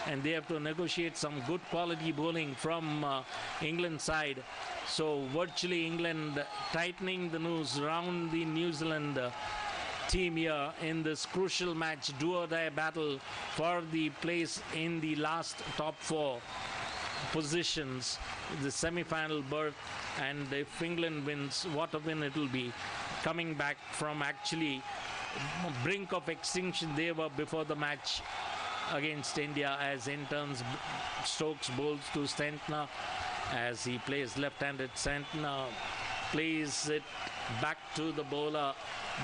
and they have to negotiate some good quality bowling from England side. So virtually England tightening the noose around the New Zealand team here in this crucial match, do or die battle for the place in the last top 4 positions, the semi-final berth. And if England wins, what a win it will be, coming back from actually brink of extinction they were before the match against India, as in turns Stokes bowls to Stentner as he plays left-handed. Stentner plays it back to the bowler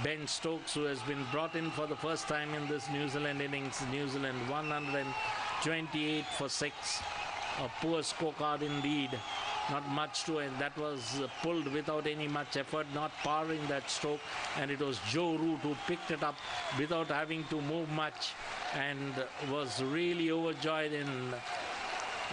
Ben Stokes, who has been brought in for the first time in this New Zealand innings. New Zealand 128 for 6. A poor scorecard indeed. Not much to it. That was pulled without any much effort, not powering that stroke, and it was Joe Root who picked it up without having to move much, and was really overjoyed in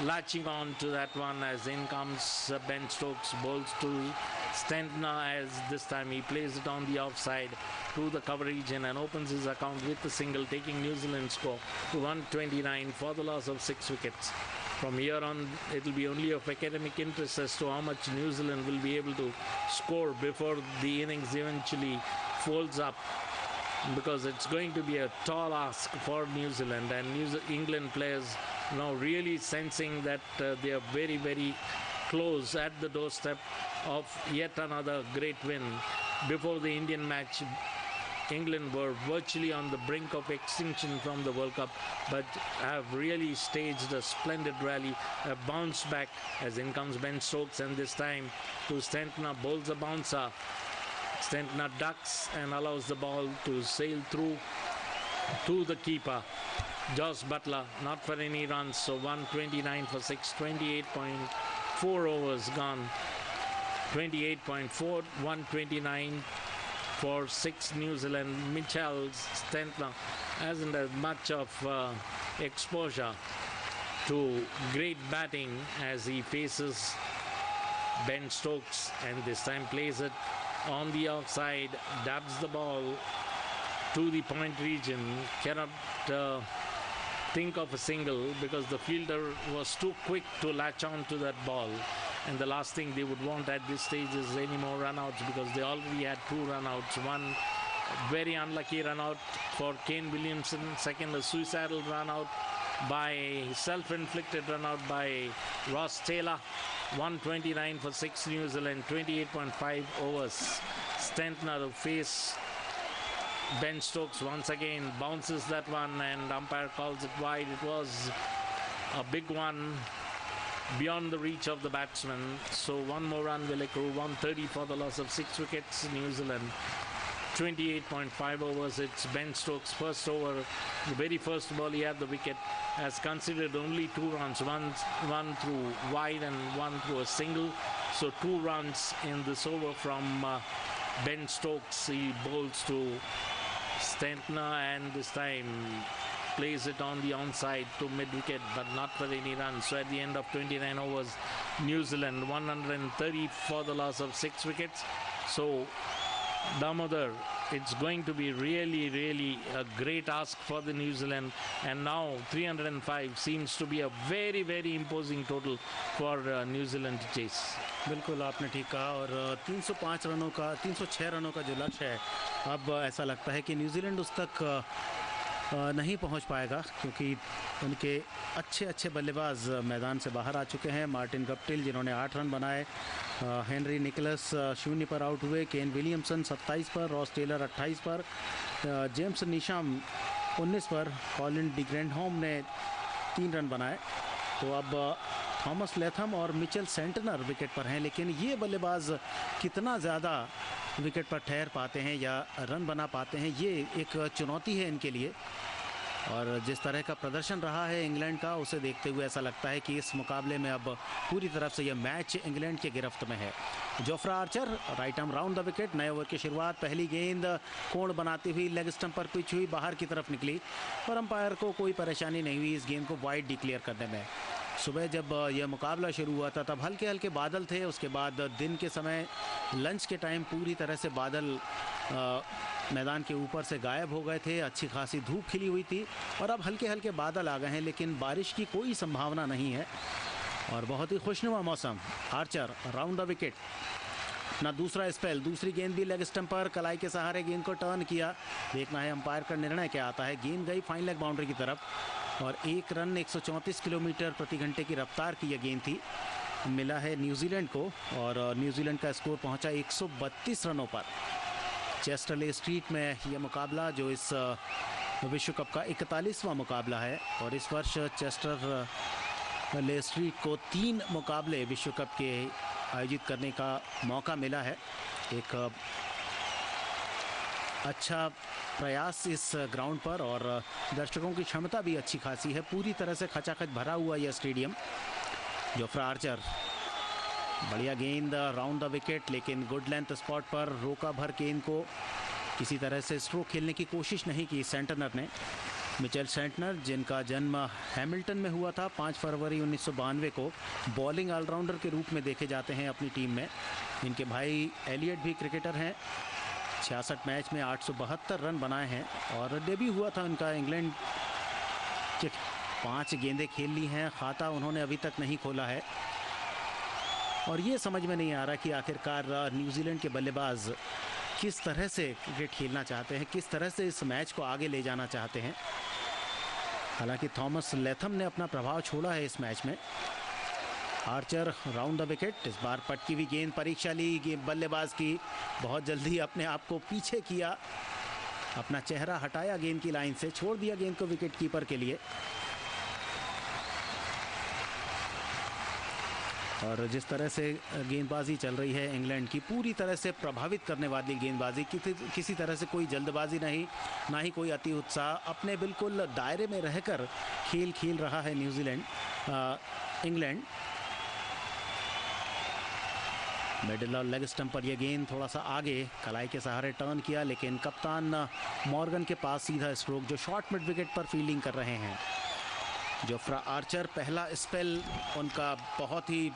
latching on to that one. As in comes Ben Stokes, bowls to Stentner, as this time he plays it on the offside to the cover region and opens his account with a single, taking New Zealand's score to 129 for the loss of 6 wickets. From here on, it will be only of academic interest as to how much New Zealand will be able to score before the innings eventually folds up, because it's going to be a tall ask for New Zealand, and England players now really sensing that they are very, very close at the doorstep of yet another great win. Before the Indian match, England were virtually on the brink of extinction from the World Cup, but have really staged a splendid rally, have bounced back, as in comes Ben Stokes, and this time to Stentner, bowls a bouncer. Stentner ducks and allows the ball to sail through to the keeper, Josh Buttler, not for any runs. So 129 for 6, 28.4 overs gone. 28.4, 129 for 6 New Zealand. Mitchell Stentner hasn't had much of exposure to great batting as he faces Ben Stokes, and this time plays it on the outside, dabs the ball to the point region. Cannot think of a single because the fielder was too quick to latch on to that ball. And the last thing they would want at this stage is any more run-outs, because they already had 2 run-outs. One very unlucky run-out for Kane Williamson. Second, a suicidal run-out by self-inflicted run-out by Ross Taylor. 129 for 6 New Zealand, 28.5 overs. Stentner to face Ben Stokes once again, bounces that one, and umpire calls it wide. It was a big one, beyond the reach of the batsman. So one more run will accrue. 130 for the loss of 6 wickets. New Zealand 28.5 overs. It's Ben Stokes' first over. The very first ball he had the wicket, has considered only 2 runs, one through wide and one through a single. So 2 runs in this over from Ben Stokes. He bowls to Stentner, and this time plays it on the onside to mid-wicket, but not for any runs. So at the end of 29 overs, New Zealand 130 for the loss of 6 wickets. So Damodar, it's going to be really, really a great ask for the New Zealand, and now 305 seems to be a very, very imposing total for New Zealand to chase. बिल्कुल आपने ठीक कहा, और 305 रनों का 306 रनों का जो लक्ष्य है, अब ऐसा लगता है कि न्यूजीलैंड उस तक नहीं पहुंच पाएगा, क्योंकि उनके अच्छे बल्लेबाज मैदान से बाहर आ चुके हैं। मार्टिन गप्टिल जिन्होंने 8 रन बनाए, हेनरी निकोलस 0 पर आउट हुए, केन विलियमसन 27 पर, रॉस टेलर 28 पर, जेम्स नीशम 19 पर, कॉलिन डी ग्रैंडहोम ने 3 रन बनाए। तो अब थॉमस लेथम और मिचेल सेंटनर विकेट पर हैं, लेकिन ये बल्लेबाज कितना ज़्यादा विकेट पर ठहर पाते हैं या रन बना पाते हैं, ये एक चुनौती है इनके लिए। और जिस तरह का प्रदर्शन रहा है इंग्लैंड का, उसे देखते हुए ऐसा लगता है कि इस मुकाबले में अब पूरी तरफ से यह मैच इंग्लैंड के गिरफ्त में है। Jofra Archer right arm round the wicket. नए ओवर की शुरुआत, पहली गेंद कोण बनाती हुई लेग स्टंप पर पिच हुई, बाहर की तरफ निकली, और अंपायर को कोई परेशानी नहीं हुई इस गेंद को वाइड डिक्लेयर करने में। सुबह जब यह मुकाबला शुरू हुआ था तब हल्के हल्के बादल थे, उसके बाद दिन के समय लंच के टाइम पूरी तरह से बादल मैदान के ऊपर से गायब हो गए थे। अच्छी खासी धूप खिली हुई थी और अब हल्के हल्के बादल आ गए हैं, लेकिन बारिश की कोई संभावना नहीं है और बहुत ही खुशनुमा मौसम। आर्चर राउंड द विकेट, अपना दूसरा स्पेल, दूसरी गेंद भी लेग स्टंप पर, कलाई के सहारे गेंद को टर्न किया। देखना है अंपायर का निर्णय क्या आता है। गेंद गई फाइन लेग बाउंड्री की तरफ और 1 रन 134 किलोमीटर प्रति घंटे की रफ्तार की यह गेंद थी, मिला है न्यूजीलैंड को और न्यूजीलैंड का स्कोर पहुंचा 132 रनों पर। चेस्टर स्ट्रीट में यह मुकाबला, जो इस विश्व कप का 41वां मुकाबला है और इस वर्ष चेस्टर ले स्ट्रीट को 3 मुकाबले विश्व कप के आयोजित करने का मौका मिला है। एक अच्छा प्रयास इस ग्राउंड पर और दर्शकों की क्षमता भी अच्छी खासी है। पूरी तरह से खचाखच भरा हुआ यह स्टेडियम। जोफ्रा आर्चर, बढ़िया गेंद राउंड द विकेट, लेकिन गुड लेंथ स्पॉट पर रोका भर गेंद को। किसी तरह से स्ट्रोक खेलने की कोशिश नहीं की सेंटनर ने। मिचेल सेंटनर, जिनका जन्म हैमिल्टन में हुआ था 5 फरवरी 1992 को, बॉलिंग ऑलराउंडर के रूप में देखे जाते हैं अपनी टीम में। इनके भाई एलियट भी क्रिकेटर हैं। 66 मैच में 872 रन बनाए हैं और डेब्यू हुआ था उनका इंग्लैंड के। 5 गेंदें खेल ली हैं, खाता उन्होंने अभी तक नहीं खोला है और ये समझ में नहीं आ रहा कि आखिरकार न्यूजीलैंड के बल्लेबाज किस तरह से क्रिकेट खेलना चाहते हैं, किस तरह से इस मैच को आगे ले जाना चाहते हैं। हालांकि थॉमस लेथम ने अपना प्रभाव छोड़ा है इस मैच में। आर्चर राउंड द विकेट, इस बार पटकी हुई गेंद, परीक्षा ली बल्लेबाज की, बहुत जल्दी अपने आप को पीछे किया, अपना चेहरा हटाया गेंद की लाइन से, छोड़ दिया गेंद को विकेट कीपर के लिए। और जिस तरह से गेंदबाजी चल रही है इंग्लैंड की, पूरी तरह से प्रभावित करने वाली गेंदबाजी, किसी तरह से कोई जल्दबाजी नहीं, ना ही कोई अति उत्साह, अपने बिल्कुल दायरे में रहकर खेल रहा है न्यूजीलैंड। इंग्लैंड मिडिल और लेग स्टंप पर यह गेंद थोड़ा सा आगे कलाई के सहारे टर्न किया, लेकिन कप्तान मॉर्गन के पास सीधा स्ट्रोक, जो शॉर्ट मिड विकेट पर फील्डिंग कर रहे हैं। जोफ्रा आर्चर, पहला स्पेल उनका बहुत ही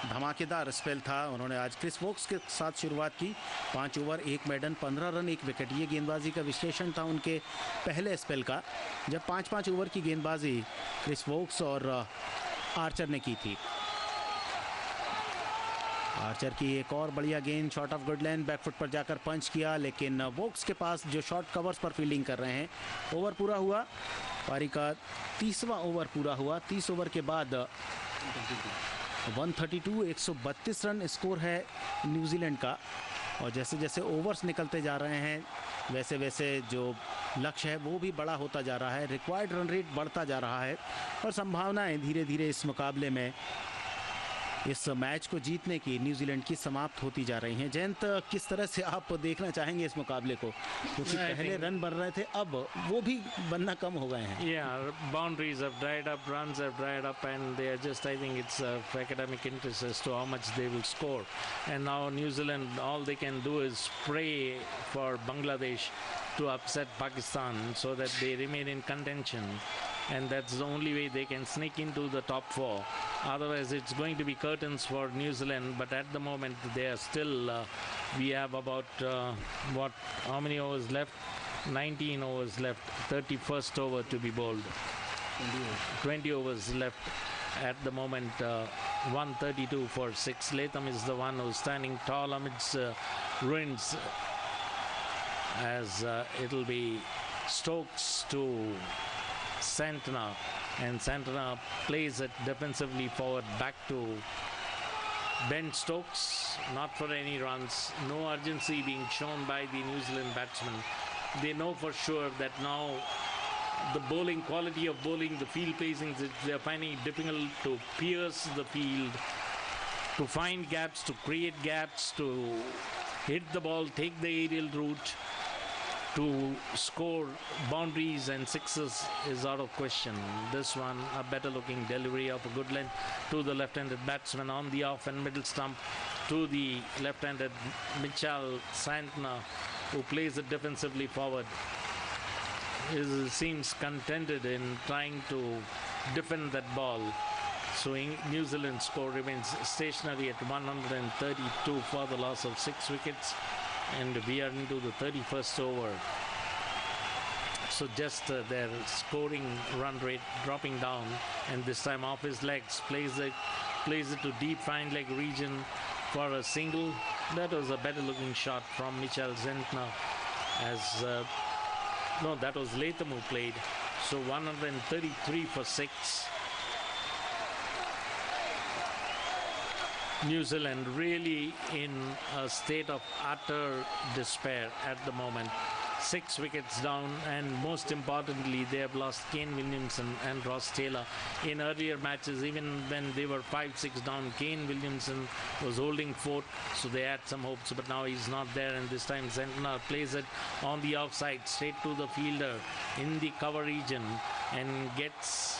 धमाकेदार स्पेल था। उन्होंने आज क्रिस वोक्स के साथ शुरुआत की। 5 ओवर 1 मेडन, 15 रन 1 विकेट, ये गेंदबाजी का विश्लेषण था उनके पहले स्पेल का, जब 5-5 ओवर की गेंदबाजी क्रिस वोक्स और आर्चर ने की थी। आर्चर की एक और बढ़िया गेंद, shot of good length, backfoot पर जाकर पंच किया, लेकिन वोक्स के पास जो शॉर्ट कवर्स पर फील्डिंग कर रहे हैं। ओवर पूरा हुआ, पारी का 30वां ओवर पूरा हुआ। 30 ओवर के बाद 132, 132 रन स्कोर है न्यूजीलैंड का। और जैसे जैसे ओवर्स निकलते जा रहे हैं, वैसे वैसे जो लक्ष्य है वो भी बड़ा होता जा रहा है, रिक्वायर्ड रन रेट बढ़ता जा रहा है और संभावनाएं धीरे धीरे इस मुकाबले में, इस मैच को जीतने की न्यूजीलैंड की समाप्त होती जा रही हैं। जयंत, किस तरह से आप देखना चाहेंगे इस मुकाबले को, क्योंकि पहले रन बन रहे थे, अब वो भी बनना कम हो गए हैं। Boundaries have dried up, runs have dried up, and they are just, I think it's of academic interest as to how much they will score. And now New Zealand, all they can do is pray for Bangladesh to upset Pakistan so that they remain in contention, and that's the only way they can sneak into the top 4. Otherwise it's going to be curtains for New Zealand. But at the moment they are still we have about how many overs left? 19 overs left, 31st over to be bowled. 20 overs left at the moment. 132 for 6. Latham is the one who's standing tall amidst ruins, as it'll be Stokes to Santana, and Santana plays it defensively forward back to Ben Stokes, not for any runs. No urgency being shown by the New Zealand batsmen. They know for sure that now the bowling, quality of bowling, the field placings, they're finding it difficult to pierce the field, to find gaps, to create gaps, to hit the ball, take the aerial route. To score boundaries and sixes is out of question. This one, a better looking delivery of a good length to the left-handed batsman on the off and middle stump to the left-handed Mitchell Santana, who plays it defensively forward. He seems contented in trying to defend that ball. So New Zealand's score remains stationary at 132 for the loss of 6 wickets. and we are into the 31st over. So just their scoring run rate dropping down, and this time off his legs, plays it to deep fine leg region for a single. That was a better looking shot from Michel Zentner, as no, that was Latham who played. So 133 for 6. New Zealand really in a state of utter despair at the moment. 6 wickets down, and most importantly, they have lost Kane Williamson and Ross Taylor. In earlier matches, even when they were 5-6 down, Kane Williamson was holding fort, so they had some hopes, but now he's not there, and this time Zentner plays it on the offside, straight to the fielder in the cover region, and gets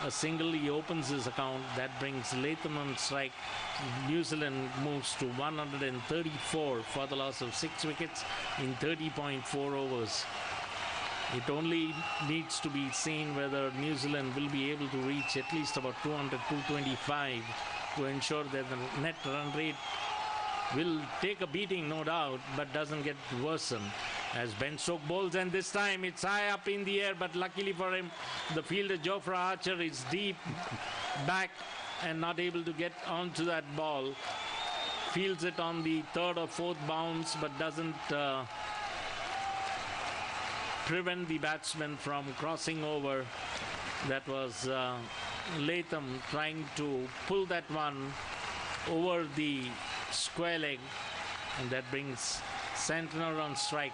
a single. He opens his account. That brings Latham on strike. New Zealand moves to 134 for the loss of 6 wickets in 30.4 overs. It only needs to be seen whether New Zealand will be able to reach at least about 200, 225 to ensure that the net run rate will take a beating, no doubt, but doesn't get worsen. As Ben Stokes bowls, and this time it's high up in the air, but luckily for him, the fielder Jofra Archer is deep back and not able to get onto that ball. Fields it on the 3rd or 4th bounce, but doesn't prevent the batsman from crossing over. That was Latham trying to pull that one over the square leg, and that brings Santner on strike.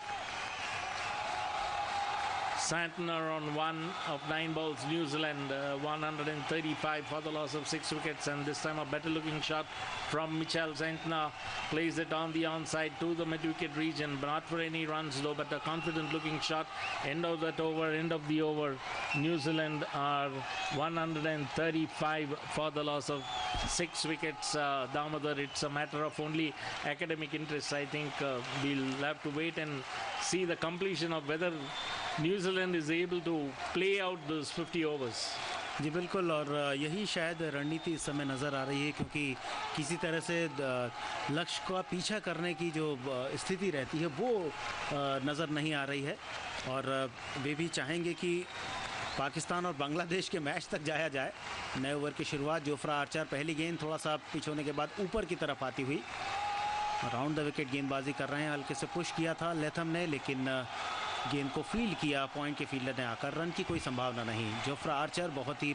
Santner on 1 of 9 balls. New Zealand 135 for the loss of 6 wickets, and this time a better looking shot from Michel Santner. Plays it on the onside to the mid-wicket region, but not for any runs though, but a confident looking shot. End of that over, end of the over. New Zealand are 135 for the loss of 6 wickets. Damodar, it's a matter of only academic interest. I think we'll have to wait and see the completion of whether New Zealand is able to play out those 50 overs. जी बिल्कुल, और यही शायद रणनीति इस समय नज़र आ रही है, क्योंकि किसी तरह से लक्ष्य का पीछा करने की जो स्थिति रहती है वो नज़र नहीं आ रही है, और वे भी चाहेंगे कि पाकिस्तान और बांग्लादेश के मैच तक जाया जाए। नए ओवर की शुरुआत, जोफ्रा आर्चर पहली गेंद थोड़ा सा पिच होने के बाद ऊपर की तरफ आती हुई राउंड द विकेट गेंदबाजी कर रहे हैं। हल्के से पुश किया था लेथम ने, लेकिन गेंद को फील्ड किया पॉइंट के फील्डर ने आकर। रन की कोई संभावना नहीं। जोफ्रा आर्चर बहुत ही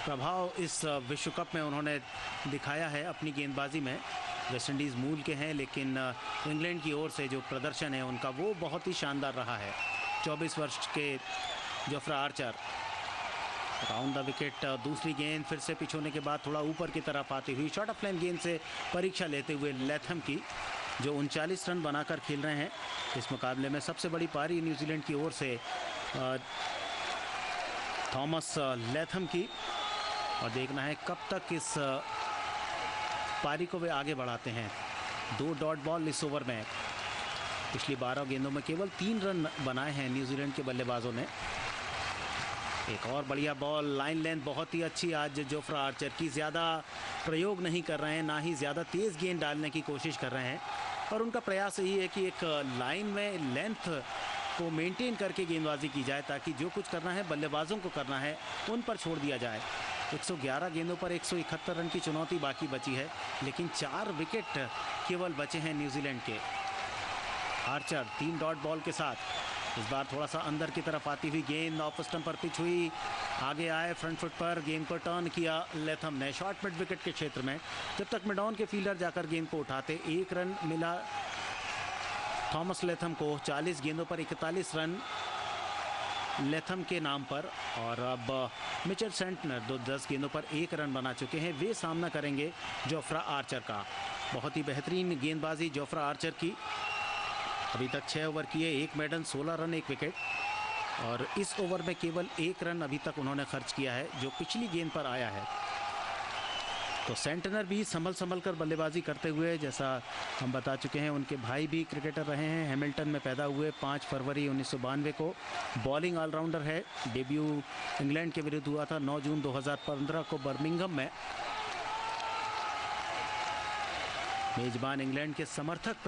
प्रभाव इस विश्व कप में उन्होंने दिखाया है अपनी गेंदबाजी में। वेस्ट इंडीज़ मूल के हैं, लेकिन इंग्लैंड की ओर से जो प्रदर्शन है उनका वो बहुत ही शानदार रहा है। 24 वर्ष के Jofra Archer round the wicket. दूसरी गेंद फिर से पिच होने के बाद थोड़ा ऊपर की तरफ आती हुई शॉर्ट ऑफ लाइन गेंद से परीक्षा लेते हुए लेथम की, जो 39 रन बनाकर खेल रहे हैं इस मुकाबले में। सबसे बड़ी पारी न्यूजीलैंड की ओर से थॉमस लेथम की, और देखना है कब तक इस पारी को वे आगे बढ़ाते हैं। 2 डॉट बॉल इस ओवर में। पिछली 12 गेंदों में केवल 3 रन बनाए हैं न्यूजीलैंड के बल्लेबाजों ने। एक और बढ़िया बॉल, लाइन लेंथ बहुत ही अच्छी आज जोफ्रा आर्चर की। ज़्यादा प्रयोग नहीं कर रहे हैं, ना ही ज़्यादा तेज़ गेंद डालने की कोशिश कर रहे हैं, और उनका प्रयास यही है कि एक लाइन में लेंथ को मेंटेन करके गेंदबाजी की जाए, ताकि जो कुछ करना है बल्लेबाजों को करना है उन पर छोड़ दिया जाए। 111 गेंदों पर 171 रन की चुनौती बाकी बची है, लेकिन 4 विकेट केवल बचे हैं न्यूजीलैंड के। आर्चर 3 डॉट बॉल के साथ इस बार थोड़ा सा अंदर की तरफ आती हुई गेंद ऑफ स्टंप पर पिच हुई, आगे आए फ्रंट फुट पर, गेंद को टर्न किया लेथम ने शॉर्ट मिड विकेट के क्षेत्र में। जब तक मिड ऑन के फील्डर जाकर गेंद को उठाते, 1 रन मिला थॉमस लेथम को। 40 गेंदों पर 41 रन लेथम के नाम पर, और अब मिचेल सेंटनर 10 गेंदों पर 1 रन बना चुके हैं। वे सामना करेंगे जोफ्रा आर्चर का। बहुत ही बेहतरीन गेंदबाजी जोफ्रा आर्चर की। अभी तक 6 ओवर किए, 1 मेडन, 16 रन 1 विकेट, और इस ओवर में केवल 1 रन अभी तक उन्होंने खर्च किया है, जो पिछली गेंद पर आया है। तो सेंटनर भी संभल कर बल्लेबाजी करते हुए, जैसा हम बता चुके हैं, उनके भाई भी क्रिकेटर रहे हैं। हैमिल्टन में पैदा हुए 5 फरवरी 1992 को। बॉलिंग ऑलराउंडर है। डेब्यू इंग्लैंड के विरुद्ध हुआ था 9 जून 2015 को बर्मिंघम में। मेजबान इंग्लैंड के समर्थक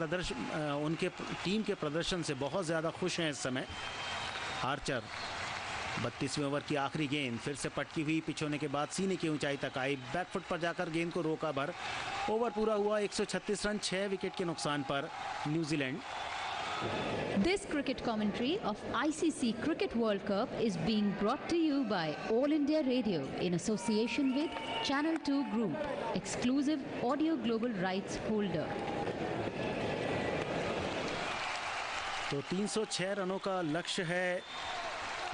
उनके टीम के प्रदर्शन से बहुत ज़्यादा खुश हैं इस समय। आर्चर 32वें ओवर की आखिरी गेंद फिर से पटकी हुई, पिच होने के बाद सीने की ऊंचाई तक आई, बैकफुट पर जाकर गेंद को रोका भर। ओवर पूरा हुआ 136 रन 6 विकेट के नुकसान पर New Zealand. This cricket commentary of ICC Cricket World Cup is being brought to you by All India Radio in association with Channel 2 Group, exclusive audio global rights holder. तो 306 रनों का लक्ष्य है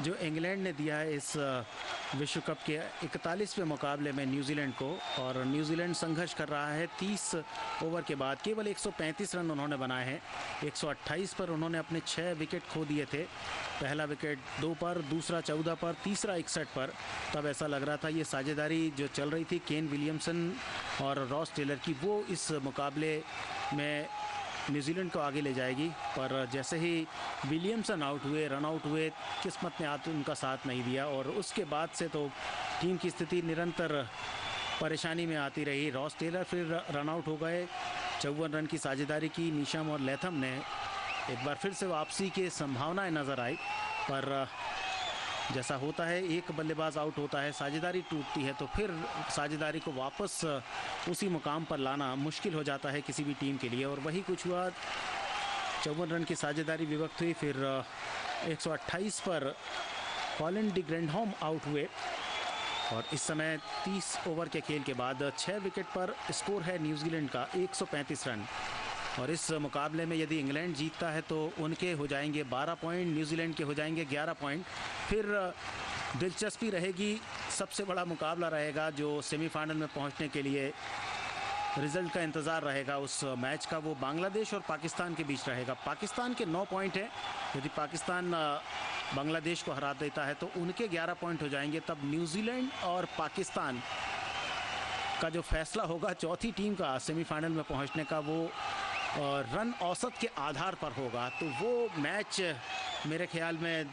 जो इंग्लैंड ने दिया है इस विश्व कप के 41वें मुकाबले में न्यूजीलैंड को, और न्यूजीलैंड संघर्ष कर रहा है 30 ओवर के बाद। केवल 135 रन उन्होंने बनाए हैं। 128 पर उन्होंने अपने 6 विकेट खो दिए थे। पहला विकेट 2 पर, दूसरा 14 पर, तीसरा 61 पर। तब ऐसा लग रहा था ये साझेदारी जो चल रही थी केन विलियमसन और रॉस टेलर की, वो इस मुकाबले में न्यूजीलैंड को आगे ले जाएगी। पर जैसे ही विलियमसन आउट हुए, रन आउट हुए, किस्मत ने उनका साथ नहीं दिया, और उसके बाद से तो टीम की स्थिति निरंतर परेशानी में आती रही। रॉस टेलर फिर रन आउट हो गए। 54 रन की साझेदारी की नीशम और लेथम ने। एक बार फिर से वापसी की संभावनाएं नज़र आई, पर जैसा होता है एक बल्लेबाज आउट होता है, साझेदारी टूटती है, तो फिर साझेदारी को वापस उसी मुकाम पर लाना मुश्किल हो जाता है किसी भी टीम के लिए, और वही कुछ हुआ। 54 रन की साझेदारी विभक्त हुई। फिर 128 पर कॉलिन डी ग्रैंडहोम आउट हुए, और इस समय 30 ओवर के खेल के बाद 6 विकेट पर स्कोर है न्यूजीलैंड का 135 रन। और इस मुकाबले में यदि इंग्लैंड जीतता है तो उनके हो जाएंगे 12 पॉइंट, न्यूजीलैंड के हो जाएंगे 11 पॉइंट। फिर दिलचस्पी रहेगी, सबसे बड़ा मुकाबला रहेगा जो सेमीफाइनल में पहुंचने के लिए रिजल्ट का इंतज़ार रहेगा उस मैच का, वो बांग्लादेश और पाकिस्तान के बीच रहेगा। पाकिस्तान के 9 पॉइंट हैं। यदि पाकिस्तान बांग्लादेश को हरा देता है तो उनके 11 पॉइंट हो जाएंगे। तब न्यूजीलैंड और पाकिस्तान का जो फैसला होगा चौथी टीम का सेमीफाइनल में पहुंचने का, वो रन औसत के आधार पर होगा। तो वो मैच मेरे ख्याल में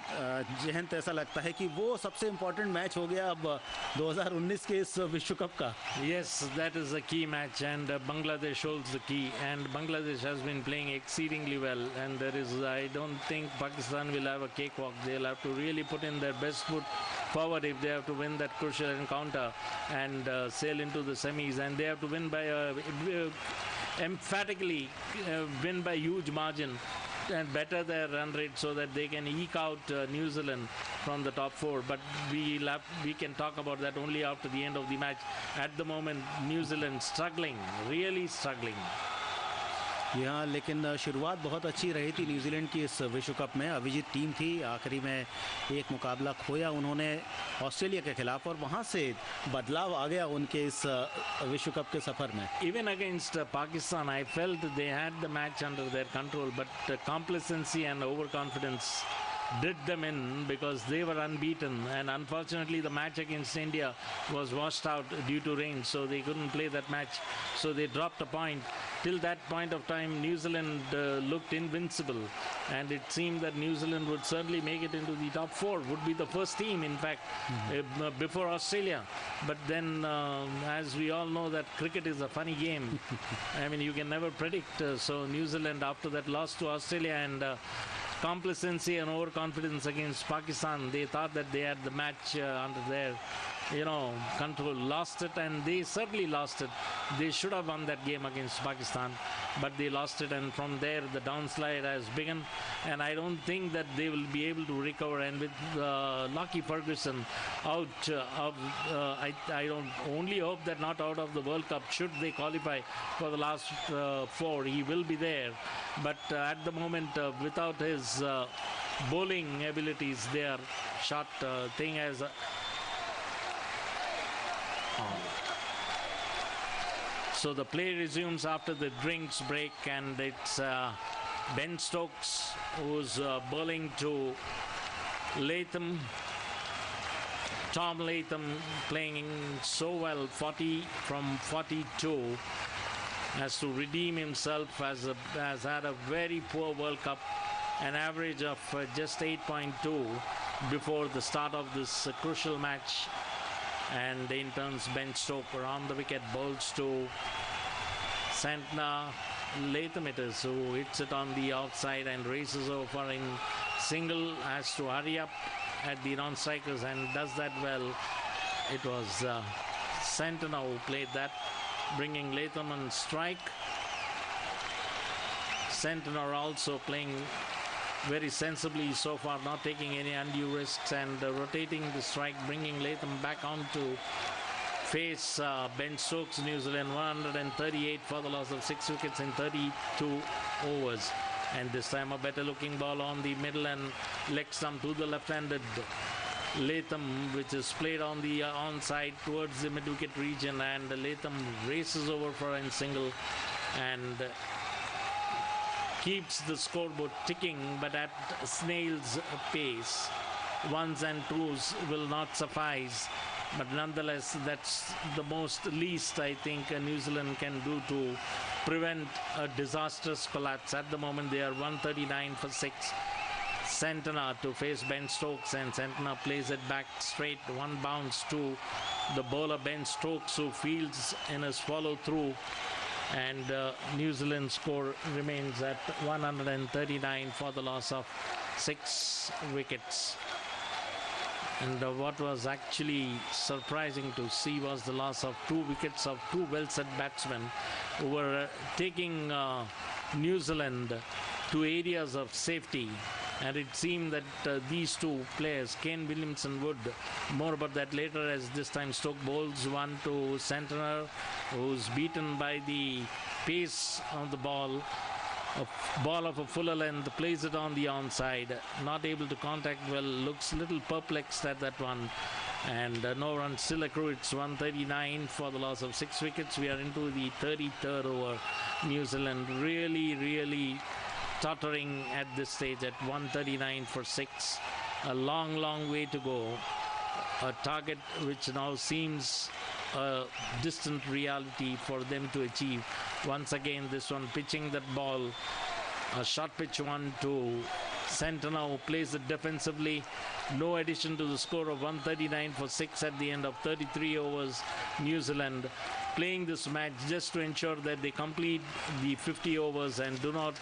जहन तो ऐसा लगता है कि वो सबसे इम्पोर्टेंट मैच हो गया अब 2019 के इस विश्व कप का। Yes, that is the key match, and Bangladesh holds the key, and Bangladesh has been playing exceedingly well, and I don't think Pakistan will have a cakewalk. They'll have to really put in their best foot forward if they have to win that crucial encounter and sail into the semis, and they have to win by emphatically win by huge margin and better their run rate so that they can eke out New Zealand from the top 4. But we can talk about that only after the end of the match. At the moment, New Zealand struggling, really struggling. यहाँ लेकिन शुरुआत बहुत अच्छी रही थी New Zealand की इस विश्व कप में। अविजित टीम थी, आखिरी में एक मुकाबला खोया उन्होंने ऑस्ट्रेलिया के खिलाफ, और वहाँ से बदलाव आ गया उनके इस विश्व कप के सफ़र में। Even against Pakistan, I felt they had the match under their control, but complacency and overconfidence did them in because they were unbeaten, and unfortunately the match against India was washed out due to rain, so they couldn't play that match, so they dropped a point. Till that point of time, New Zealand looked invincible, and it seemed that New Zealand would certainly make it into the top 4, would be the first team in fact before Australia. But then as we all know that cricket is a funny game. I mean, you can never predict. So New Zealand, after that loss to Australia and complacency and overconfidence against Pakistan, they thought that they had the match under their control, lost it, and they certainly lost it. They should have won that game against Pakistan, but they lost it, and from there the downslide has begun, and I don't think that they will be able to recover. And with Lockie Ferguson out I don't only hope that not out of the World Cup should they qualify for the last 4. He will be there, but at the moment without his bowling abilities, their shot thing has so the play resumes after the drinks break, and it's Ben Stokes who's bowling to Latham. Tom Latham playing so well, 40 from 42, has to redeem himself, has had a very poor World Cup, an average of just 8.2 before the start of this crucial match. And in turns Ben Stokes around the wicket, bowls to Santner, Latham it is, who hits it on the outside and races over in single, has to hurry up at the non-strikers and does that well. It was Santner who played that, bringing Latham on strike. Santner also playing very sensibly so far, not taking any undue risks and rotating the strike, bringing Latham back on to face Ben Stokes, New Zealand. 138 for the loss of 6 wickets in 32 overs. And this time a better looking ball on the middle and leg stump to the left-handed Latham, which is played on the onside towards the mid-wicket region, and Latham races over for a single and keeps the scoreboard ticking, but at snail's pace. Ones and twos will not suffice, but nonetheless that's the most least I think New Zealand can do to prevent a disastrous collapse. At the moment they are 139 for 6. Santner to face Ben Stokes, and Santner plays it back straight. One bounce to the bowler Ben Stokes, who fields in his follow through, and New Zealand score remains at 139 for the loss of 6 wickets. And what was actually surprising to see was the loss of 2 wickets of 2 well-set batsmen who were taking New Zealand to areas of safety. And it seemed that these 2 players, Kane Williamson would, more about that later, as this time Stoke bowls one to Santner, who's beaten by the pace of the ball. A ball of a fuller length, plays it on the onside, not able to contact well, looks a little perplexed at that one, and no runs still accrue. It's 139 for the loss of 6 wickets. We are into the 33rd over. New Zealand really tottering at this stage at 139 for 6. A long way to go. A target which now seems a distant reality for them to achieve. Once again this one pitching that ball, a short pitch one to Santner, who plays it defensively. No addition to the score of 139 for 6 at the end of 33 overs. New Zealand playing this match just to ensure that they complete the 50 overs and do not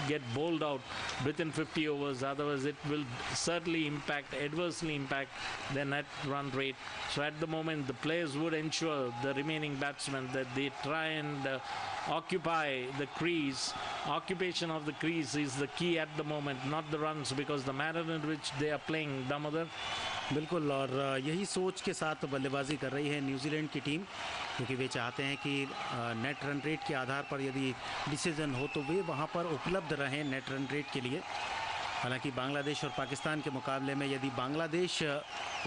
get bowled out within 50 overs. Otherwise it will certainly adversely impact their net run rate. So at the moment the players would ensure, the remaining batsmen, that they try and occupy the crease. Occupation of the crease is the key at the moment, not the runs, because the manner in which they are playing. Damodar? बिल्कुल, और यही सोच के साथ बल्लेबाजी कर रही है न्यूजीलैंड की टीम, क्योंकि वे चाहते हैं कि नेट रन रेट के आधार पर यदि डिसीजन हो तो वे वहां पर उपलब्ध रहें नेट रन रेट के लिए। हालांकि बांग्लादेश और पाकिस्तान के मुकाबले में यदि बांग्लादेश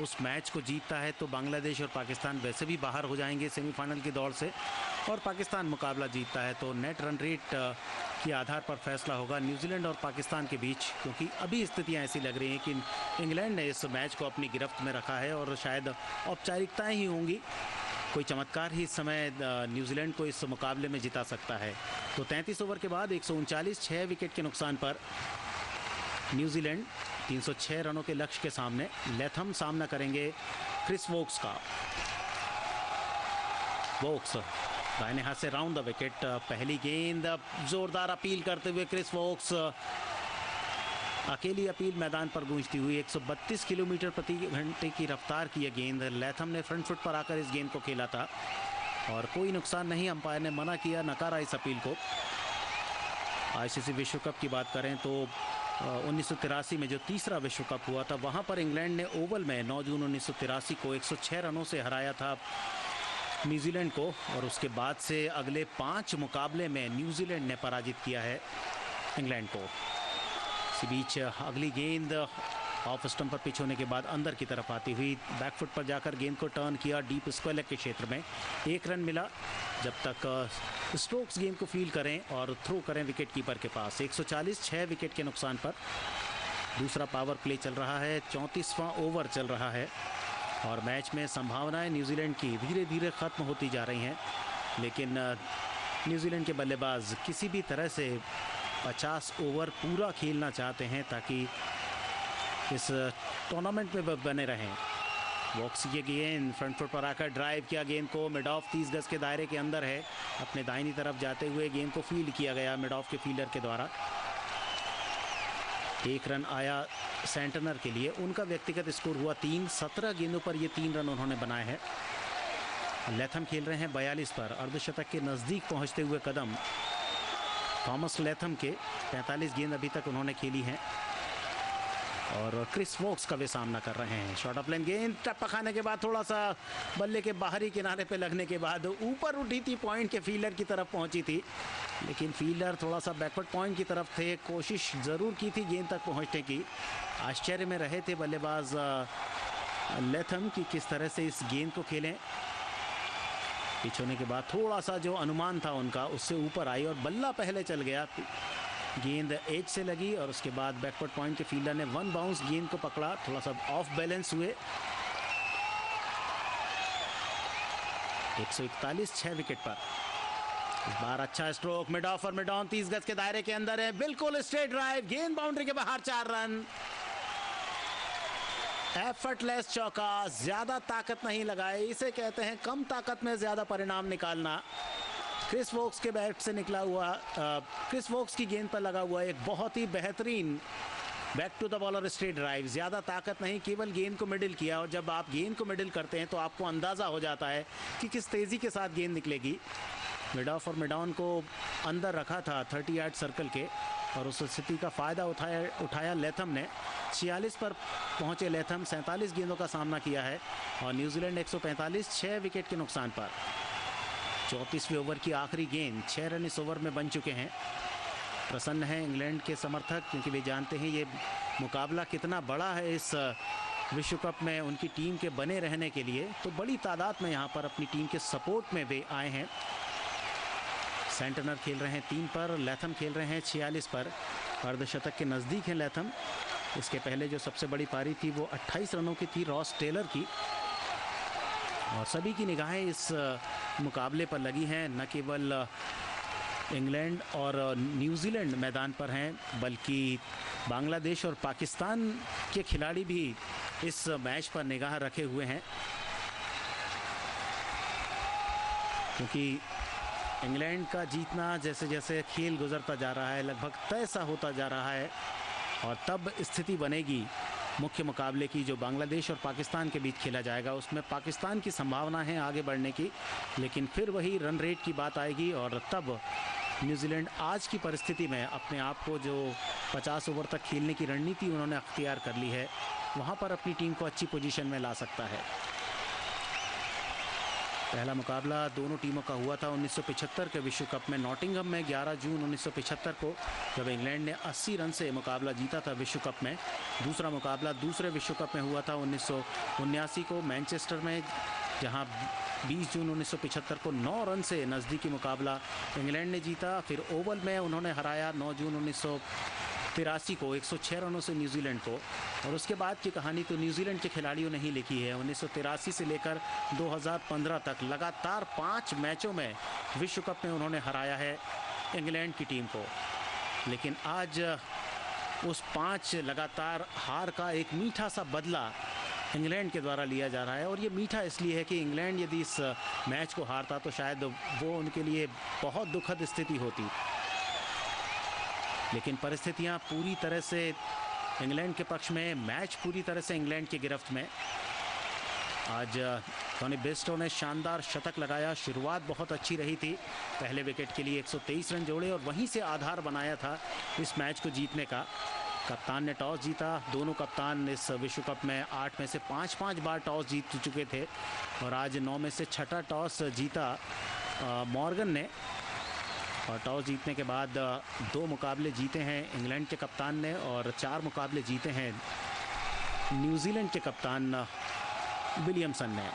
उस मैच को जीतता है तो बांग्लादेश और पाकिस्तान वैसे भी बाहर हो जाएंगे सेमीफाइनल की दौड़ से, और पाकिस्तान मुकाबला जीतता है तो नेट रन रेट के आधार पर फैसला होगा न्यूजीलैंड और पाकिस्तान के बीच, क्योंकि अभी स्थितियां ऐसी लग रही हैं कि इंग्लैंड ने इस मैच को अपनी गिरफ्त में रखा है और शायद औपचारिकताएं ही होंगी। कोई चमत्कार ही इस समय न्यूजीलैंड को इस मुकाबले में जिता सकता है। तो 33 ओवर के बाद 139 6 विकेट के नुकसान पर न्यूजीलैंड 306 रनों के लक्ष्य के सामने। लैथम सामना करेंगे क्रिस वोक्स का। वोक्स दाहिने हाथ से राउंड द विकेट, पहली गेंद, जोरदार अपील करते हुए क्रिस वोक्स, अकेली अपील मैदान पर गूंजती हुई। 132 किलोमीटर प्रति घंटे की रफ्तार की यह गेंद, लैथम ने फ्रंट फुट पर आकर इस गेंद को खेला था और कोई नुकसान नहीं, अंपायर ने मना किया, नकारा इस अपील को। आईसीसी विश्व कप की बात करें तो 1983 में जो तीसरा विश्व कप हुआ था वहां पर इंग्लैंड ने ओवल में 9 जून 1983 को 106 रनों से हराया था न्यूजीलैंड को, और उसके बाद से अगले 5 मुकाबले में न्यूजीलैंड ने पराजित किया है इंग्लैंड को। इसी बीच अगली गेंद ऑफ स्टंप पर पिच होने के बाद अंदर की तरफ आती हुई बैकफुट पर जाकर गेंद को टर्न किया डीप स्क्वायर लेग के क्षेत्र में। 1 रन मिला जब तक स्टोक्स गेंद को फील्ड करें और थ्रो करें विकेट कीपर के पास। 140 6 विकेट के नुकसान पर दूसरा पावर प्ले चल रहा है, 34वां ओवर चल रहा है और मैच में संभावनाएं न्यूजीलैंड की धीरे धीरे ख़त्म होती जा रही हैं, लेकिन न्यूजीलैंड के बल्लेबाज किसी भी तरह से 50 ओवर पूरा खेलना चाहते हैं ताकि इस टूर्नामेंट में बने रहें। बॉक्स की गेंद फ्रंट फुट पर आकर ड्राइव किया गेंद को, मिड ऑफ 30 गज के दायरे के अंदर है, अपने दाहिनी तरफ जाते हुए गेंद को फील्ड किया गया मिड ऑफ के फील्डर के द्वारा। एक रन आया सेंटनर के लिए, उनका व्यक्तिगत स्कोर हुआ 3। 17 गेंदों पर ये 3 रन उन्होंने बनाए हैं। लेथम खेल रहे हैं 42 पर, अर्धशतक के नज़दीक पहुंचते हुए कदम थॉमस लेथम के। 45 गेंद अभी तक उन्होंने खेली हैं और क्रिस वोक्स का वे सामना कर रहे हैं। शॉर्ट ऑफ लाइन गेंद टप्पा खाने के बाद थोड़ा सा बल्ले के बाहरी किनारे पे लगने के बाद ऊपर उठी थी, पॉइंट के फील्डर की तरफ पहुंची थी, लेकिन फील्डर थोड़ा सा बैकवर्ड पॉइंट की तरफ थे, कोशिश ज़रूर की थी गेंद तक पहुंचने की। आश्चर्य में रहे थे बल्लेबाज लेथम कि किस तरह से इस गेंद को खेलें। पिच होने के बाद थोड़ा सा जो अनुमान था उनका उससे ऊपर आई और बल्ला पहले चल गया, गेंद एज से लगी और उसके बाद बैकवर्ड पॉइंट के फील्डर ने वन बाउंस गेंद को पकड़ा, थोड़ा सा ऑफ बैलेंस हुए। 141 6 विकेट पर। इस बार अच्छा स्ट्रोक मिड ऑफ और मिड ऑन 30 गज के दायरे के अंदर है, बिल्कुल स्ट्रेट ड्राइव, गेंद बाउंड्री के बाहर, 4 रन। एफर्टलेस चौका, ज्यादा ताकत नहीं लगाए, इसे कहते हैं कम ताकत में ज्यादा परिणाम निकालना। क्रिस वोक्स के बैट से निकला हुआ, क्रिस वोक्स की गेंद पर लगा हुआ एक बहुत ही बेहतरीन back to the bowler straight drive, ज़्यादा ताकत नहीं, केवल गेंद को मिडिल किया। और जब आप गेंद को मिडिल करते हैं तो आपको अंदाज़ा हो जाता है कि किस तेज़ी के साथ गेंद निकलेगी। मिड ऑफ और मिड ऑन को अंदर रखा था 30 यार्ड सर्कल के और उस स्थिति का फ़ायदा उठाया लेथम ने। 46 पर पहुंचे लेथम, 47 गेंदों का सामना किया है और न्यूजीलैंड 145 6 विकेट के नुकसान पर। 34वें ओवर की आखिरी गेंद, 6 रन इस ओवर में बन चुके हैं। प्रसन्न हैं इंग्लैंड के समर्थक क्योंकि वे जानते हैं ये मुकाबला कितना बड़ा है इस विश्व कप में उनकी टीम के बने रहने के लिए, तो बड़ी तादाद में यहाँ पर अपनी टीम के सपोर्ट में वे आए हैं। सेंटनर खेल रहे हैं 3 पर, लेथम खेल रहे हैं 46 पर, अर्धशतक के नज़दीक है लेथम। इसके पहले जो सबसे बड़ी पारी थी वो 28 रनों की थी रॉस टेलर की। और सभी की निगाहें इस मुकाबले पर लगी हैं, न केवल इंग्लैंड और न्यूजीलैंड मैदान पर हैं बल्कि बांग्लादेश और पाकिस्तान के खिलाड़ी भी इस मैच पर निगाह रखे हुए हैं, क्योंकि इंग्लैंड का जीतना जैसे जैसे खेल गुजरता जा रहा है लगभग तय सा होता जा रहा है और तब स्थिति बनेगी मुख्य मुकाबले की जो बांग्लादेश और पाकिस्तान के बीच खेला जाएगा। उसमें पाकिस्तान की संभावना है आगे बढ़ने की, लेकिन फिर वही रन रेट की बात आएगी और तब न्यूजीलैंड आज की परिस्थिति में अपने आप को जो 50 ओवर तक खेलने की रणनीति उन्होंने अख्तियार कर ली है, वहाँ पर अपनी टीम को अच्छी पोजीशन में ला सकता है। पहला मुकाबला दोनों टीमों का हुआ था 1975 के विश्व कप में नॉटिंघम में 11 जून 1975 को, जब इंग्लैंड ने 80 रन से मुकाबला जीता था विश्व कप में। दूसरा मुकाबला दूसरे विश्व कप में हुआ था 1979 को मैनचेस्टर में, जहां 20 जून 1975 को 9 रन से नज़दीकी मुकाबला इंग्लैंड ने जीता। फिर ओवल में उन्होंने हराया 9 जून 1983 को 106 रनों से न्यूजीलैंड को। और उसके बाद की कहानी तो न्यूजीलैंड के खिलाड़ियों ने ही लिखी है। 1983 से लेकर 2015 तक लगातार 5 मैचों में विश्व कप में उन्होंने हराया है इंग्लैंड की टीम को, लेकिन आज उस 5 लगातार हार का एक मीठा सा बदला इंग्लैंड के द्वारा लिया जा रहा है। और ये मीठा इसलिए है कि इंग्लैंड यदि इस मैच को हारता तो शायद वो उनके लिए बहुत दुखद स्थिति होती, लेकिन परिस्थितियां पूरी तरह से इंग्लैंड के पक्ष में, मैच पूरी तरह से इंग्लैंड की गिरफ्त में। आज टॉनी बेस्टो ने शानदार शतक लगाया, शुरुआत बहुत अच्छी रही थी, पहले विकेट के लिए 123 रन जोड़े और वहीं से आधार बनाया था इस मैच को जीतने का। कप्तान ने टॉस जीता, दोनों कप्तान इस विश्व कप में 8 में से 5 बार टॉस जीत चुके थे और आज 9 में से 6ठा टॉस जीता मॉर्गन ने। और टॉस जीतने के बाद 2 मुकाबले जीते हैं इंग्लैंड के कप्तान ने और 4 मुकाबले जीते हैं न्यूजीलैंड के कप्तान विलियमसन ने।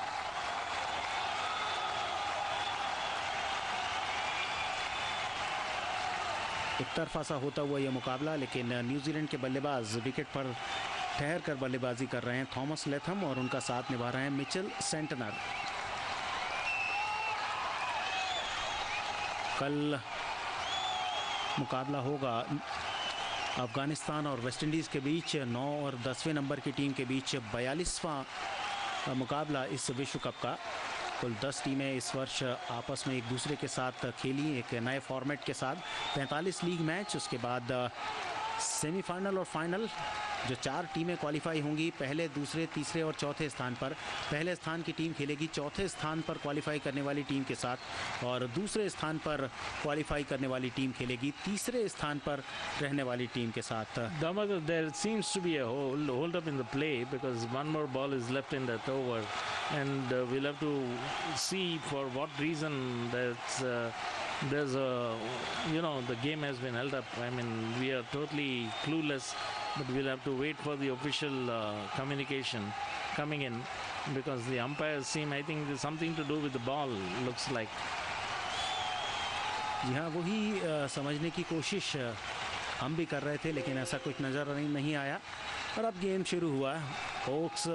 एक तरफा सा होता हुआ यह मुकाबला, लेकिन न्यूजीलैंड के बल्लेबाज विकेट पर ठहर कर बल्लेबाजी कर रहे हैं, थॉमस लेथम, और उनका साथ निभा रहे हैं मिचेल सेंटनर। कल मुकाबला होगा अफगानिस्तान और वेस्टइंडीज़ के बीच, 9 और 10वें नंबर की टीम के बीच 42वां मुकाबला इस विश्व कप का। कुल 10 टीमें इस वर्ष आपस में एक दूसरे के साथ खेली, एक नए फॉर्मेट के साथ। 45 लीग मैच, उसके बाद सेमीफाइनल और फाइनल। जो 4 टीमें क्वालिफाई होंगी पहले, दूसरे, तीसरे और चौथे स्थान पर। पहले स्थान की टीम खेलेगी चौथे स्थान पर क्वालिफाई करने वाली टीम के साथ, और दूसरे स्थान पर क्वालिफाई करने वाली टीम खेलेगी तीसरे स्थान पर रहने वाली टीम के साथ। Damodar, there seems to be a hold up in the play because one more ball is left in that over, and we'll have to see for what reason there's a, the game has been held up. I mean, we are totally clueless, but we'll have to wait for the official communication coming in, because the umpires seem, I think there's something to do with the ball, looks like. जी हाँ, वही समझने की कोशिश हम भी कर रहे थे, लेकिन ऐसा कुछ नज़र नहीं आया। और अब गेम शुरू हुआ। ओक्स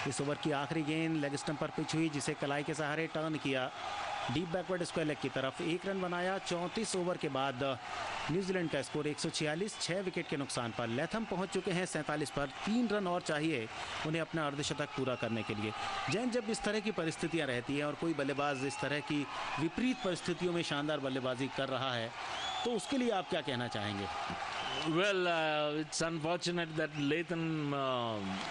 इस ओवर की आखिरी गेंद लेग स्टंप पर पिच हुई, जिसे कलाई के सहारे टर्न किया डीप बैकवर्ड स्क्वायर लेग की तरफ। 1 रन बनाया। 34 ओवर के बाद न्यूजीलैंड का स्कोर 146, 6 विकेट के नुकसान पर। लैथम पहुंच चुके हैं 47 पर। 3 रन और चाहिए उन्हें अपना अर्धशतक पूरा करने के लिए। जैन, जब इस तरह की परिस्थितियां रहती हैं और कोई बल्लेबाज इस तरह की विपरीत परिस्थितियों में शानदार बल्लेबाजी कर रहा है, तो उसके लिए आप क्या कहना चाहेंगे? Well, it's unfortunate that Latham,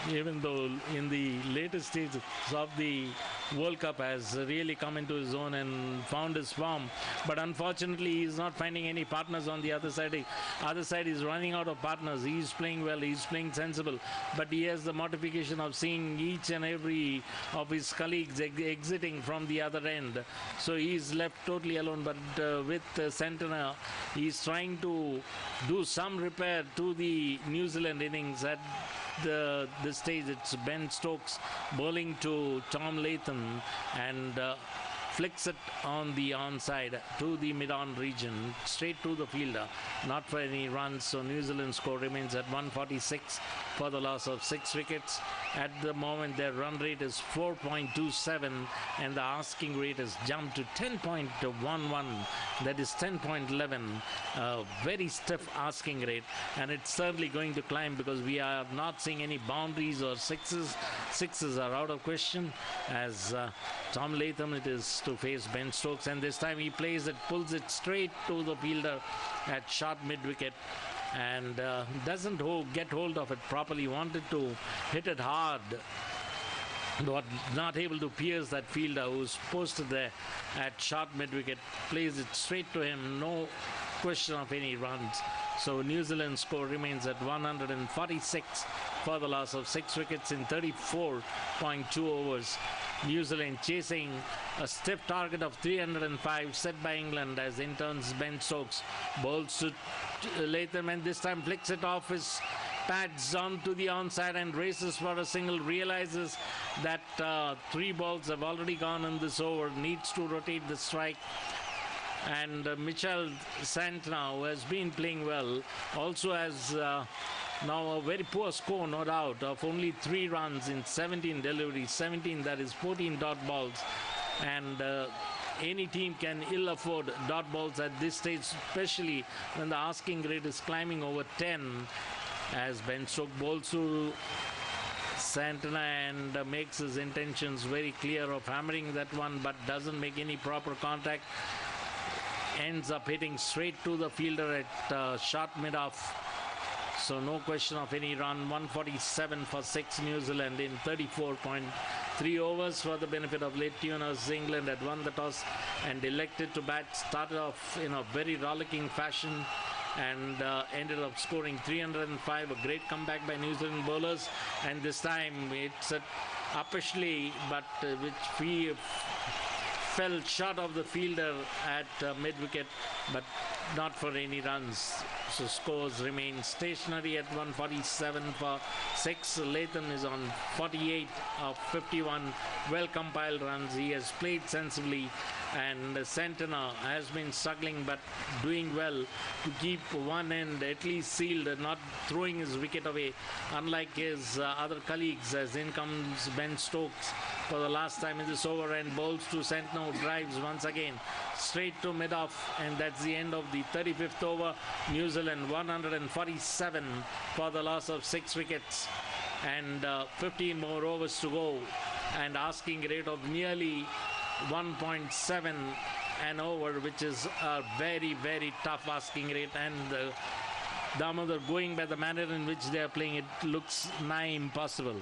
even though in the later stages of the World Cup, has really come into his own and found his form, but unfortunately he's not finding any partners on the other side. Other side is running out of partners. He's playing well, he's playing sensible, but he has the mortification of seeing each and every of his colleagues exiting from the other end. So he's left totally alone, but with Centena, he's trying to do some repair to the New Zealand innings. At this stage, it's Ben Stokes bowling to Tom Latham, and flicks it on the onside to the mid-on region, straight to the fielder, not for any runs. So New Zealand score remains at 146 for the loss of 6 wickets. At the moment, their run rate is 4.27, and the asking rate has jumped to 10.11. That is 10.11. Very stiff asking rate, and it's certainly going to climb, because we are not seeing any boundaries or sixes. Sixes are out of question, as Tom Latham it is to face Ben Stokes, and this time he plays it, pulls it straight to the fielder at short mid-wicket, and doesn't get hold of it properly. Wanted to hit it hard, but not able to pierce that fielder who's posted there at short mid-wicket. Plays it straight to him, no question of any runs. So New Zealand score remains at 146 for the loss of 6 wickets in 34.2 overs. New Zealand chasing a stiff target of 305 set by England, as in turns Ben Stokes bowls to Latham, and this time flicks it off his pads onto the onside and races for a single. Realizes that 3 balls have already gone in this over, needs to rotate the strike. And Mitchell Santana, who has been playing well, also has now a very poor score, no doubt, of only 3 runs in 17 deliveries. 17, that is 14 dot balls. And any team can ill afford dot balls at this stage, especially when the asking rate is climbing over 10, as Ben Stokes bowls to Santana and makes his intentions very clear of hammering that one, but doesn't make any proper contact. Ends up hitting straight to the fielder at short mid-off. So no question of any run. 147 for 6 New Zealand in 34.3 overs. For the benefit of late tuners, England had won the toss and elected to bat. Started off in a very rollicking fashion and ended up scoring 305. A great comeback by New Zealand bowlers, and this time it's uppishly, but which we fell short of the fielder at mid-wicket, but not for any runs. So scores remain stationary at 147 for 6. Latham is on 48 of 51 well-compiled runs. He has played sensibly, and Santana has been struggling but doing well to keep one end at least sealed and not throwing his wicket away, unlike his other colleagues, as in comes Ben Stokes for the last time in this over and bowls to Santana, who drives once again straight to mid-off, and that's the end of the 35th over. New Zealand 147 for the loss of 6 wickets. and 15 more overs to go, and asking rate of nearly 1.7 an over, which is a very, very tough asking rate. And Damodar, going by the manner in which they are playing, it looks nigh impossible.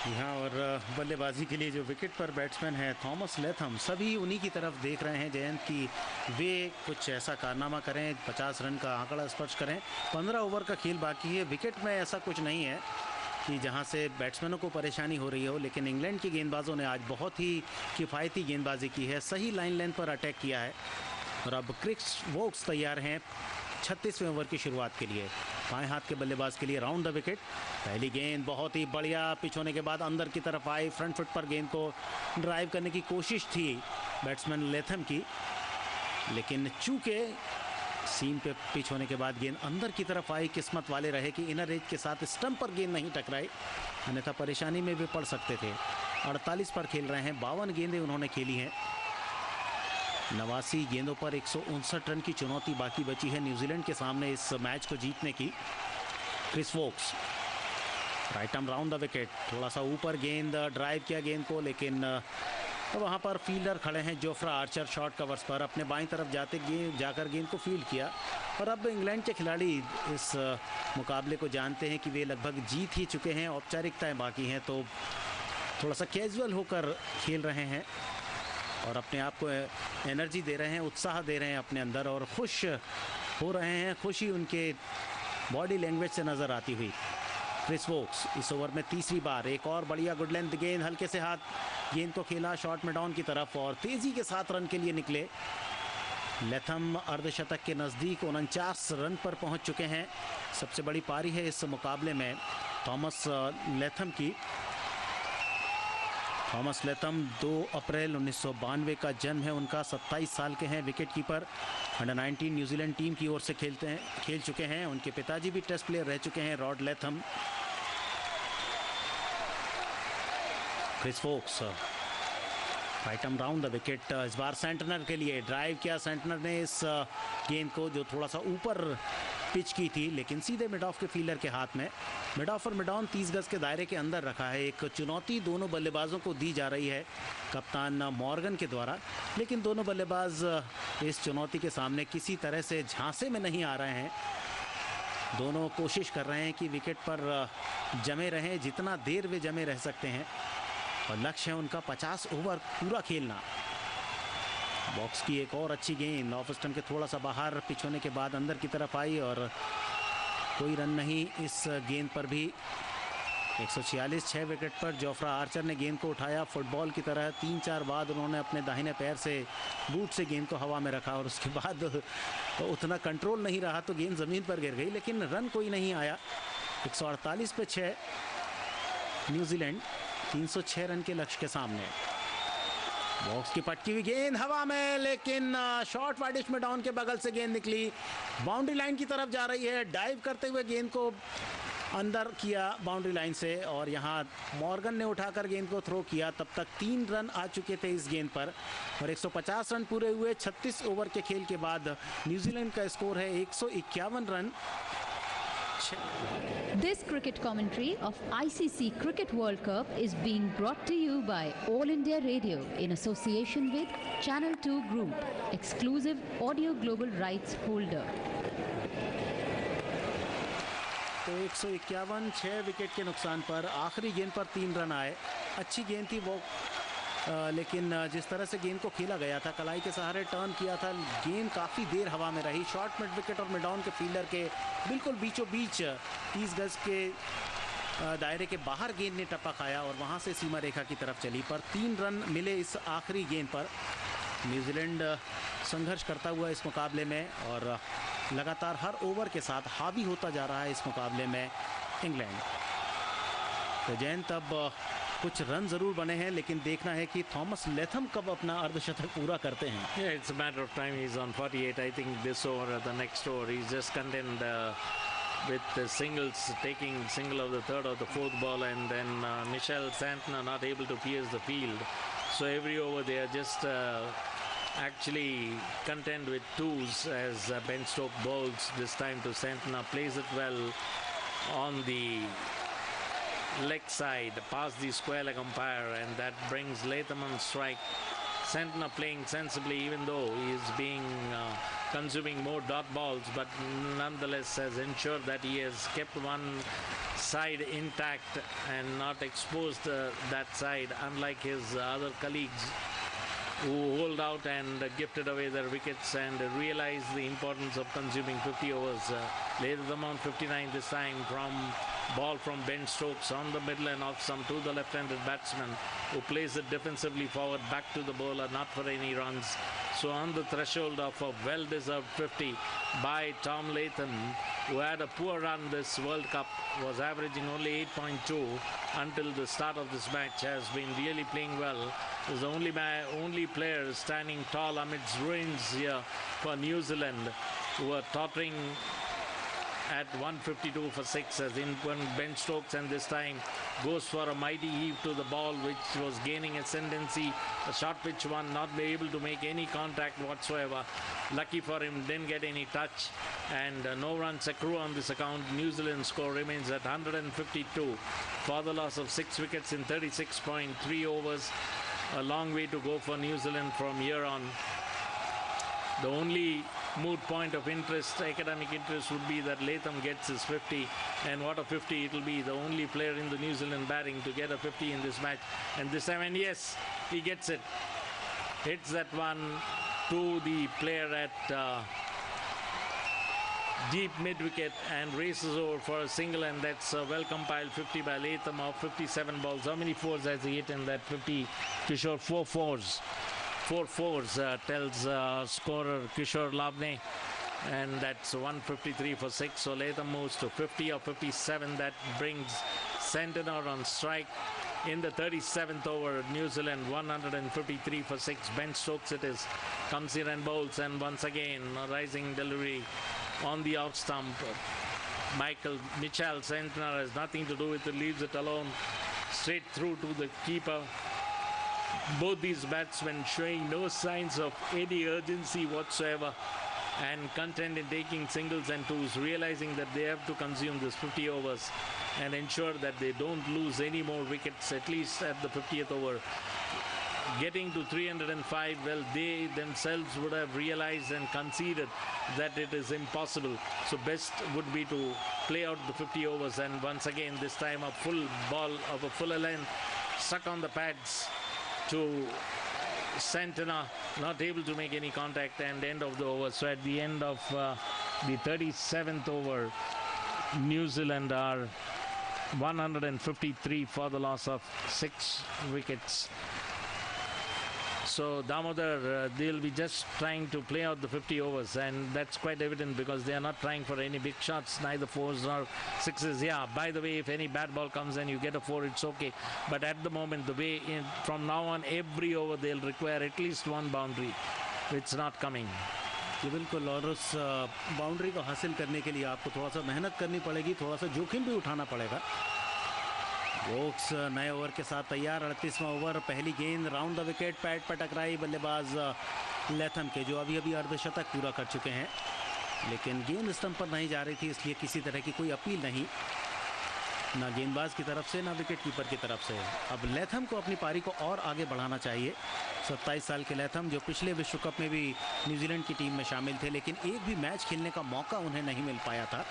यहाँ और बल्लेबाजी के लिए जो wicket पर batsman है Thomas Latham, सभी उन्हीं की तरफ देख रहे हैं जयंत की वे कुछ ऐसा कारनामा करें, 50 रन का आंकड़ा स्पर्श करें। 15 ओवर का खेल बाकी है। विकेट में ऐसा कुछ नहीं है कि जहां से बैट्समैनों को परेशानी हो रही हो, लेकिन इंग्लैंड के गेंदबाजों ने आज बहुत ही किफ़ायती गेंदबाजी की है, सही लाइन लेंथ पर अटैक किया है। और अब क्रिस वोक्स तैयार हैं 36वें ओवर की शुरुआत के लिए। बाएं हाथ के बल्लेबाज के लिए राउंड द विकेट। पहली गेंद बहुत ही बढ़िया पिच होने के बाद अंदर की तरफ आई, फ्रंट फुट पर गेंद को ड्राइव करने की कोशिश थी बैट्समैन लेथम की, लेकिन चूंकि सीम पे पिच होने के बाद गेंद अंदर की तरफ आई, किस्मत वाले रहे कि इनर एज के साथ स्टंप पर गेंद नहीं टकराई, अन्यथा परेशानी में भी पड़ सकते थे। 48 पर खेल रहे हैं, 52 गेंदें उन्होंने खेली हैं। 89 गेंदों पर 159 रन की चुनौती बाकी बची है न्यूजीलैंड के सामने इस मैच को जीतने की। Chris Woakes right arm round the wicket, थोड़ा सा ऊपर गेंद ड्राइव किया गेंद को, लेकिन वहाँ पर फील्डर खड़े हैं जोफ्रा आर्चर शॉर्ट कवर्स पर, अपने बाईं तरफ जाकर गेंद को फील्ड किया। और अब इंग्लैंड के खिलाड़ी इस मुकाबले को जानते हैं कि वे लगभग जीत ही चुके हैं, औपचारिकताएं बाकी हैं, तो थोड़ा सा कैजुअल होकर खेल रहे हैं और अपने आप को एनर्जी दे रहे हैं, उत्साह दे रहे हैं अपने अंदर और खुश हो रहे हैं। खुशी उनके बॉडी लैंग्वेज से नज़र आती हुई। क्रिस वोक्स इस ओवर में तीसरी बार एक और बढ़िया गुड लेंथ गेंद, हल्के से हाथ गेंद को खेला शॉर्ट में डाउन की तरफ और तेज़ी के साथ रन के लिए निकले। लेथम अर्धशतक के नज़दीक 49 रन पर पहुंच चुके हैं। सबसे बड़ी पारी है इस मुकाबले में थॉमस लेथम की। थॉमस लेथम 2 अप्रैल 1992 का जन्म है उनका, 27 साल के हैं, wicket keeper, under 19 New Zealand team की ओर से खेल चुके हैं। उनके पिताजी भी टेस्ट प्लेयर रह चुके हैं, Rod Latham. Chris Woakes right arm round the wicket, इस बार सेंटनर के लिए ड्राइव किया सेंटनर ने इस गेंद को, जो थोड़ा सा ऊपर पिच की थी, लेकिन सीधे मिड ऑफ के फील्डर के हाथ में। मिड ऑफ और मिड ऑन 30 गज के दायरे के अंदर रखा है। एक चुनौती दोनों बल्लेबाजों को दी जा रही है कप्तान मॉर्गन के द्वारा, लेकिन दोनों बल्लेबाज इस चुनौती के सामने किसी तरह से झांसे में नहीं आ रहे हैं। दोनों कोशिश कर रहे हैं कि विकेट पर जमे रहें, जितना देर वे जमे रह सकते हैं, और लक्ष्य है उनका 50 ओवर पूरा खेलना। बॉक्स की एक और अच्छी गेंद ऑफ स्टंप के थोड़ा सा बाहर पिच होने के बाद अंदर की तरफ आई और कोई रन नहीं इस गेंद पर भी। 146 6 विकेट पर जोफ्रा आर्चर ने गेंद को उठाया फुटबॉल की तरह। 3-4 बाद उन्होंने अपने दाहिने पैर से बूट से गेंद को हवा में रखा और उसके बाद उतना कंट्रोल नहीं रहा तो गेंद ज़मीन पर गिर गई, लेकिन रन कोई नहीं आया। 148 पे 6 न्यूजीलैंड 306 रन के लक्ष्य के सामने। बॉक्स की पटकी हुई गेंद हवा में, लेकिन शॉर्ट वाइडिश में डाउन के बगल से गेंद निकली, बाउंड्री लाइन की तरफ जा रही है। डाइव करते हुए गेंद को अंदर किया बाउंड्री लाइन से और यहाँ मॉर्गन ने उठाकर गेंद को थ्रो किया। तब तक 3 रन आ चुके थे इस गेंद पर और 150 रन पूरे हुए। 36 ओवर के खेल के बाद न्यूजीलैंड का स्कोर है 151 run. This cricket commentary of ICC Cricket World Cup is being brought to you by All India Radio in association with Channel 2 Group, exclusive audio global rights holder. तो 151 6 wicket के नुकसान पर आखिरी गेंद पर 3 run आए। अच्छी गेंद थी वो, लेकिन जिस तरह से गेंद को खेला गया था, कलाई के सहारे टर्न किया था, गेंद काफ़ी देर हवा में रही। शॉर्ट मिड विकेट और मिड ऑन के फील्डर के बिल्कुल बीचों बीच 30 गज के दायरे के बाहर गेंद ने टपक आया और वहां से सीमा रेखा की तरफ चली। पर 3 रन मिले इस आखिरी गेंद पर। न्यूजीलैंड संघर्ष करता हुआ इस मुकाबले में और लगातार हर ओवर के साथ हावी होता जा रहा है इस मुकाबले में इंग्लैंड। तो जयंत अब कुछ रन जरूर बने हैं, लेकिन देखना है कि थॉमस लेथम कब अपना अर्धशतक पूरा करते हैं। Yeah, it's a matter of time. He's on 48. I think this over, the next over, he's just content with the singles, taking single of the third or the fourth ball, and then Michel Santner not able to pierce the field. So every over they are just actually content with twos as Ben Stokes bowls this time to Santner, plays it well. on the leg side past the square leg umpire, and that brings Latham on strike. Santner playing sensibly, even though he is consuming more dot balls, but nonetheless has ensured that he has kept one side intact and not exposed that side, unlike his other colleagues who hold out and gifted away their wickets and realized the importance of consuming 50 overs. Latham on 59 this time ball from Ben Stokes on the middle and off some to the left-handed batsman, who plays it defensively forward back to the bowler, not for any runs. So on the threshold of a well-deserved 50 by Tom Latham, who had a poor run this World Cup, was averaging only 8.2 until the start of this match, has been really playing well. Is the only player standing tall amidst ruins here for New Zealand, who are tottering at 152 for 6 as in Ben Stokes, and this time goes for a mighty heave to the ball, which was gaining ascendancy. A short pitch one, not be able to make any contact whatsoever. Lucky for him, didn't get any touch, and no runs accrue on this account. New Zealand score remains at 152 for the loss of 6 wickets in 36.3 overs. A long way to go for New Zealand from here on. The only moot point of interest, academic interest, would be that Latham gets his 50, and what a 50 it will be. The only player in the New Zealand batting to get a 50 in this match, and this time, and yes, he gets it. Hits that one to the player at deep mid-wicket and races over for a single, and that's a well-compiled 50 by Latham of 57 balls. How many fours has he hit in that 50? Kishore, 4 fours. 4 fours, tells scorer Kishore Lavne, and that's 153 for 6. So Latham moves to 50 or 57. That brings Santner on strike in the 37th over. New Zealand 153 for 6. Ben Stokes it is, comes here and bowls, and once again a rising delivery on the off stump. Michael Santner has nothing to do with it, leaves it alone, straight through to the keeper. Both these batsmen showing no signs of any urgency whatsoever, and content in taking singles and twos, realizing that they have to consume this 50 overs and ensure that they don't lose any more wickets, at least at the 50th over. Getting to 305, well, they themselves would have realized and conceded that it is impossible. So best would be to play out the 50 overs, and once again this time a full ball of a fuller length stuck on the pads to Santner, not able to make any contact, and end of the over. So at the end of the 37th over, New Zealand are 153 for the loss of 6 wickets. So Damodar, they'll be just trying to play out the 50 overs, and that's quite evident because they are not trying for any big shots, neither 4s nor 6s. Yeah, by the way, if any bad ball comes and you get a 4, it's okay. But at the moment, the way from now on, every over they'll require at least 1 boundary. It's not coming. जी बिल्कुल, और उस boundary को हासिल करने के लिए आपको थोड़ा सा मेहनत करनी पड़ेगी, थोड़ा सा जोखिम भी उठाना पड़ेगा। वोक्स नए ओवर के साथ तैयार। 38वां ओवर, पहली गेंद राउंड द विकेट, पैड पर टकराई बल्लेबाज लेथम के, जो अभी अभी अर्धशतक पूरा कर चुके हैं, लेकिन गेंद स्टंप पर नहीं जा रही थी, इसलिए किसी तरह की कोई अपील नहीं, ना गेंदबाज की तरफ से ना विकेट कीपर की तरफ से। अब लेथम को अपनी पारी को और आगे बढ़ाना चाहिए। 27 साल के लेथम, जो पिछले विश्व कप में भी न्यूजीलैंड की टीम में शामिल थे, लेकिन एक भी मैच खेलने का मौका उन्हें नहीं मिल पाया था।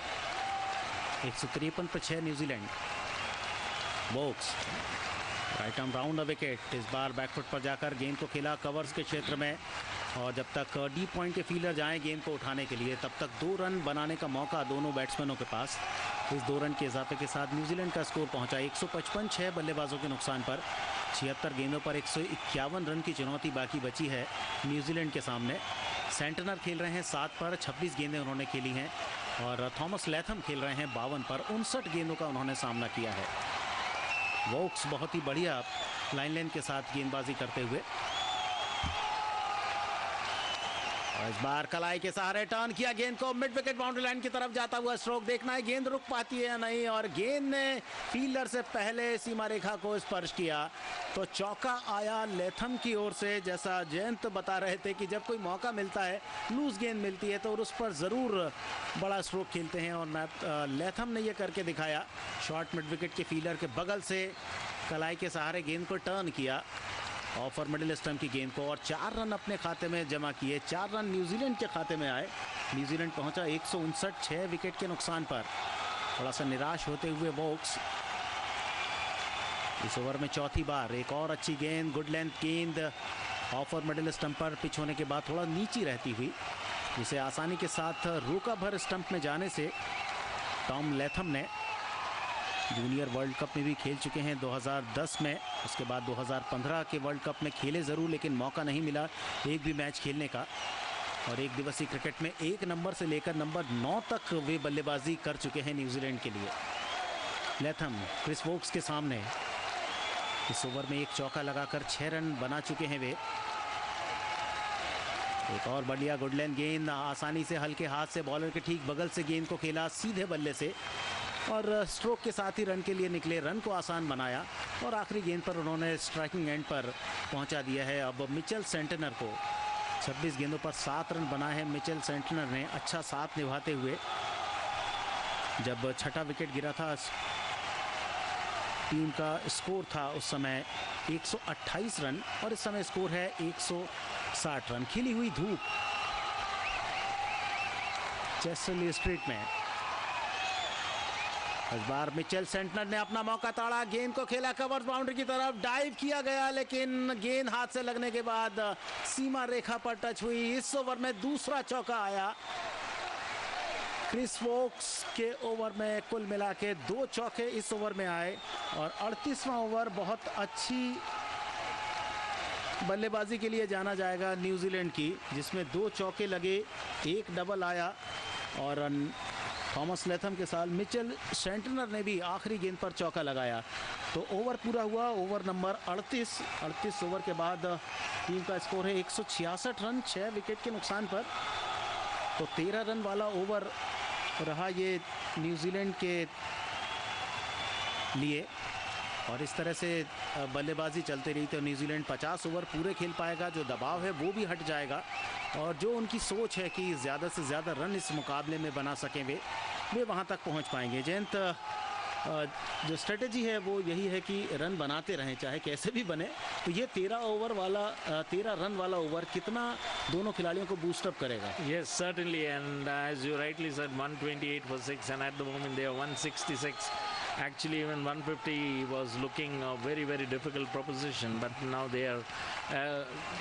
153 पर 6 New Zealand. Woakes right arm round the wicket, इस बार बैकफुट पर जाकर गेंद को खेला कवर्स के क्षेत्र में, और जब तक डीप पॉइंट के फील्डर जाएं गेंद को उठाने के लिए, तब तक 2 रन बनाने का मौका दोनों बैट्समैनों के पास। इस 2 रन के इजाफे के साथ न्यूजीलैंड का स्कोर पहुंचा 155, 6 बल्लेबाजों के नुकसान पर। 76 गेंदों पर 151 रन की चुनौती बाकी बची है न्यूजीलैंड के सामने। सेंटनर खेल रहे हैं 7 पर, 26 गेंदें उन्होंने खेली हैं, और थॉमस लेथम खेल रहे हैं 52 पर, 59 गेंदों का उन्होंने सामना किया है। वोक्स बहुत ही बढ़िया लाइन लेंथ के साथ गेंदबाजी करते हुए, इस बार कलाई के सहारे टर्न किया गेंद को, मिड विकेट बाउंड्री लाइन की तरफ जाता हुआ स्ट्रोक। देखना है गेंद रुक पाती है या नहीं, और गेंद ने फील्डर से पहले सीमा रेखा को स्पर्श किया तो चौका आया लेथम की ओर से। जैसा जयंत बता रहे थे कि जब कोई मौका मिलता है, लूज गेंद मिलती है, तो उस पर ज़रूर बड़ा स्ट्रोक खेलते हैं, और लेथम ने यह करके दिखाया। शॉर्ट मिड विकेट के फील्डर के बगल से कलाई के सहारे गेंद को टर्न किया ऑफर मिडिल स्टंप की गेंद को, और 4 रन अपने खाते में जमा किए। 4 रन न्यूजीलैंड के खाते में आए। न्यूजीलैंड पहुंचा 159 6 विकेट के नुकसान पर। थोड़ा सा निराश होते हुए वोक्स इस ओवर में चौथी बार एक और अच्छी गेंद, गुड लेंथ गेंद ऑफर मिडिल स्टंप पर पिच होने के बाद थोड़ा नीची रहती हुई, जिसे आसानी के साथ रोका भर स्टंप में जाने से टॉम लेथम ने जूनियर वर्ल्ड कप में भी खेल चुके हैं 2010 में, उसके बाद 2015 के वर्ल्ड कप में खेले ज़रूर, लेकिन मौका नहीं मिला एक भी मैच खेलने का। और एक दिवसीय क्रिकेट में 1 नंबर से लेकर नंबर 9 तक वे बल्लेबाजी कर चुके हैं न्यूजीलैंड के लिए। लेथम क्रिस वोक्स के सामने इस ओवर में एक चौका लगाकर 6 रन बना चुके हैं वे। एक और बढ़िया गुड लेंथ गेंद, आसानी से हल्के हाथ से बॉलर के ठीक बगल से गेंद को खेला सीधे बल्ले से, और स्ट्रोक के साथ ही रन के लिए निकले, रन को आसान बनाया, और आखिरी गेंद पर उन्होंने स्ट्राइकिंग एंड पर पहुंचा दिया है। अब मिचेल सेंटनर को 26 गेंदों पर 7 रन बनाए हैं मिचेल सेंटनर ने, अच्छा साथ निभाते हुए। जब छठा विकेट गिरा था, टीम का स्कोर था उस समय 128 रन, और इस समय स्कोर है 160 रन। खिली हुई धूप चेस्टरली स्ट्रीट में। इस बार मिचेल सेंटनर ने अपना मौका ताड़ा, गेंद को खेला कवर्स बाउंड्री की तरफ, डाइव किया गया, लेकिन गेंद हाथ से लगने के बाद सीमा रेखा पर टच हुई। इस ओवर में दूसरा चौका आया क्रिस वोक्स के ओवर में। कुल मिला के 2 चौके इस ओवर में आए, और 38वां ओवर बहुत अच्छी बल्लेबाजी के लिए जाना जाएगा न्यूजीलैंड की, जिसमें 2 चौके लगे, 1 डबल आया, और थॉमस लेथम के साथ मिचेल सेंटनर ने भी आखिरी गेंद पर चौका लगाया। तो ओवर पूरा हुआ, ओवर नंबर 38 ओवर के बाद टीम का स्कोर है 166 रन 6 विकेट के नुकसान पर। तो 13 रन वाला ओवर रहा ये न्यूजीलैंड के लिए, और इस तरह से बल्लेबाजी चलती रही तो न्यूजीलैंड 50 ओवर पूरे खेल पाएगा। जो दबाव है वो भी हट जाएगा, और जो उनकी सोच है कि ज़्यादा से ज़्यादा रन इस मुकाबले में बना सकें वे वहाँ तक पहुँच पाएंगे। जयंत, जो स्ट्रेटेजी है वो यही है कि रन बनाते रहें, चाहे कैसे भी बने। तो ये 13 रन वाला ओवर कितना दोनों खिलाड़ियों को बूस्टअप करेगा? Yes, certainly, and as you rightly said, 128 for 6, and at the moment they are 166. Actually, even 150 was looking a very, very difficult proposition, but now they are,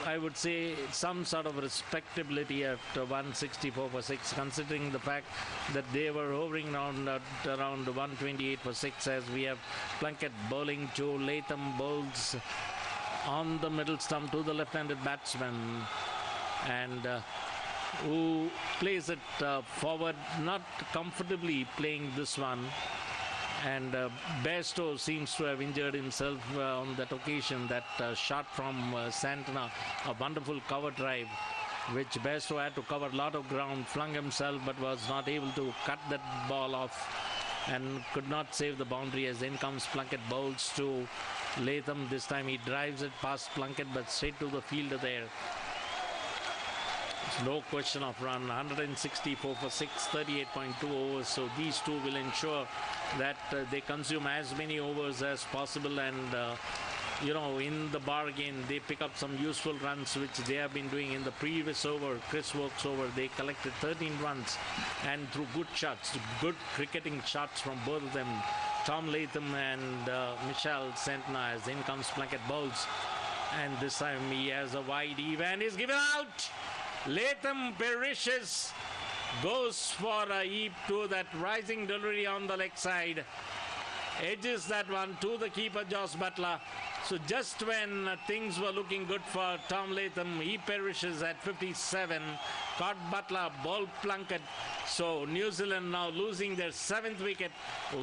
I would say, some sort of respectability at 164 for 6, considering the fact that they were hovering around 128 for 6, as we have Plunkett bowling to Latham bowls on the middle stump to the left-handed batsman, and who plays it forward, not comfortably playing this one. And Bairstow seems to have injured himself on that occasion. That shot from Santana, a wonderful cover drive, which Bairstow had to cover a lot of ground, flung himself, but was not able to cut that ball off and could not save the boundary. As in comes Plunkett, bowls to Latham. This time he drives it past Plunkett, but straight to the fielder there. No question of run. 164 for 6, 38.2 overs. So these two will ensure that they consume as many overs as possible, and in the bargain they pick up some useful runs, which they have been doing in the previous over. Chris Wokes over, they collected 13 runs, and through good shots, good cricketing shots from both of them, Tom Latham and Michelle Santana. As in comes Plunkett bowls, and this time he has a wide eve and is given out. Latham perishes, goes for a heap to that rising delivery on the leg side, edges that one to the keeper Josh Butler. So just when things were looking good for Tom Latham, he perishes at 57. Caught Butler, ball Plunkett. So New Zealand now losing their 7th wicket,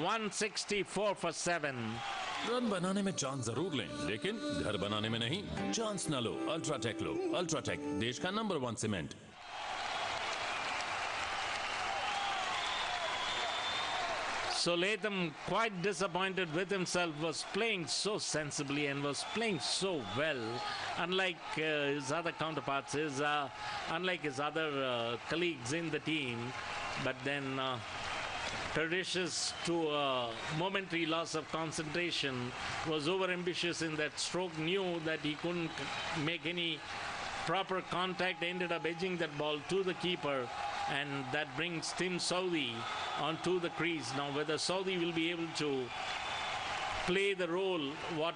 164 for 7. Run बनाने में chance जरूर लें, लेकिन घर बनाने में नहीं। Chance न लो, अल्ट्राटेक लो। अल्ट्राटेक, देश का number 1 cement. So Latham, quite disappointed with himself, was playing so sensibly and was playing so well, unlike his other counterparts, unlike his other colleagues in the team. But then Traditious, to a momentary loss of concentration, was overambitious in that stroke, knew that he couldn't make any proper contact, ended up edging that ball to the keeper, and that brings Tim Southee onto the crease. Now whether Southee will be able to play the role what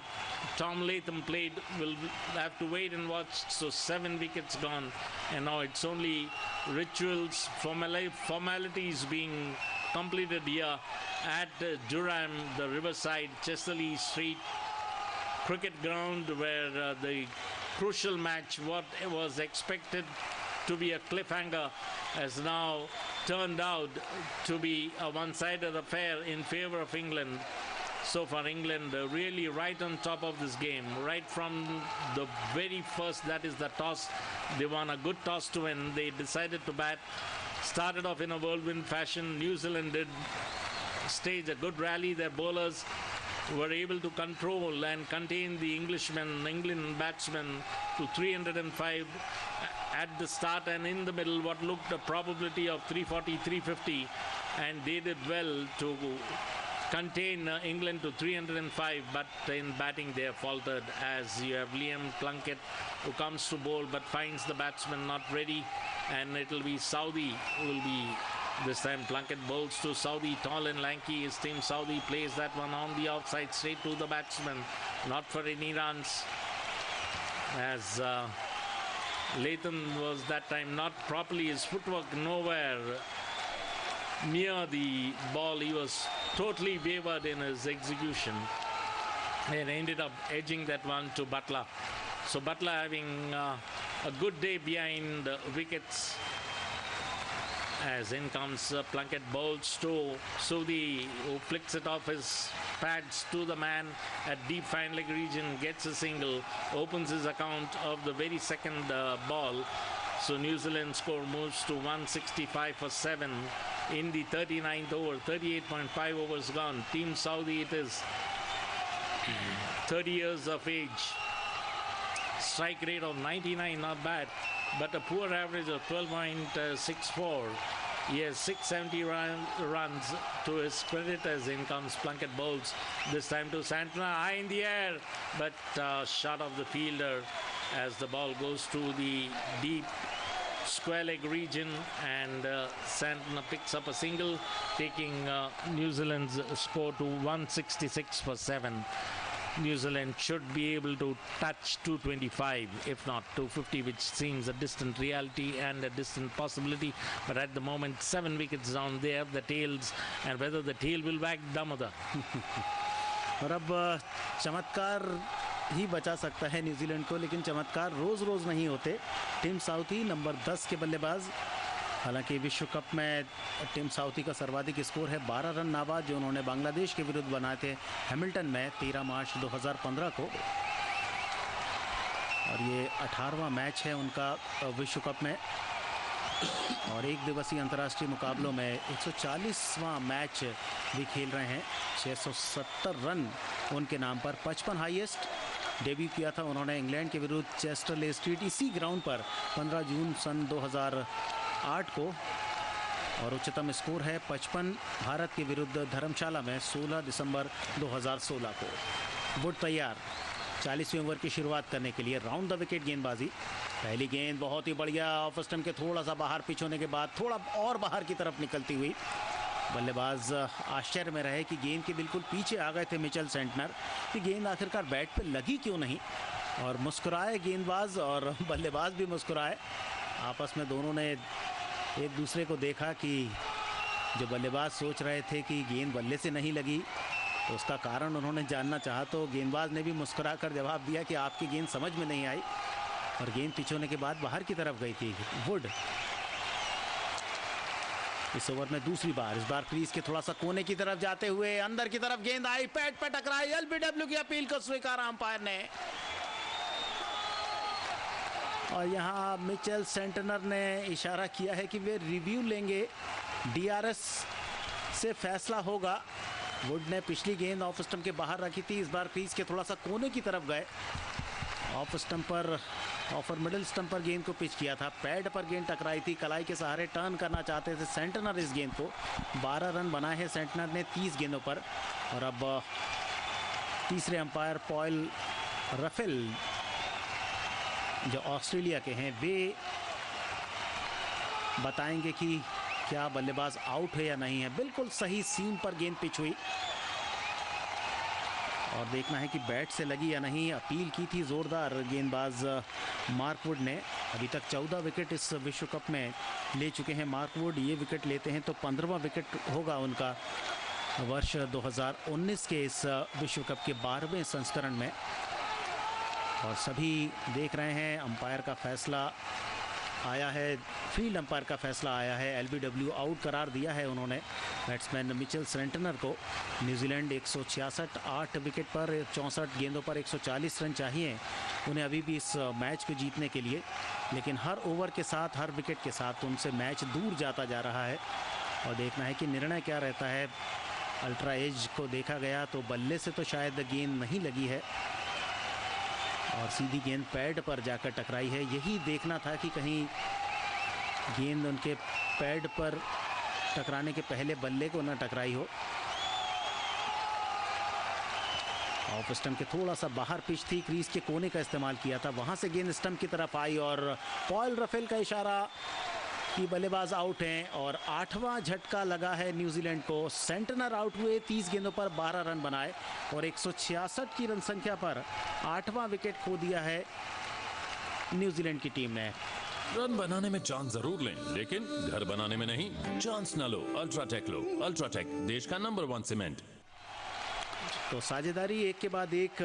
Tom Latham played, we'll have to wait and watch. So 7 wickets gone, and now it's only rituals, formalities being completed here at Durham, the Riverside Chesterley Street cricket ground, where the crucial match, what was expected to be a cliffhanger, has now turned out to be a one-sided affair in favor of England. So far, England really right on top of this game, right from the very first, that is the toss. They won a good toss to win. They decided to bat, started off in a whirlwind fashion. New Zealand did stage a good rally. Their bowlers were able to control and contain the England batsmen to 305 at the start, and in the middle what looked a probability of 340, 350, and they did well to contain England to 305, but in batting they have faltered, as you have Liam Plunkett who comes to bowl but finds the batsman not ready, and it will be Southee who will be this time. Plunkett bowls to Southee, tall and lanky is Tim Southee, plays that one on the outside straight to the batsman, not for any runs, as Latham was that time not properly, his footwork nowhere near the ball. He was totally wavered in his execution and ended up edging that one to Butler. So Butler having a good day behind wickets, as in comes Plunkett, bowls to Southee, who flicks it off his pads to the man at deep fine leg region, gets a single, opens his account of the very second ball. So New Zealand score moves to 165 for 7 in the 39th over. 38.5 overs gone. Team Southee it is, 30 years of age, strike rate of 99, not bad, but a poor average of 12.64. He has 670 runs to his credit, as in comes Plunkett bowls, this time to Santana, high in the air, but shot of the fielder as the ball goes to the deep square leg region, and Santana picks up a single, taking New Zealand's score to 166 for 7. New Zealand should be able to touch 225, if not 250, which seems a distant reality and a distant possibility. But at the moment, 7 wickets down, they have the tails, and whether the tail will wag Damodar. और अब चमत्कार ही बचा सकता है New Zealand को, लेकिन चमत्कार रोज रोज नहीं होते। टीम साउथी नंबर 10 के बल्लेबाज, हालांकि विश्व कप में टीम साउथी का सर्वाधिक स्कोर है 12 रन नाबाद, जो उन्होंने बांग्लादेश के विरुद्ध बनाए थे हैमिल्टन में 13 मार्च 2015 को, और ये 18वां मैच है उनका विश्व कप में, और एक दिवसीय अंतर्राष्ट्रीय मुकाबलों में 140वां मैच भी खेल रहे हैं। 670 रन उनके नाम पर, 55 हाईएस्ट। डेब्यू किया था उन्होंने इंग्लैंड के विरुद्ध चेस्टरले स्ट्रीट, इसी ग्राउंड पर 15 जून सन 2008 को, और उच्चतम स्कोर है 55 भारत के विरुद्ध धर्मशाला में 16 दिसंबर 2016 को। वुड तैयार 40वें ओवर की शुरुआत करने के लिए। राउंड द विकेट गेंदबाजी, पहली गेंद बहुत ही बढ़िया, ऑफ स्टंप के थोड़ा सा बाहर पिच होने के बाद थोड़ा और बाहर की तरफ निकलती हुई। बल्लेबाज आश्चर्य में रहे कि गेंद के बिल्कुल पीछे आ गए थे मिचेल सेंटनर, कि गेंद आखिरकार बैट पे लगी क्यों नहीं, और मुस्कुराए गेंदबाज और बल्लेबाज भी मुस्कुराए। आपस में दोनों ने एक दूसरे को देखा कि जो बल्लेबाज सोच रहे थे कि गेंद बल्ले से नहीं लगी, तो उसका कारण उन्होंने जानना चाहा, तो गेंदबाज ने भी मुस्कुरा कर जवाब दिया कि आपकी गेंद समझ में नहीं आई, और गेंद पिच होने के बाद बाहर की तरफ गई थी। वुड इस ओवर में दूसरी बार, इस बार क्रीज के थोड़ा सा कोने की तरफ जाते हुए अंदर की तरफ गेंद आई, पैड पे टकराई, एलबीडब्ल्यू की अपील को स्वीकारा अंपायर ने, और यहाँ मिचेल सेंटनर ने इशारा किया है कि वे रिव्यू लेंगे, डीआरएस से फैसला होगा। वुड ने पिछली गेंद ऑफ स्टंप के बाहर रखी थी, इस बार क्रीज के थोड़ा सा कोने की तरफ गए। ऑफ स्टंप पर ऑफर मिडिल स्टंप पर गेंद को पिच किया था, पैड पर गेंद टकराई थी, कलाई के सहारे टर्न करना चाहते थे सेंटनर इस गेंद को। 12 रन बनाए हैं सेंटनर ने 30 गेंदों पर। और अब तीसरे अंपायर पॉल रफेल जो ऑस्ट्रेलिया के हैं, वे बताएंगे कि क्या बल्लेबाज आउट है या नहीं है। बिल्कुल सही सीम पर गेंद पिच हुई और देखना है कि बैट से लगी या नहीं। अपील की थी जोरदार गेंदबाज मार्क वुड ने। अभी तक 14 विकेट इस विश्व कप में ले चुके हैं मार्क वुड। ये विकेट लेते हैं तो 15वां विकेट होगा उनका वर्ष 2019 के इस विश्व कप के 12वें संस्करण में। और सभी देख रहे हैं अंपायर का फैसला आया है, फील्ड अंपायर का फैसला आया है। एलबीडब्ल्यू आउट करार दिया है उन्होंने बैट्समैन मिचेल सेंटनर को। न्यूजीलैंड 166 8 विकेट पर 64 गेंदों पर 140 रन चाहिए उन्हें अभी भी इस मैच को जीतने के लिए, लेकिन हर ओवर के साथ, हर विकेट के साथ उनसे मैच दूर जाता जा रहा है। और देखना है कि निर्णय क्या रहता है। अल्ट्रा एज को देखा गया तो बल्ले से तो शायद गेंद नहीं लगी है और सीधी गेंद पैड पर जाकर टकराई है। यही देखना था कि कहीं गेंद उनके पैड पर टकराने के पहले बल्ले को न टकराई हो। ऑफ स्टंप के थोड़ा सा बाहर पिच थी, क्रीज के कोने का इस्तेमाल किया था, वहां से गेंद स्टंप की तरफ आई और पॉल रफेल का इशारा कि बल्लेबाज आउट हैं। और 8वां झटका लगा है न्यूजीलैंड को। सेंटनर आउट हुए, 30 गेंदों पर 12 रन बनाए और 166 की रन संख्या पर 8वां विकेट खो दिया है न्यूजीलैंड की टीम ने। रन बनाने में चांस जरूर लें, लेकिन घर बनाने में नहीं। चांस न लो, अल्ट्राटेक लो। अल्ट्राटेक, देश का नंबर 1 सीमेंट। तो साझेदारी एक के बाद एक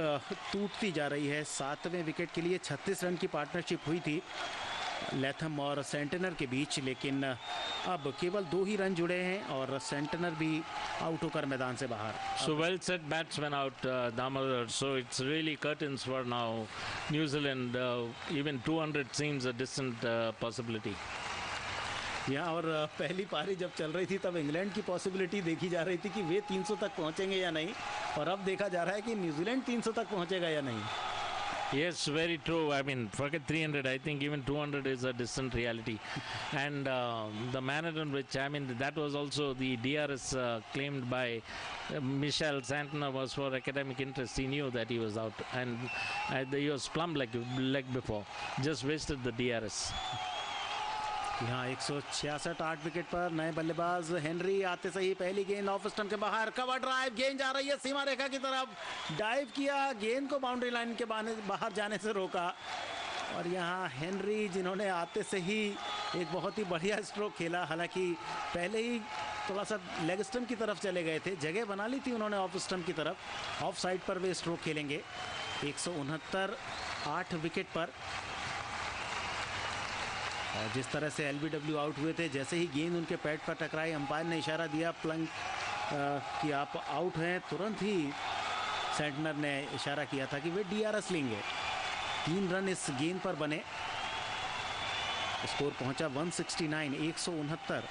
टूटती जा रही है। 7वें विकेट के लिए 36 रन की पार्टनरशिप हुई थी लैथम और सेंटनर के बीच, लेकिन अब केवल 2 ही रन जुड़े हैं और सेंटनर भी आउट होकर मैदान से बाहर। So well said, batsman out, Damodar. So it's really curtains for now. New Zealand, even 200 seems a distant possibility. यहाँ और पहली पारी जब चल रही थी तब इंग्लैंड की पॉसिबिलिटी देखी जा रही थी कि वे 300 तक पहुंचेंगे या नहीं, और अब देखा जा रहा है कि न्यूजीलैंड 300 तक पहुंचेगा या नहीं। Yes, very true. I mean, forget 300. I think even 200 is a distant reality. And the manner in which, I mean, that was also the DRS claimed by Michel Santner was for academic interest. He knew that he was out, and he was plumb leg before. Just wasted the DRS. यहाँ 166 8 wicket पर नए बल्लेबाज Henry आते सही पहली गेंद off stump के बाहर, कवर ड्राइव, गेंद जा रही है सीमा रेखा की तरफ, डाइव किया, गेंद को बाउंड्री लाइन के बाहर जाने से रोका। और यहाँ हेनरी जिन्होंने आते से ही एक बहुत ही बढ़िया स्ट्रोक खेला, हालांकि पहले ही थोड़ा सा लेग स्टंप की तरफ चले गए थे, जगह बना ली थी उन्होंने ऑफ स्टंप की तरफ। ऑफ साइड पर वे स्ट्रोक खेलेंगे 169 8 विकेट पर। और जिस तरह से एलबीडब्ल्यू आउट हुए थे, जैसे ही गेंद उनके पैड पर टकराई, अंपायर ने इशारा दिया प्लंग कि आप आउट हैं, तुरंत ही सेंटनर ने इशारा किया था कि वे डीआरएस लेंगे। 3 रन इस गेंद पर बने, स्कोर पहुंचा 169 169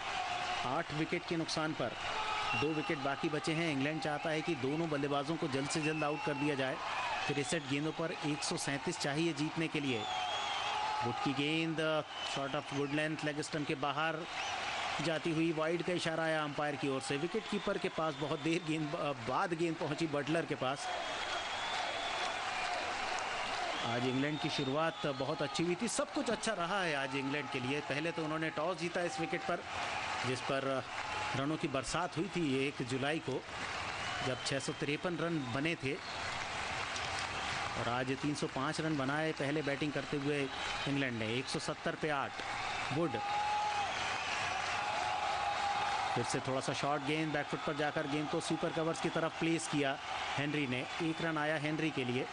8 विकेट के नुकसान पर। 2 विकेट बाकी बचे हैं। इंग्लैंड चाहता है कि दोनों बल्लेबाजों को जल्द से जल्द आउट कर दिया जाए। 63 गेंदों पर 137 चाहिए जीतने के लिए। वुड की गेंद short of good length, leg stump के बाहर जाती हुई, वाइड का इशारा आया अंपायर की ओर से। विकेट कीपर के पास बहुत देर बाद गेंद पहुंची बटलर के पास। आज इंग्लैंड की शुरुआत बहुत अच्छी हुई थी, सब कुछ अच्छा रहा है आज इंग्लैंड के लिए। पहले तो उन्होंने टॉस जीता इस विकेट पर, जिस पर रनों की बरसात हुई थी 1 जुलाई को, जब 653 रन बने थे। और आज 305 रन बनाए पहले बैटिंग करते हुए इंग्लैंड ने। 170 पे 8 वुड, फिर से थोड़ा सा शॉर्ट गेंद, बैकफुट पर जाकर गेंद को स्वीपर कवर्स की तरफ प्लेस किया हेनरी ने। 1 रन आया हेनरी के लिए।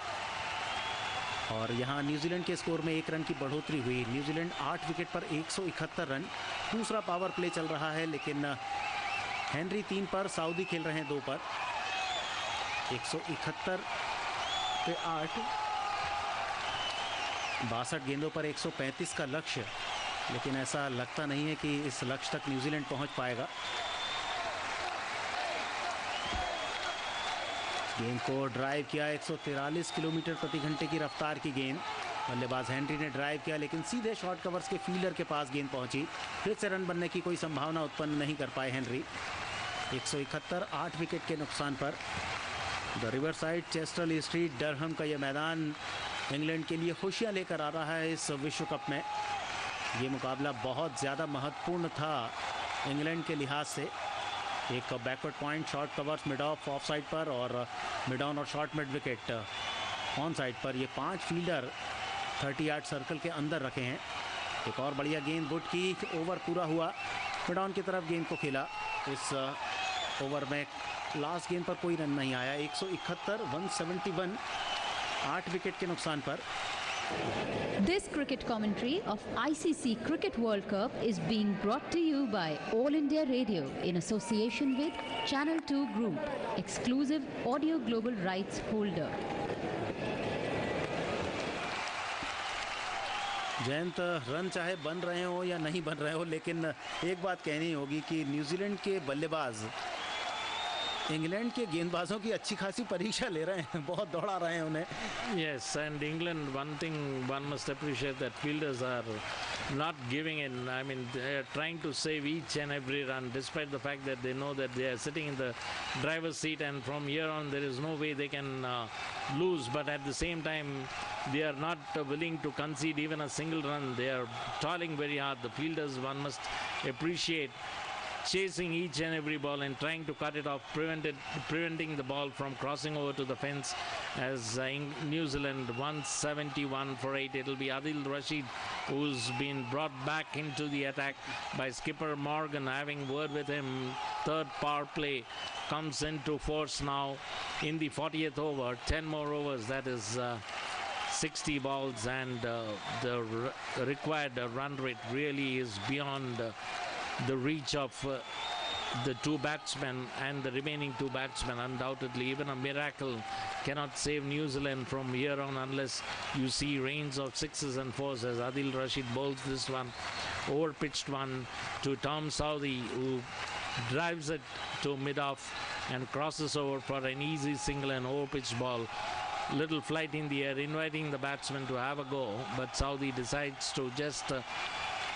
और यहाँ न्यूजीलैंड के स्कोर में 1 रन की बढ़ोतरी हुई। न्यूजीलैंड 8 विकेट पर 171 रन। दूसरा पावर प्ले चल रहा है, लेकिन हेनरी 3 पर, सऊदी खेल रहे हैं 2 पर। 171 पे 8, 62 गेंदों पर 135 का लक्ष्य, लेकिन ऐसा लगता नहीं है कि इस लक्ष्य तक न्यूजीलैंड पहुंच पाएगा। गेंद को ड्राइव किया, 143 किलोमीटर प्रति घंटे की रफ्तार की गेंद। बल्लेबाज हेनरी ने ड्राइव किया लेकिन सीधे शॉर्ट कवर्स के फील्डर के पास गेंद पहुंची। फिर से रन बनने की कोई संभावना उत्पन्न नहीं कर पाए हेनरी। 171, 8 विकेट के नुकसान पर। The Riverside Chester-le-Street Durham का यह मैदान इंग्लैंड के लिए खुशियां लेकर आ रहा है इस विश्व कप में। ये मुकाबला बहुत ज़्यादा महत्वपूर्ण था इंग्लैंड के लिहाज से। एक backward point, short covers mid of of side पर और मिड ऑन और short mid wicket on side पर। ये 5 फील्डर 30 यार्ड सर्कल के अंदर रखे हैं। एक और बढ़िया गेंद वुड की, ओवर पूरा हुआ, मिड ऑन की तरफ गेंद को खेला। इस ओवर में लास्ट गेंद पर कोई रन नहीं आया। 171, 171, 8 विकेट के नुकसान पर। This cricket commentary of ICC Cricket World Cup is being brought to you by All India Radio in association with Channel 2 Group, exclusive audio global rights holder. Jayant, run चाहे बन रहे हो या नहीं बन रहे हो, लेकिन एक बात कहनी होगी कि न्यूजीलैंड के बल्लेबाज इंग्लैंड के गेंदबाजों की अच्छी खासी परीक्षा ले रहे हैं, बहुत दौड़ा रहे हैं उन्हें। Yes, and England, one thing one must appreciate that fielders are not giving in. I mean, they are trying to save each and every run, despite the fact that they know that they are sitting in the driver's seat, and from here on there is no way they can lose. But at the same time, they are not willing to concede even a single run. They are toiling very hard. The fielders, one must appreciate, chasing each and every ball and trying to cut it off, preventing the ball from crossing over to the fence. As New Zealand 171 for 8. It'll be Adil Rashid who's been brought back into the attack by skipper Morgan, having word with him. Third power play comes into force now in the 40th over. 10 more overs, that is 60 balls, and the required run rate really is beyond the reach of the two batsmen and the remaining two batsmen. Undoubtedly, even a miracle cannot save New Zealand from here on unless you see rains of 6s and 4s, as Adil Rashid bowls this one, over-pitched one to Tom Southee, who drives it to mid-off and crosses over for an easy single and over-pitched ball. Little flight in the air, inviting the batsman to have a go, but Southee decides to just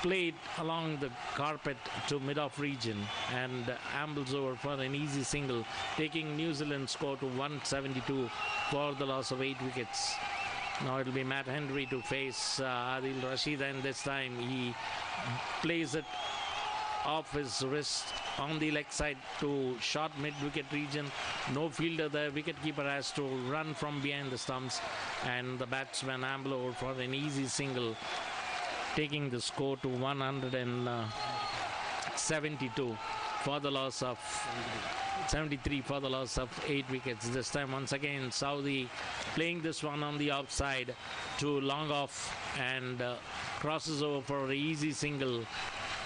play it along the carpet to mid-off region and ambles over for an easy single, taking New Zealand's score to 172 for the loss of 8 wickets. Now it'll be Matt Henry to face Adil Rashid, and this time he plays it off his wrist on the leg side to short mid-wicket region. No fielder there. Wicketkeeper has to run from behind the stumps, and the batsman amble over for an easy single, taking the score to 172 for the loss of 73 for the loss of 8 wickets. This time once again Southee playing this one on the outside to long off and crosses over for an easy single,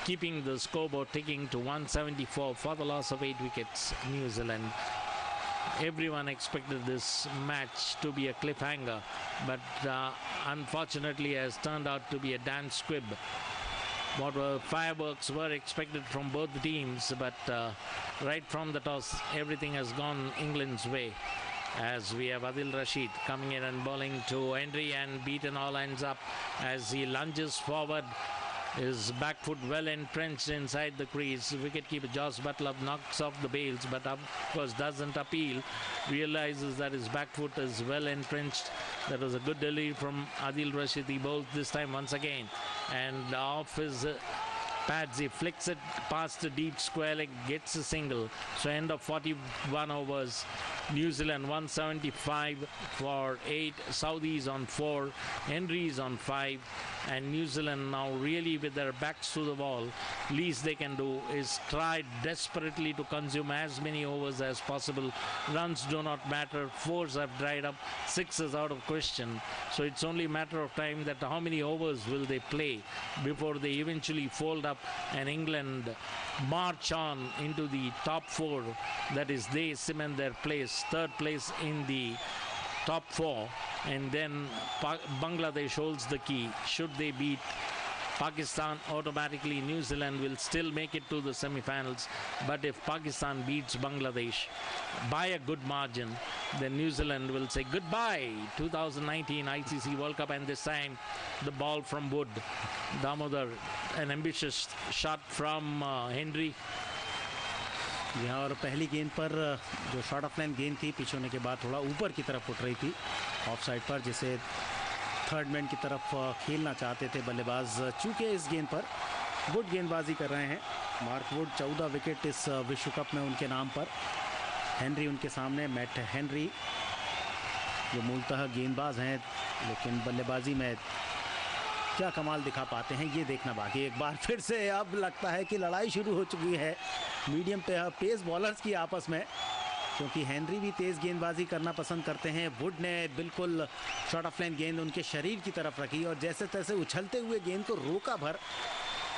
keeping the scoreboard ticking to 174 for the loss of 8 wickets. New Zealand. Everyone expected this match to be a cliffhanger, but unfortunately has turned out to be a dance squib. What were fireworks were expected from both the teams, but right from the toss, everything has gone England's way. As we have Adil Rashid coming in and bowling to Henry, and beaten all ends up as he lunges forward. His back foot well entrenched inside the crease. Wicketkeeper Josh Butler knocks off the bails, but of course doesn't appeal. Realizes that his back foot is well entrenched. That was a good delivery from Adil Rashid. He bowls this time once again, and off his pads he flicks it past the deep square leg, gets a single. So end of 41 overs. New Zealand 175 for 8. Southees on 4. Henry's on 5. And New Zealand now really with their backs to the wall. Least they can do is try desperately to consume as many overs as possible. Runs do not matter. 4s have dried up. 6s out of question. So it's only a matter of time that how many overs will they play before they eventually fold up and England march on into the top 4. That is, they cement their place, 3rd place in the top 4, and then Bangladesh holds the key. Should they beat Pakistan automatically, New Zealand will still make it to the semi-finals. But if Pakistan beats Bangladesh by a good margin, then New Zealand will say goodbye 2019 ICC World Cup. And this time the ball from Wood, Damodar, an ambitious shot from Henry. यहाँ और पहली गेंद पर जो short of line गेंद थी pitch होने के बाद थोड़ा ऊपर की तरफ उठ रही थी ऑफ साइड पर, जिसे थर्ड मैन की तरफ खेलना चाहते थे बल्लेबाज। चूंकि इस गेंद पर वुड गेंदबाजी कर रहे हैं, मार्क वुड 14 विकेट इस विश्व कप में उनके नाम पर। हेनरी उनके सामने, मैट हेनरी जो मूलतः गेंदबाज हैं लेकिन बल्लेबाजी में क्या कमाल दिखा पाते हैं ये देखना बाकी। एक बार फिर से अब लगता है कि लड़ाई शुरू हो चुकी है मीडियम पेस बॉलर्स की आपस में, क्योंकि हेनरी भी तेज़ गेंदबाजी करना पसंद करते हैं। वुड ने बिल्कुल शॉर्ट ऑफ लाइन गेंद उनके शरीर की तरफ रखी और जैसे तैसे उछलते हुए गेंद को रोका भर।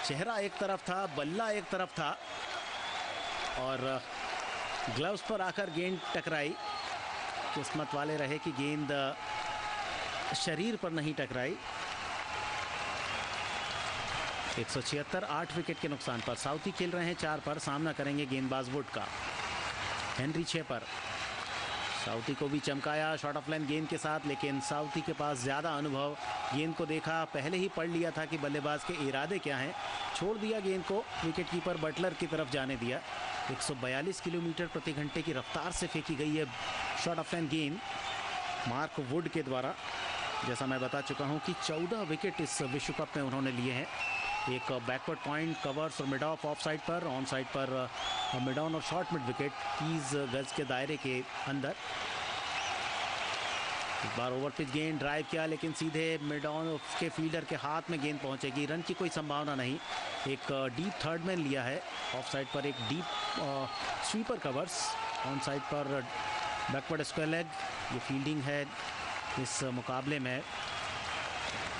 चेहरा एक तरफ था, बल्ला एक तरफ था और ग्लव्स पर आकर गेंद टकराई। किस्मत वाले रहे कि गेंद शरीर पर नहीं टकराई। 176 8 विकेट के नुकसान पर साउथी खेल रहे हैं 4 पर, सामना करेंगे गेंदबाज वुड का। हेनरी 6 पर, साउथी को भी चमकाया शॉर्ट ऑफ लाइन गेंद के साथ, लेकिन साउथी के पास ज़्यादा अनुभव। गेंद को देखा, पहले ही पढ़ लिया था कि बल्लेबाज के इरादे क्या हैं, छोड़ दिया गेंद को विकेट कीपर बटलर की तरफ जाने दिया। 142 किलोमीटर प्रति घंटे की रफ्तार से फेंकी गई है शॉर्ट ऑफ लाइन गेंद मार्क वुड के द्वारा। जैसा मैं बता चुका हूं कि 14 विकेट इस विश्व कप में उन्होंने लिए हैं। एक बैकवर्ड पॉइंट, कवर्स और मिड ऑफ ऑफ साइड पर, ऑन साइड पर मिड ऑन और शॉर्ट मिड विकेट 30 गज के दायरे के अंदर। एक बार ओवर पिच गेंद ड्राइव किया लेकिन सीधे मिड ऑन के फील्डर के हाथ में गेंद पहुंचेगी, रन की कोई संभावना नहीं। एक डीप थर्ड मैन लिया है ऑफ साइड पर, एक deep sweeper covers, on side पर बैकवर्ड स्क्वायर लेग। ये फील्डिंग है इस मुकाबले में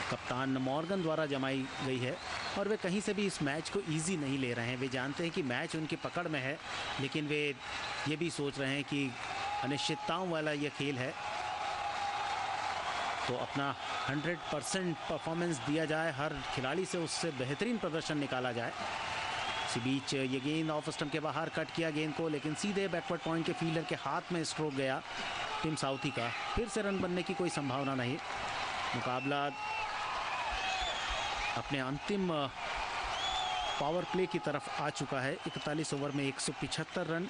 कप्तान मॉर्गन द्वारा जमाई गई है और वे कहीं से भी इस मैच को इजी नहीं ले रहे हैं। वे जानते हैं कि मैच उनकी पकड़ में है, लेकिन वे ये भी सोच रहे हैं कि अनिश्चितताओं वाला यह खेल है तो अपना 100% परफॉर्मेंस दिया जाए, हर खिलाड़ी से उससे बेहतरीन प्रदर्शन निकाला जाए। इसी बीच ये गेंद ऑफ स्टंप के बाहर कट किया गेंद को, लेकिन सीधे बैकवर्ड पॉइंट के फील्डर के हाथ में स्ट्रोक गया टीम साउथी का। फिर से रन बनने की कोई संभावना नहीं। मुकाबला अपने अंतिम पावर प्ले की तरफ आ चुका है। 41 ओवर में 175 रन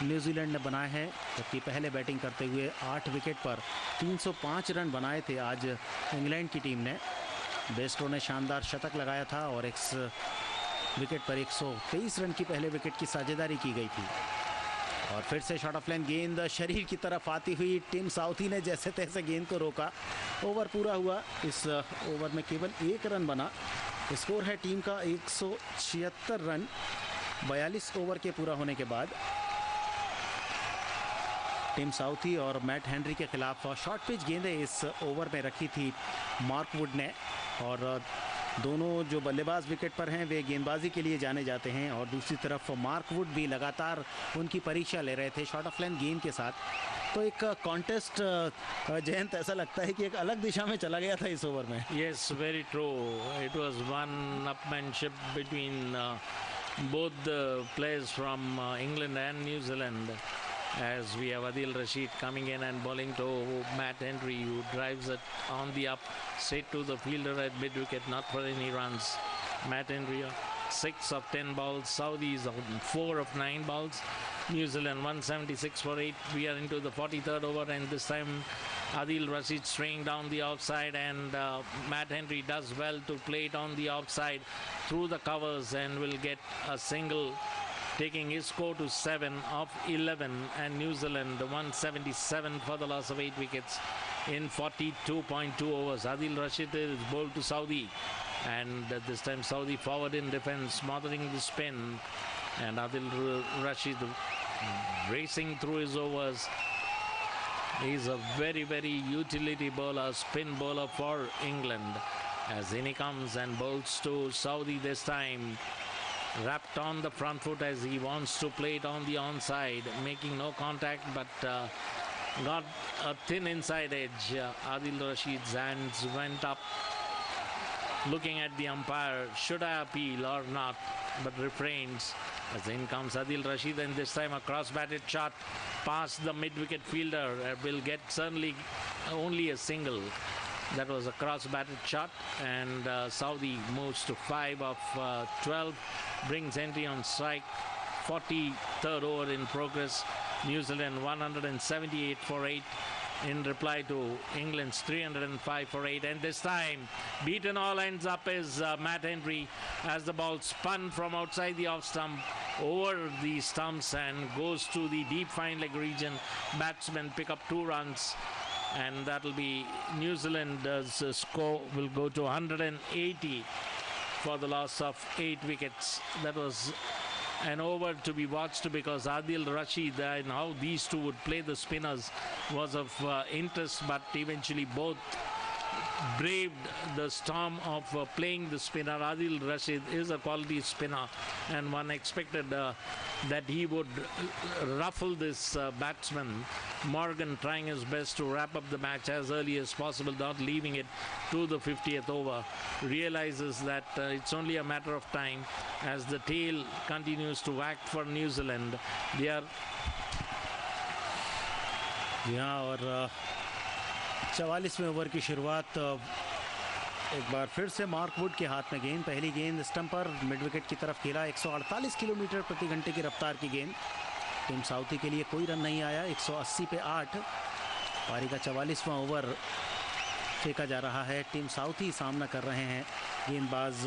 न्यूजीलैंड ने बनाए हैं, जबकि पहले बैटिंग करते हुए 8 विकेट पर 305 रन बनाए थे आज इंग्लैंड की टीम ने। बेस्टो ने शानदार शतक लगाया था और इस विकेट पर 123 रन की पहले विकेट की साझेदारी की गई थी। और फिर से शॉर्ट ऑफ लाइन गेंद शरीर की तरफ आती हुई टीम साउथी ने जैसे तैसे गेंद को रोका। ओवर पूरा हुआ, इस ओवर में केवल 1 रन बना। स्कोर है टीम का 176 रन 42 ओवर के पूरा होने के बाद। टीम साउथी और मैट हेनरी के खिलाफ शॉर्ट पिच गेंदें इस ओवर में रखी थी मार्क वुड ने, और दोनों जो बल्लेबाज विकेट पर हैं वे गेंदबाजी के लिए जाने जाते हैं और दूसरी तरफ मार्क वुड भी लगातार उनकी परीक्षा ले रहे थे शॉर्ट ऑफ लाइन गेंद के साथ। तो एक कॉन्टेस्ट जयंत ऐसा लगता है कि एक अलग दिशा में चला गया था इस ओवर में। Yes, very true. It was one upmanship between both the players from England and New Zealand, as we have Adil Rashid coming in and bowling to Matt Henry, who drives it on the up straight to the fielder at mid wicket, not for any runs. Matt Henry 6 of 10 balls, Saudis on 4 of 9 balls, New Zealand 176 for 8. We are into the 43rd over, and this time Adil Rashid straying down the offside, and Matt Henry does well to play it on the offside through the covers and will get a single, taking his score to 7 of 11, and New Zealand 177 for the loss of 8 wickets in 42.2 overs. Adil Rashid is bowled to Saudi, and this time Saudi forward in defense, smothering the spin, and Adil Rashid racing through his overs. He's a very, very utility bowler, spin bowler for England, as in he comes and bowls to Saudi this time. Wrapped on the front foot as he wants to play it on the onside, making no contact, but got a thin inside edge. Adil Rashid's hands went up looking at the umpire, should I appeal or not, but refrains. As in comes Adil Rashid, and this time a cross-batted shot past the mid-wicket fielder will get certainly only a single. That was a cross-batted shot, and Saudi moves to 5 of 12, brings entry on strike. 43rd over in progress. New Zealand 178 for 8 in reply to England's 305 for 8, and this time beaten all ends up is Matt Henry as the ball spun from outside the off stump over the stumps and goes to the deep fine leg region. Batsmen pick up 2 runs, and that will be New Zealand's score will go to 180 for the loss of 8 wickets. That was an over to be watched, because Adil Rashid and how these two would play the spinners was of interest, but eventually both braved the storm of playing the spinner. Adil Rashid is a quality spinner, and one expected that he would ruffle this batsman. Morgan trying his best to wrap up the match as early as possible, not leaving it to the 50th over. Realizes that it's only a matter of time as the tail continues to whack for New Zealand. They are और 44वें over की शुरुआत एक बार फिर से Mark Wood के हाथ में गेंद. पहली गेंद स्टंप पर मिड विकेट की तरफ खेला. 148 किलोमीटर प्रति घंटे की रफ्तार की गेंद. टीम साउथी के लिए कोई रन नहीं आया. 180 पे 8. पारी का 44वां ओवर फेंका जा रहा है. टीम साउथी सामना कर रहे हैं गेंदबाज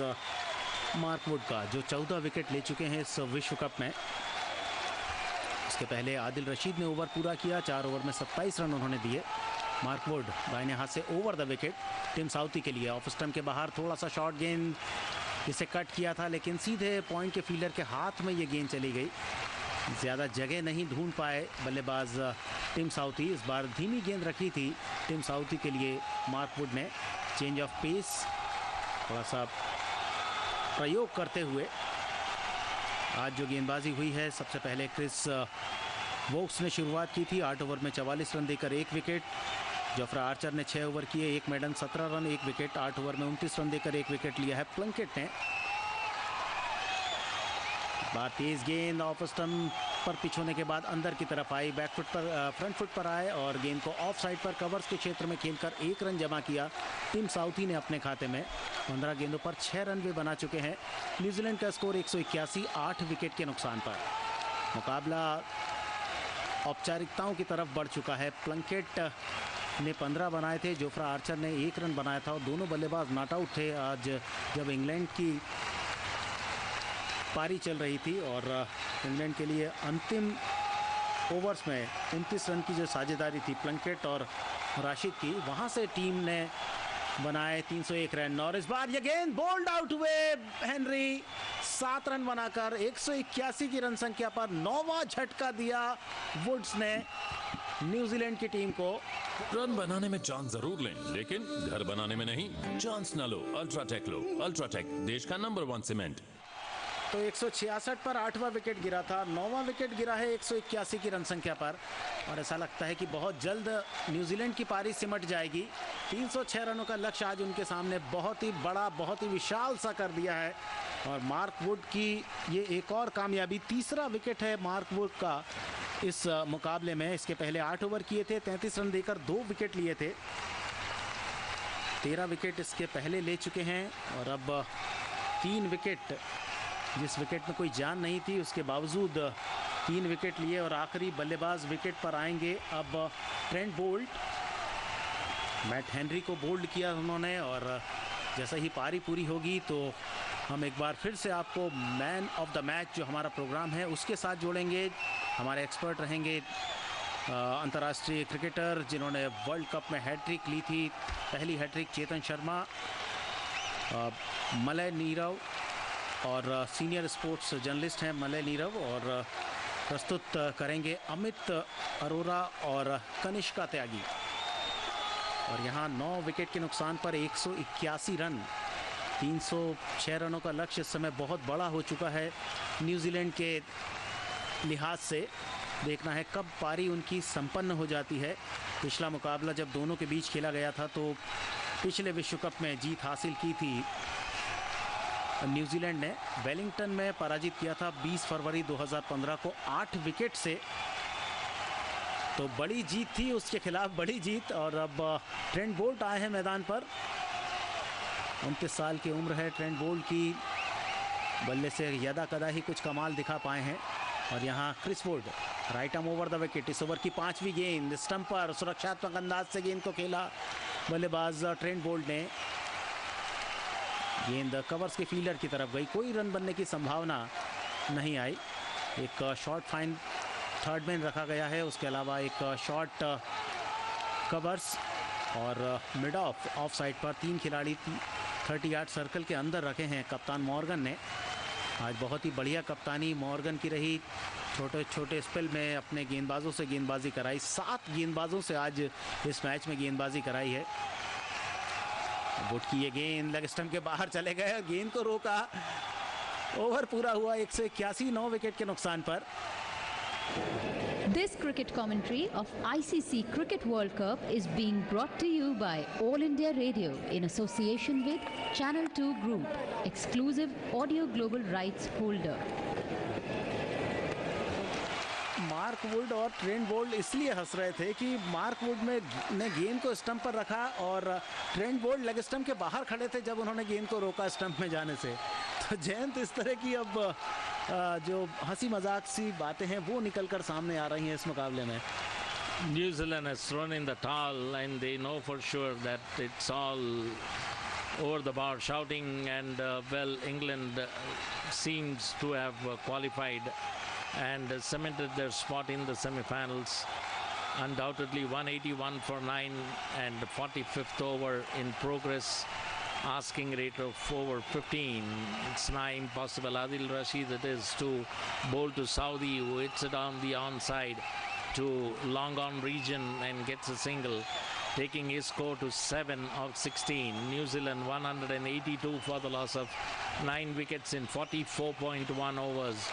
मार्क वुड का, जो 14 विकेट ले चुके हैं इस विश्व कप में. इसके पहले आदिल रशीद ने ओवर पूरा किया. 4 ओवर में 27 रन उन्होंने दिए. मार्क वुड दाहिने हाथ से over the wicket team Southee के लिए. ऑफ स्टंप के बाहर थोड़ा सा शॉर्ट गेंद जिसे कट किया था, लेकिन सीधे पॉइंट के फील्डर के हाथ में ये गेंद चली गई. ज़्यादा जगह नहीं ढूंढ पाए बल्लेबाज टीम साउथी. इस बार धीमी गेंद रखी थी टीम साउथी के लिए मार्क वुड ने. चेंज ऑफ पेस थोड़ा सा प्रयोग करते हुए आज जो गेंदबाजी हुई है, सबसे पहले क्रिस वोक्स ने शुरुआत की थी. 8 ओवर में 44 रन देकर 1 विकेट. जोफ्रा आर्चर ने 6 ओवर किए, 1 मेडन 17 रन 1 विकेट. 8 ओवर में 29 रन देकर 1 विकेट लिया है प्लंकेट ने. बार तेज गेंद ऑफ स्टंप पर पिच होने के बाद अंदर की तरफ आई. बैक फुट पर फ्रंट फुट पर आए और गेंद को ऑफ साइड पर कवर्स के क्षेत्र में खेलकर 1 रन जमा किया टीम साउथी ने अपने खाते में. 15 गेंदों पर 6 रन भी बना चुके हैं. न्यूजीलैंड का स्कोर 181, 8 विकेट के नुकसान पर. मुकाबला औपचारिकताओं की तरफ बढ़ चुका है. प्लंकेट ने 15 बनाए थे, जोफ्रा आर्चर ने 1 रन बनाया था और दोनों बल्लेबाज नॉट आउट थे आज जब इंग्लैंड की पारी चल रही थी. और इंग्लैंड के लिए अंतिम ओवर्स में 29 रन की जो साझेदारी थी प्लंकेट और राशिद की, वहां से टीम ने बनाए 301 रन. और इस बार ये गेंद बोल्ड आउट हुए हेनरी. 7 रन बनाकर 181 की रन संख्या पर 9वां झटका दिया वुड्स ने न्यूजीलैंड की टीम को. रन बनाने में चांस जरूर लें, लेकिन घर बनाने में नहीं. चांस न लो, अल्ट्राटेक लो. अल्ट्राटेक देश का नंबर 1 सीमेंट. तो 166 पर 8वां विकेट गिरा था. 9वां विकेट गिरा है 181 की रन संख्या पर. और ऐसा लगता है कि बहुत जल्द न्यूजीलैंड की पारी सिमट जाएगी. 306 रनों का लक्ष्य आज उनके सामने बहुत ही बड़ा, बहुत ही विशाल सा कर दिया है. और मार्क वुड की ये एक और कामयाबी. 3रा विकेट है मार्क वुड का इस मुकाबले में. इसके पहले 8 ओवर किए थे, 33 रन देकर 2 विकेट लिए थे. 13 विकेट इसके पहले ले चुके हैं. और अब 3 विकेट, जिस विकेट में कोई जान नहीं थी उसके बावजूद 3 विकेट लिए. और आखिरी बल्लेबाज विकेट पर आएंगे अब ट्रेंट बोल्ट. मैट हेनरी को बोल्ड किया उन्होंने. और जैसे ही पारी पूरी होगी तो हम एक बार फिर से आपको मैन ऑफ द मैच जो हमारा प्रोग्राम है उसके साथ जोड़ेंगे. हमारे एक्सपर्ट रहेंगे अंतर्राष्ट्रीय क्रिकेटर जिन्होंने वर्ल्ड कप में हैट्रिक ली थी. पहली हैट्रिक चेतन शर्मा, मलय नीरव, और सीनियर स्पोर्ट्स जर्नलिस्ट हैं मलय नीरव. और प्रस्तुत करेंगे अमित अरोरा और कनिष्का त्यागी. और यहाँ 9 विकेट के नुकसान पर 181 रन. 306 रनों का लक्ष्य इस समय बहुत बड़ा हो चुका है न्यूजीलैंड के लिहाज से. देखना है कब पारी उनकी संपन्न हो जाती है. पिछला मुकाबला जब दोनों के बीच खेला गया था तो पिछले विश्व कप में जीत हासिल की थी। न्यूजीलैंड ने वेलिंगटन में पराजित किया था 20 फरवरी 2015 को 8 विकेट से। तो बड़ी जीत थी, उसके खिलाफ बड़ी जीत। और अब ट्रेंट बोल्ट आए हैं मैदान पर। 29 साल की उम्र है ट्रेंट बोल्ट की। बल्ले से यदा कदा ही कुछ कमाल दिखा पाए हैं। और यहाँ Chris Wood right arm over the wicket. इस ओवर की 5वीं गेंद स्टंप पर सुरक्षात्मक अंदाज से गेंद को खेला बल्लेबाज ट्रेंट बोल्ट ने। गेंद कवर्स के फील्डर की तरफ गई, कोई रन बनने की संभावना नहीं आई। एक शॉर्ट फाइन थर्ड मैन रखा गया है, उसके अलावा एक शॉर्ट कवर्स और मिड ऑफ साइड पर 3 खिलाड़ी 30 यार्ड सर्कल के अंदर रखे हैं कप्तान मॉर्गन ने। आज बहुत ही बढ़िया कप्तानी मॉर्गन की रही। छोटे छोटे स्पेल में अपने गेंदबाजों से गेंदबाजी कराई। 7 गेंदबाजों से आज इस मैच में गेंदबाजी कराई है। वुड की ये गेंद लेग स्टंप के बाहर चले गए और गेंद को रोका। ओवर पूरा हुआ 181, 9 विकेट के नुकसान पर। This cricket commentary of ICC Cricket World Cup is being brought to you by All India Radio in association with Channel 2 Group, exclusive audio global rights holder. Mark Wood और Trent Boult इसलिए हंस रहे थे कि Mark Wood ने गेंद को stump पर रखा और ट्रेंट बोल्ट लेग स्टंप के बाहर खड़े थे जब उन्होंने गेंद को रोका स्टंप में जाने से। तो जयंत, इस तरह की अब जो हंसी मजाक सी बातें हैं वो निकलकर सामने आ रही हैं इस मुकाबले में। New Zealand has thrown in the towel and they know for sure that it's all over the bar, shouting, and well, England seems to have qualified and cemented their spot in the semi-finals. Undoubtedly 181 for 9 and 45th over in progress. Asking rate of over 15. It's nigh impossible. Adil Rashid it is to bowl to Saudi, who hits it on the onside to long on region and gets a single, taking his score to 7 of 16. New Zealand 182 for the loss of 9 wickets in 44.1 overs.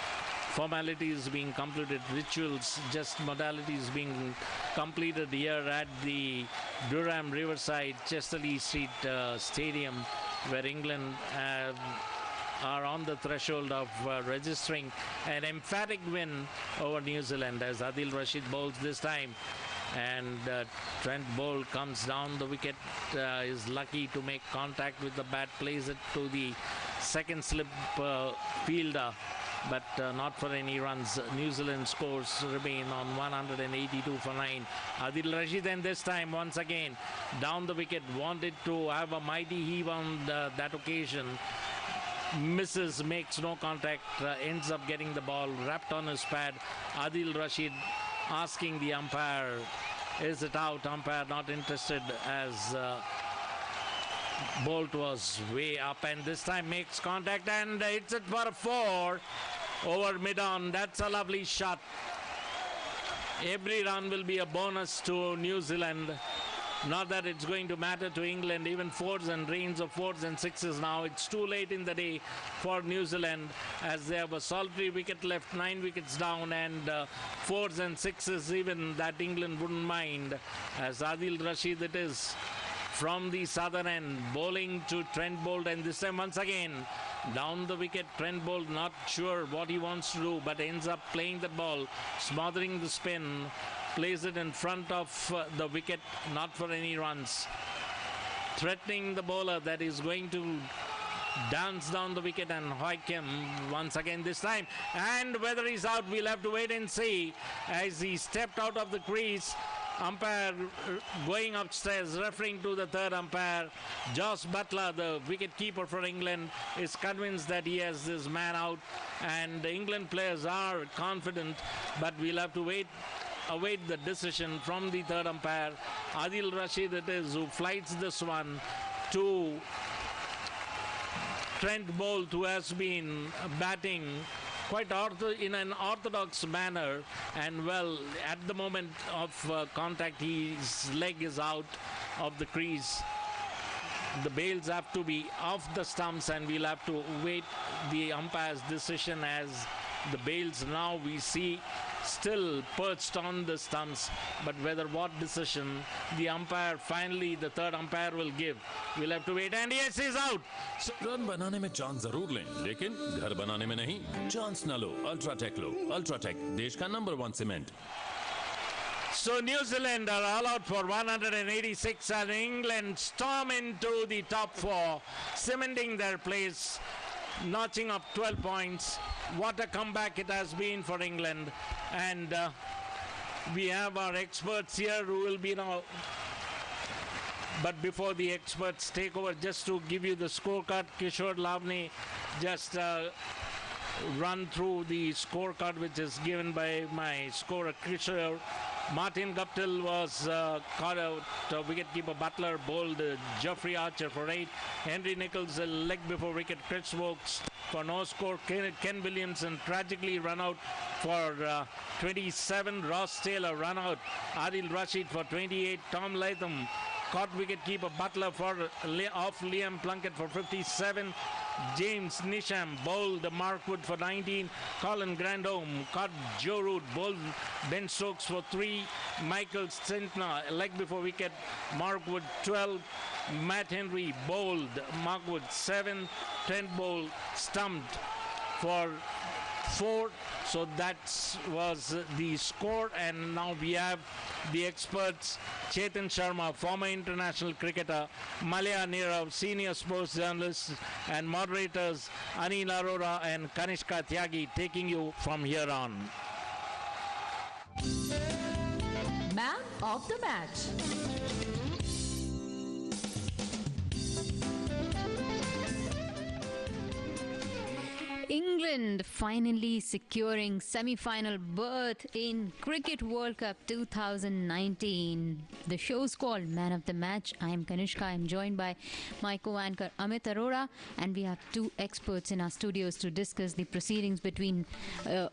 Formalities being completed, rituals, just modalities being completed here at the Durham Riverside Chesterley Street Stadium, where England are on the threshold of registering an emphatic win over New Zealand as Adil Rashid bowls this time. And Trent Bolt comes down the wicket, is lucky to make contact with the bat, plays it to the second slip fielder, but not for any runs. New Zealand scores remain on 182 for 9. Adil Rashid then this time once again down the wicket, wanted to have a mighty heave on that occasion. Misses, makes no contact, ends up getting the ball wrapped on his pad. Adil Rashid asking the umpire, is it out? Umpire not interested as Bolt was way up, and this time makes contact and hits it for 4 over mid-on. That's a lovely shot. Every run will be a bonus to New Zealand. Not that it's going to matter to England, even fours and reigns of 4s and 6s now. It's too late in the day for New Zealand as they have a solitary wicket left, 9 wickets down, and 4s and 6s even that England wouldn't mind. As Adil Rashid it is from the southern end, bowling to Trent Bolt, and this time once again down the wicket. Trent Bolt not sure what he wants to do, but ends up playing the ball, smothering the spin, plays it in front of the wicket, not for any runs, threatening the bowler that is going to dance down the wicket and hike him once again this time. And whether he's out, we'll have to wait and see as he stepped out of the crease. Umpire going upstairs, referring to the third umpire. Josh Butler, the wicket keeper for England, is convinced that he has this man out, and the England players are confident, but we'll have to await the decision from the third umpire. Adil Rashid it is who flights this one to Trent Bolt, who has been batting quite in an orthodox manner, and well, at the moment of contact his leg is out of the crease. The bails have to be off the stumps, and we'll have to wait the umpire's decision as The bails now we see still perched on the stumps, but whether what decision the umpire finally, the third umpire, will give, we'll have to wait. And yes, he's out. So, run बनाने में chance जरूर लें, लेकिन घर बनाने में नहीं. Chance न लो, अल्ट्राटेक लो. अल्ट्राटेक, देश का number 1 cement. So New Zealand are all out for 186 and England storm into the top 4, cementing their place, notching up 12 points. What a comeback it has been for England. And we have our experts here who will be now. But before the experts take over, just to give you the scorecard, Kishore Lavani just run through the scorecard which is given by my scorer Kishore. Martin Guptill was caught out. Wicketkeeper Butler bowled Geoffrey Archer for 8. Henry Nichols a leg before wicket. Chris Wokes for no score. Ken Williamson tragically run out for 27. Ross Taylor run out. Adil Rashid for 28. Tom Latham caught wicketkeeper Butler for off Liam Plunkett for 57. James Nisham bowled Mark Wood for 19. Colin Grandome caught Joe Root, bowled Ben Stokes for 3. Michael Sentner leg before wicket. Mark Wood 12. Matt Henry bowled Mark Wood 7. Trent Boult stumped for 4. So that was the score, and now we have the experts: Chetan Sharma, former international cricketer; Malaya Nirav, senior sports journalist; and moderators Anil Arora and Kanishka Tyagi, taking you from here on. Man of the match. England finally securing semi-final berth in Cricket World Cup 2019. The show's called Man of the Match. I am Kanishka. I am joined by my co-anchor Amit Arora, and we have two experts in our studios to discuss the proceedings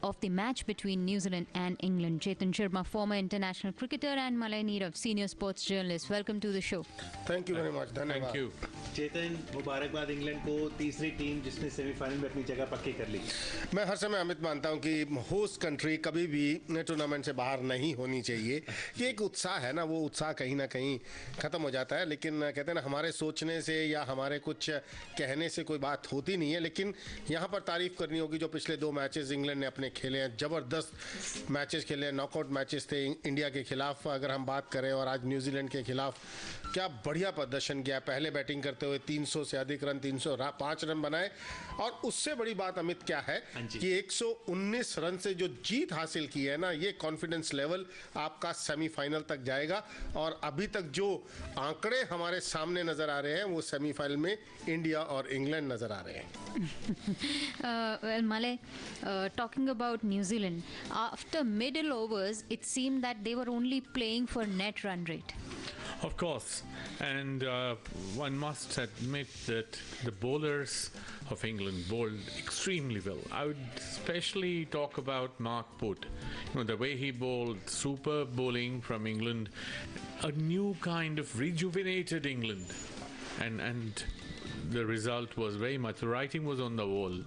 of the match between New Zealand and England. Chetan Sharma, former international cricketer, and Malaya Nirav, senior sports journalist. Welcome to the show. Thank you very much. Thank you. चेतन, मुबारकबाद England को, तीसरी team जिसने semifinal में अपनी जगह पक्की कर ली. मैं हर समय अमित मानता हूं कि होस्ट कंट्री कभी भी टूर्नामेंट से बाहर नहीं होनी चाहिए. ये एक उत्साह है ना, वो उत्साह कहीं ना कहीं खत्म हो जाता है. लेकिन कहते हैं ना, हमारे सोचने से या हमारे कुछ कहने से कोई बात होती नहीं है. लेकिन यहाँ पर तारीफ करनी होगी जो पिछले 2 मैचेस इंग्लैंड ने अपने खेले हैं. ज़बरदस्त मैचेस खेले हैं, नॉकआउट मैचेस थे इंडिया के खिलाफ अगर हम बात करें, और आज न्यूजीलैंड के खिलाफ क्या बढ़िया प्रदर्शन किया. पहले बैटिंग करते हुए 300 से अधिक रन, 305 रन बनाए. और उससे बड़ी बात अमित क्या है कि 119 रन से जो जीत हासिल की है ना, ये कॉन्फिडेंस लेवल आपका सेमीफाइनल तक जाएगा. और अभी तक जो आंकड़े हमारे सामने नजर आ रहे हैं वो सेमीफाइनल में इंडिया और इंग्लैंड नजर आ रहे हैं. Well, Malay, talking about New Zealand, after middle overs, it seemed that they were only playing for net run rate. Of course, and one must admit that the bowlers of England bowled extremely well. I would especially talk about Mark Wood. The way he bowled, superb bowling from England, a new kind of rejuvenated England, and the result was very much, the writing was on the wall.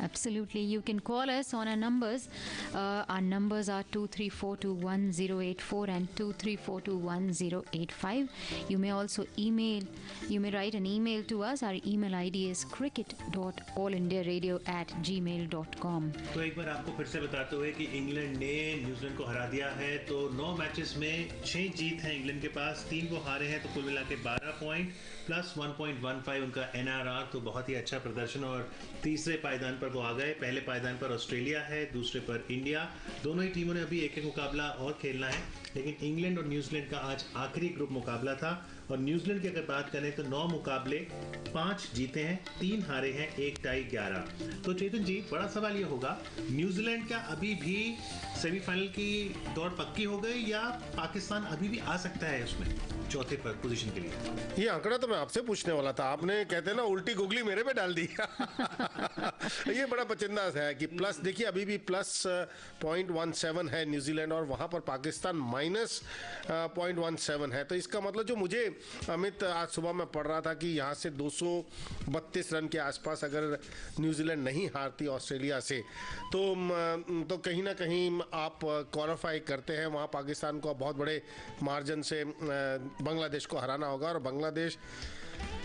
Absolutely. You can call us on our numbers. Our numbers are 23421084 and 23421085. You may also write an email to us. Our email ID is cricket.allindiaradio@gmail.com. तो एक बार आपको फिर से बताते हुए कि England ने New Zealand को हरा दिया है. तो 9 मैचेस में 6 जीत हैं इंग्लैंड के पास, 3 वो हारे हैं. तो कुल मिला के 12 पॉइंट प्लस 1.15 उनका NRR. तो बहुत ही अच्छा प्रदर्शन. और तीसरे पायदान पर वो आ गए. पहले पायदान पर ऑस्ट्रेलिया है, दूसरे पर इंडिया. दोनों ही टीमों ने अभी एक मुकाबला और खेलना है. लेकिन इंग्लैंड और न्यूजीलैंड का आज आखिरी ग्रुप मुकाबला था. और न्यूजीलैंड की अगर बात करें तो 9 मुकाबले 5 जीते हैं, 3 हारे हैं, 1 टाई 11. तो चेतन जी, बड़ा सवाल ये होगा, न्यूजीलैंड क्या अभी भी सेमीफाइनल की दौड़ पक्की हो गई, या पाकिस्तान अभी भी आ सकता है उसमें चौथे पर पोजीशन के लिए? ये आंकड़ा तो मैं आपसे पूछने वाला था. आपने कहते हैं ना उल्टी गुगली मेरे पे डाल दी. ये बड़ा पचंदा है कि प्लस, देखिए अभी भी प्लस 0.17 है न्यूजीलैंड, और वहां पर पाकिस्तान -0.17 है. तो इसका मतलब जो मुझे अमित, आज सुबह मैं पढ़ रहा था कि यहाँ से 232 रन के आसपास अगर न्यूजीलैंड नहीं हारती ऑस्ट्रेलिया से तो कहीं ना कहीं आप क्वालिफाई करते हैं। वहाँ पाकिस्तान को बहुत बड़े मार्जिन से बांग्लादेश को हराना होगा, और बांग्लादेश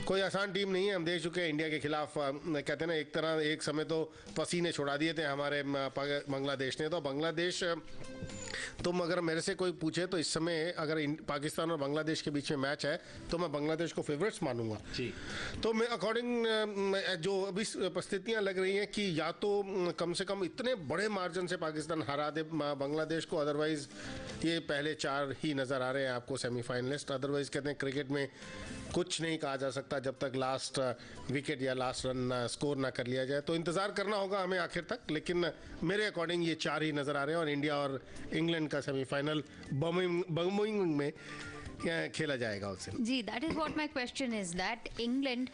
कोई आसान टीम नहीं है। हम देख चुके हैं इंडिया के खिलाफ, कहते हैं ना, एक तरह एक समय तो पसीने छुड़ा दिए थे हमारे बांग्लादेश ने। तो बांग्लादेश, तुम अगर मेरे से कोई पूछे तो इस समय अगर पाकिस्तान और बांग्लादेश के बीच में मैच है तो मैं बांग्लादेश को फेवरेट्स मानूंगा जी। तो मैं अकॉर्डिंग जो अभी परिस्थितियां लग रही हैं कि या तो कम से कम इतने बड़े मार्जिन से पाकिस्तान हरा दे बांग्लादेश को, अदरवाइज ये पहले 4 ही नज़र आ रहे हैं आपको सेमीफाइनलिस्ट। अदरवाइज कहते हैं क्रिकेट में कुछ नहीं कहा जा सकता जब तक लास्ट विकेट या लास्ट रन स्कोर ना कर लिया जाए। तो इंतज़ार करना होगा हमें आखिर तक, लेकिन मेरे अकॉर्डिंग ये 4 ही नज़र आ रहे हैं। और इंडिया और इंग्लैंड का सेमीफाइनल बर्मिंघम में खेला जाएगा उससे जी। That is what my question is that England,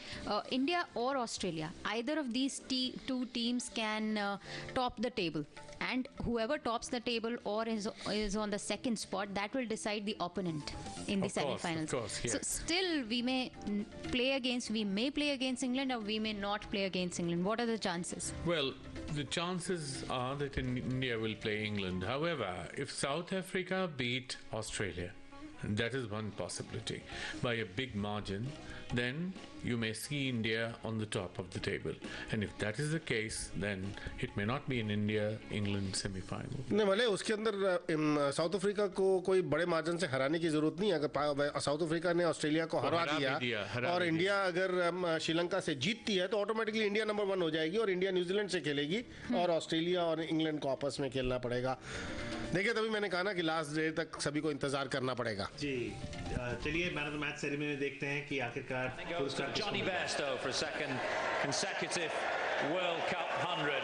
India और Australia, either of these two teams can top the table, and whoever tops the table or is on the second spot, that will decide the opponent in the semi-finals. Of course, yes. So still we may play against England, or we may not play against England. What are the chances? Well, the chances are that India will play England. However, if South Africa beat Australia, that is one possibility, by a big margin, then you may see India on the top of the table. And if that is the case, then it may not be an India-England semi-final. नहीं, भले उसके अंदर south Africa को कोई बड़े margin से हराने की जरूरत नहीं है। अगर साउथ अफ्रीका ने ऑस्ट्रेलिया को हरा दिया और इंडिया अगर श्रीलंका से जीतती है तो ऑटोमेटिकली इंडिया नंबर 1 हो जाएगी और इंडिया न्यूजीलैंड से खेलेगी और ऑस्ट्रेलिया और इंग्लैंड को आपस में खेलना पड़ेगा। देखिए, तभी मैंने कहा ना कि लास्ट डे तक सभी को इंतजार करना पड़ेगा जी। चलिए man of the match ceremony देखते हैं कि आखिरकार पुरस्कार Johnny Bairstow for a second consecutive World Cup 100.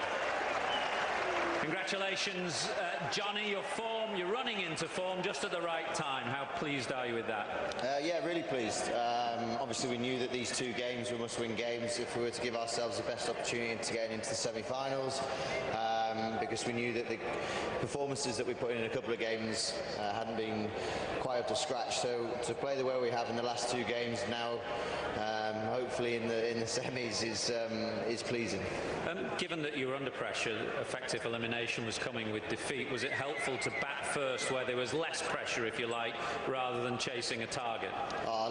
Congratulations, Johnny, your form, you're running into form just at the right time. How pleased are you with that? Yeah, really pleased. Obviously we knew that these 2 games were must-win games if we were to give ourselves the best opportunity to get into the semi-finals, because we knew that the performances that we put in a couple of games hadn't been quite up to scratch. So to play the way we have in the last 2 games now, hopefully in the semis, is pleasing. Given that you were under pressure, effective elimination was coming with defeat, was it helpful to bat first where there was less pressure, if you like, rather than chasing a target?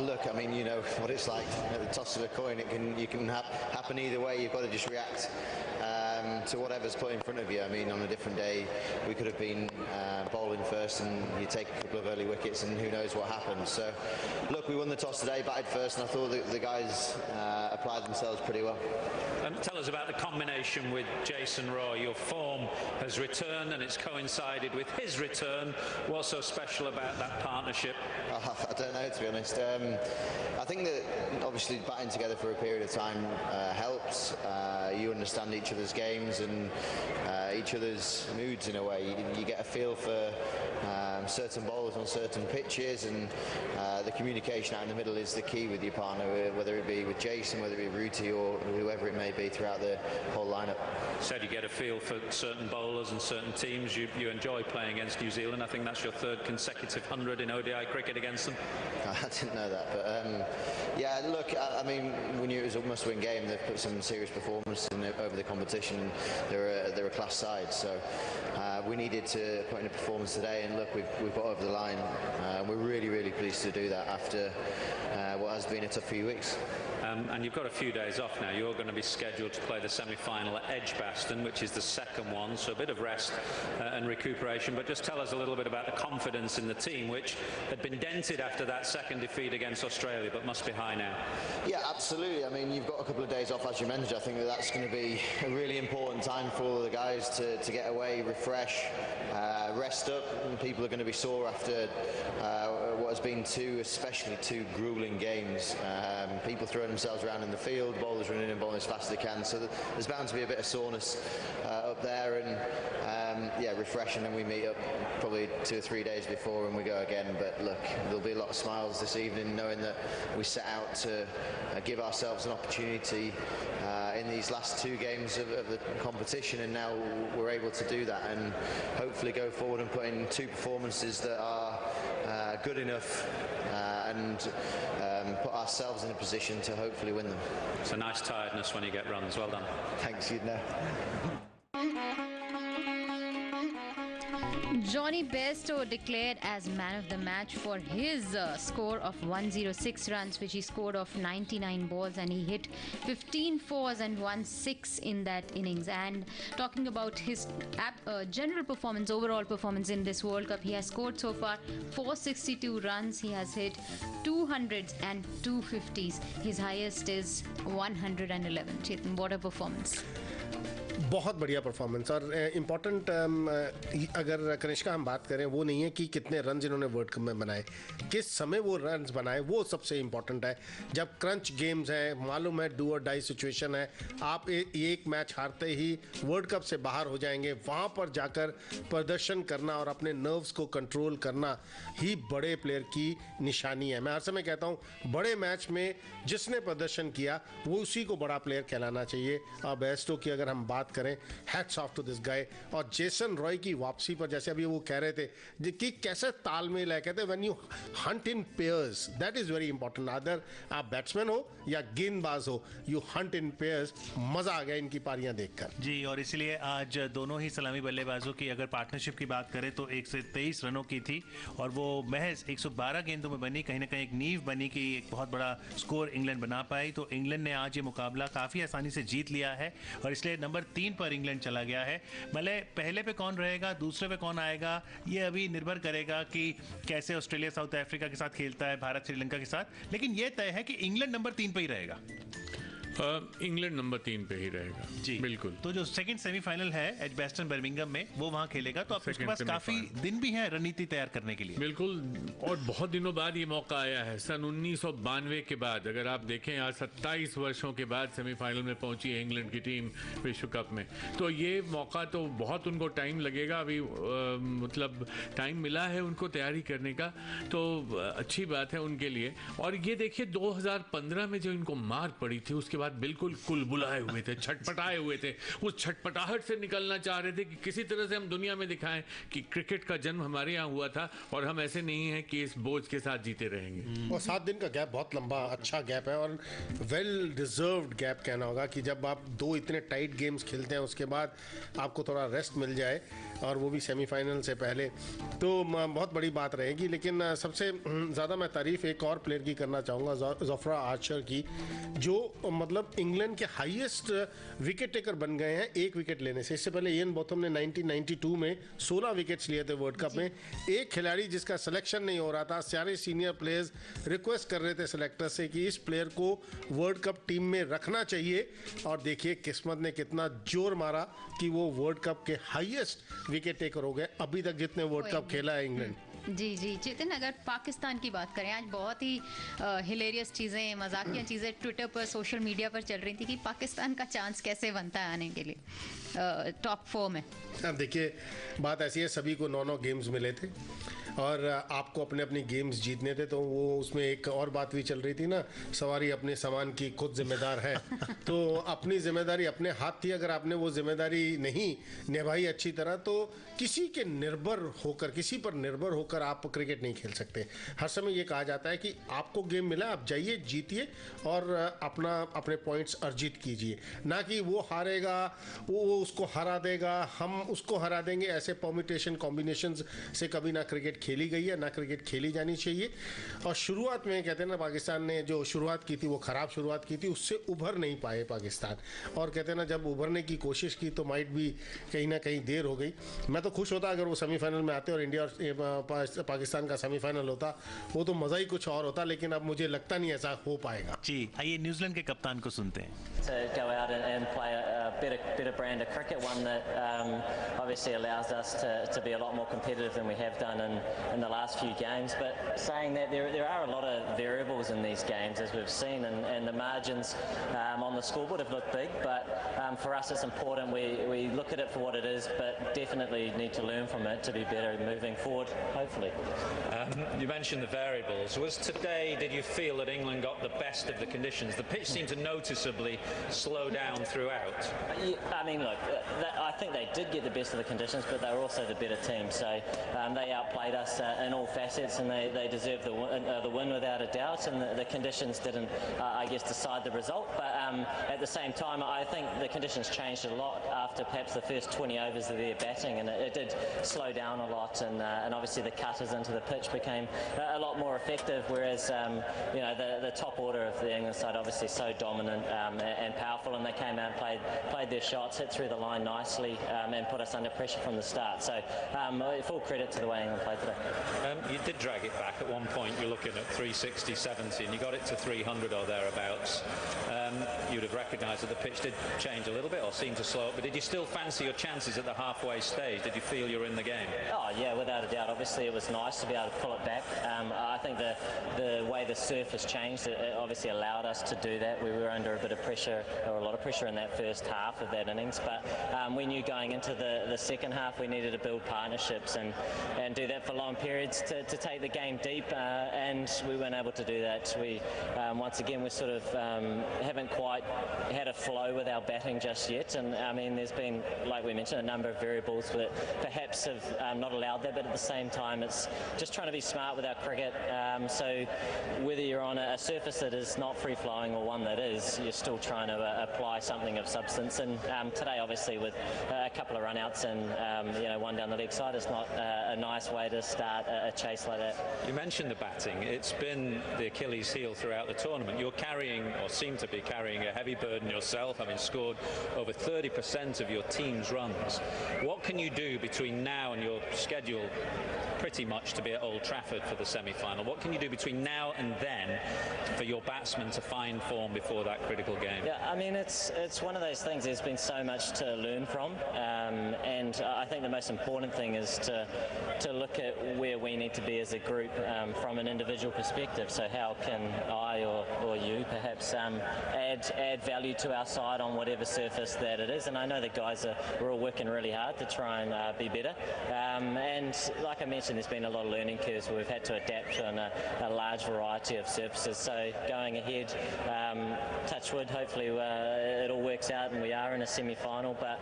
Look, I mean, you know what it's like at the toss of a coin. You can happen either way. You've got to just react to whatever's put in front of you. I mean, on a different day, we could have been bowling first, and you take a couple of early wickets, and who knows what happens. So, look, we won the toss today, batted first, and I thought that the guys applied themselves pretty well. Tell us about the combination with Jason Roy. Your form has returned, and it's coincided with his return. What's so special about that partnership? I don't know, to be honest. I think that obviously batting together for a period of time helps. You understand each other's games and each other's moods in a way. You get a feel for certain bowlers on certain pitches, and the communication out in the middle is the key with your partner, whether it be with Jason, whether it be Ruti, or whoever it may be throughout the whole lineup. Said you get a feel for certain bowlers and certain teams. You enjoy playing against New Zealand. I think that's your 3rd consecutive 100 in ODI cricket against them. I didn't know that, but yeah, look, I mean, we knew it was a must-win game. They've put some serious performance over the competition. They're a class side, so we needed to put in a performance today, and look, we've got over the line. We're really, really pleased to do that after what has been a tough few weeks. And you've got a few days off now. You're going to be scheduled to play the semi-final at Edgbaston, which is the second one, so a bit of rest and recuperation. But just tell us a little bit about the confidence in the team, which had been dented after that second defeat against Australia, but must be high now. Yeah, absolutely. I mean, you've got a couple of days off, as you mentioned. I think that's going to be a really important time for all the guys to get away, refresh, rest up. And people are going to be sore after what has been especially two grueling games. People throwing themselves around in the field, bowlers running and bowling as fast as they can. So there's bound to be a bit of soreness up there, and yeah, refreshing. And we meet up probably 2 or 3 days before and we go again. But look, there'll be a lot of smiles this evening, knowing that we set out to give ourselves an opportunity in these last 2 games of the competition, and now we're able to do that and hopefully go forward and put in 2 performances that are good enough that and put ourselves in a position to hopefully win them. It's a nice tiredness when you get runs. Well done. Thanks, you'd know. Johnny Bairstow declared as man of the match for his score of 106 runs, which he scored off 99 balls, and he hit 15 fours and 1 6 in that innings. And talking about his general performance, overall performance in this World Cup, he has scored so far 462 runs. He has hit 200s and 250s. His highest is 111. Chetan, what a performance! बहुत बढ़िया performance. और important अगर कनिष्का हम बात करें, वो नहीं है कि कितने रन इन्होंने वर्ल्ड कप में बनाए, किस समय वो रन बनाए, वो सबसे इम्पॉर्टेंट है। जब क्रंच गेम्स हैं, मालूम है डू और डाई सिचुएशन है, आप एक मैच हारते ही वर्ल्ड कप से बाहर हो जाएंगे, वहाँ पर जाकर प्रदर्शन करना और अपने नर्व्स को कंट्रोल करना ही बड़े प्लेयर की निशानी है। मैं हर समय कहता हूँ बड़े मैच में जिसने प्रदर्शन किया वो उसी को बड़ा प्लेयर कहलाना चाहिए। और बेस्टो की अगर हम बात करें, hats off to this guy. और जेसन रॉय की वापसी पर जैसे अभी वो कह रहे थे कि कैसे तालमेल है, कहते हैं when you Hunt in pairs, that is very important. Other आप बैट्समैन हो या गेंदबाज हो, यू हंट इन पेयर्स। मजा आ गया इनकी पारियां देखकर जी। और इसलिए आज दोनों ही सलामी बल्लेबाजों की अगर पार्टनरशिप की बात करें तो 123 रनों की थी और वो महज 112 गेंदों में बनी। कहीं ना कहीं एक नींव बनी कि एक बहुत बड़ा स्कोर इंग्लैंड बना पाई। तो इंग्लैंड ने आज ये मुकाबला काफ़ी आसानी से जीत लिया है और इसलिए नंबर 3 पर इंग्लैंड चला गया है। भले पहले पे कौन रहेगा, दूसरे पे कौन आएगा, ये अभी निर्भर करेगा कि कैसे ऑस्ट्रेलिया साउथ अफ्रीका के साथ खेलता है, भारत श्रीलंका के साथ। लेकिन ये तय है कि इंग्लैंड नंबर 3 पे ही रहेगा। इंग्लैंड नंबर 3 पे ही रहेगा जी, बिल्कुल। तो जो सेकंड सेमीफाइनल है एजबेस्टन बर्मिंघम में, वो वहां खेलेगा। तो आपके पास काफी दिन भी है रणनीति तैयार करने के लिए। बिल्कुल, और बहुत दिनों बाद ये मौका आया है। सन 1992 के बाद, अगर आप देखें आज 27 वर्षों के बाद सेमीफाइनल में पहुंची है इंग्लैंड की टीम विश्व कप में। तो ये मौका तो बहुत उनको टाइम लगेगा अभी, मतलब टाइम मिला है उनको तैयारी करने का, तो अच्छी बात है उनके लिए। और ये देखिए 2015 में जो इनको मार पड़ी थी उसके बाद बिल्कुल कुलबुलाए हुए थे, छटपटाए हुए थे। उस छटपटाहट से निकलना चाह रहे थे कि किसी तरह से हम दुनिया में दिखाएं कि क्रिकेट का जन्म हमारे यहाँ हुआ था और हम ऐसे नहीं हैं कि इस बोझ के साथ जीते रहेंगे। और 7 दिन का गैप बहुत लंबा अच्छा गैप है और वेल डिजर्व्ड गैप कहना होगा कि जब आप 2 इतने टाइट गेम्स खेलते हैं उसके बाद आपको थोड़ा रेस्ट मिल जाए और वो भी सेमीफाइनल से पहले, तो बहुत बड़ी बात रहेगी। लेकिन सबसे ज़्यादा मैं तारीफ एक और प्लेयर की करना चाहूँगा, ज़फरा आर्चर की, जो मतलब इंग्लैंड के हाईएस्ट विकेट टेकर बन गए हैं 1 विकेट लेने से। इससे पहले इयन बोथम ने 1992 में 16 विकेट्स लिए थे वर्ल्ड कप में। एक खिलाड़ी जिसका सिलेक्शन नहीं हो रहा था, सारे सीनियर प्लेयर्स रिक्वेस्ट कर रहे थे सिलेक्टर से कि इस प्लेयर को वर्ल्ड कप टीम में रखना चाहिए, और देखिए किस्मत ने कितना जोर मारा कि वो वर्ल्ड कप के हाईएस्ट विकेट टेकर हो गए अभी तक जितने वर्ल्ड कप खेला है इंग्लैंड। जी जी चेतन, अगर पाकिस्तान की बात करें, आज बहुत ही हिलेरियस चीज़ें, मजाकिया चीज़ें ट्विटर पर, सोशल मीडिया पर चल रही थी कि पाकिस्तान का चांस कैसे बनता है आने के लिए टॉप 4 में। अब देखिए बात ऐसी है, सभी को 9 गेम्स मिले थे और आपको अपने अपने गेम्स जीतने थे, तो वो उसमें एक और बात भी चल रही थी ना, सवारी अपने सामान की खुद जिम्मेदार है। तो अपनी जिम्मेदारी अपने हाथ थी, अगर आपने वो जिम्मेदारी नहीं निभाई अच्छी तरह तो किसी के निर्भर होकर, किसी पर निर्भर होकर आप क्रिकेट नहीं खेल सकते। हर समय ये कहा जाता है कि आपको गेम मिला, आप जाइए जीतिए और अपने पॉइंट्स अर्जित कीजिए, ना कि वो हारेगा वो उसको हरा देगा, हम उसको हरा देंगे। ऐसे परम्यूटेशन कॉम्बिनेशंस से कभी ना क्रिकेट खेली गई है, ना क्रिकेट खेली जानी चाहिए। और शुरुआत में कहते हैं ना, पाकिस्तान ने जो शुरुआत की थी वो ख़राब शुरुआत की थी, उससे उभर नहीं पाए पाकिस्तान। और कहते हैं ना, जब उभरने की कोशिश की तो माइट भी कहीं ना कहीं देर हो गई। मैं तो खुश होता अगर वो सेमीफाइनल में आते और इंडिया और पाकिस्तान का सेमीफाइनल होता, वो तो मज़ा ही कुछ और होता। लेकिन अब मुझे लगता नहीं ऐसा हो पाएगा। जी, आइए न्यूजीलैंड के कप्तान को सुनते हैं। To go out and play a better brand of cricket, one that obviously allows us to be a lot more competitive than we have done in the last few games. But saying that, there are a lot of variables in these games, as we've seen, and the margins on the scoreboard have looked big. But for us it's important we look at it for what it is, but definitely need to learn from it to be better moving forward, hopefully. You mentioned the variables. Was today, did you feel that England got the best of the conditions? The pitch seemed to noticeably slow down throughout. I mean, look, I think they did get the best of the conditions, but they were also the better team. So they outplayed us in all facets, and they deserved the win without a doubt. And the conditions didn't, I guess, decide the result. But at the same time, I think the conditions changed a lot after perhaps the first 20 overs of their batting, and it did slow down a lot. And obviously the cutters into the pitch became a lot more effective. Whereas you know, the top order of the England side obviously so dominant and powerful, and they came out and played their shots, hit through the line nicely, and put us under pressure from the start. So full credit to the way England played today. You did drag it back at one point. You're looking at 360, 70, and you got it to 300 or thereabouts. You'd have recognised that the pitch did change a little bit or seemed to slow up, but did you still fancy your chances at the halfway stage? Did you feel you were in the game? Oh yeah, without a doubt. Obviously it was nice to be able to pull it back. I think the way the surface changed, it obviously allowed us to do that. We were under a bit of pressure, or a lot of pressure in that first half of that innings, but we knew going into the second half we needed to build partnerships and do that for long periods to take the game deep, and we weren't able to do that. We once again we sort of haven't quite had a flow with our batting just yet, and I mean there's been, like we mentioned, a number of variables that perhaps have not allowed that, but at the same time it's just trying to be smart with our cricket. So whether you're on a surface that is not free-flowing or one that is, you're still trying to apply something of substance, and today obviously with a couple of run-outs and you know, one down the leg side, it's not a nice way to start a chase like that. You mentioned the batting. It's been the Achilles heel throughout the tournament. You're carrying, or seem to be carrying, a heavy burden yourself, having scored over 30% of your team's runs. What can you do between now and your schedule pretty much to be at Old Trafford for the semi-final? What can you do between now and then for your batsmen to find form before that critical game? Yeah, I mean it's one of those things. There's been so much to learn from, and I think the most important thing is to look at where we need to be as a group from an individual perspective. So how can I or you perhaps add value to our side on whatever surface that it is? And I know the guys we're all working really hard to try and be better. And like I mentioned, there's been a lot of learning curves where we've had to adapt on a large variety of surfaces. So going ahead, touch wood, hopefully it all works out and we are in a semi-final. But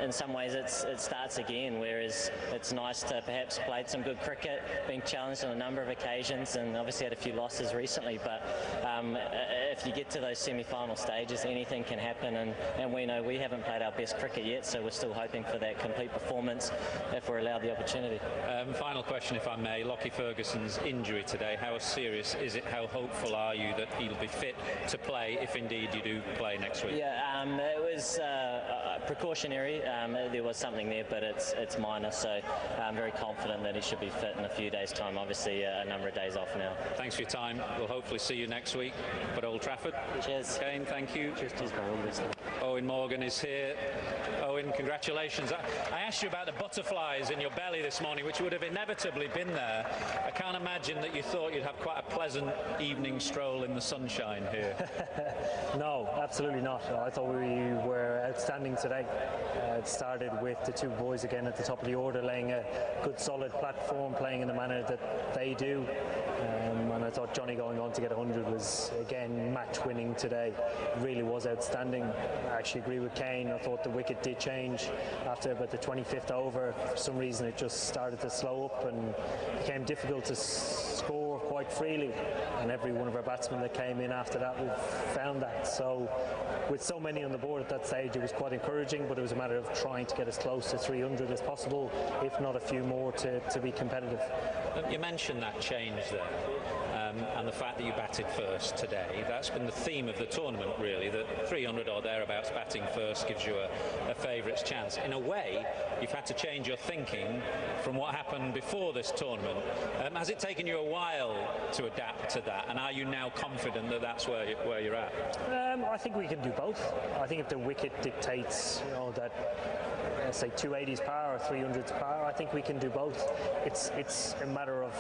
in some ways it starts again, whereas it's nice to perhaps played some good cricket, been challenged on a number of occasions, and obviously had a few losses recently. But if you get to those semi-final stages, anything can happen, and we know we haven't played our best cricket yet, so we're still hoping for that complete performance if we're allowed the opportunity. Final question, if I may. Lockie Ferguson's injury today, how serious is it? How hopeful are you that he'll be fit to play if indeed you do play next week? Yeah, it was precautionary. There was something there, but it's minor, so I'm very confident that he should be fit in a few days' time. Obviously, a number of days off now. Thanks for your time. We'll hopefully see you next week at Old Trafford. Cheers. Kane, thank you. Cheers. Owen Morgan is here. Owen, congratulations. I asked you about the butterflies in your belly this morning, which would have inevitably been there. I can't imagine that you thought you'd have quite a pleasant evening stroll in the sunshine here. No, absolutely not. I thought we were outstanding today. It started with the two boys again at the top of the order, laying a good solid platform, playing in the manner that they do. And I thought Johnny going on to get 100 was, again, match winning today. Really was outstanding. I actually agree with Kane. I thought the wicket did change after about the 25th over. For some reason it just started to slow up and became difficult to score quite freely. And every one of our batsmen that came in after that, we've found that. So with so many on the board at that stage, it was quite encouraging, but it was a matter of trying to get as close to 300 as possible, if not a few more, to be competitive. You mentioned that change there. And the fact that you batted first today, that's been the theme of the tournament really, that 300 or thereabouts batting first gives you a favourites chance. In a way, you've had to change your thinking from what happened before this tournament. Has it taken you a while to adapt to that, and are you now confident that that's where you're at? I think we can do both. I think if the wicket dictates, that say 280s power or 300s power, I think we can do both. It's a matter of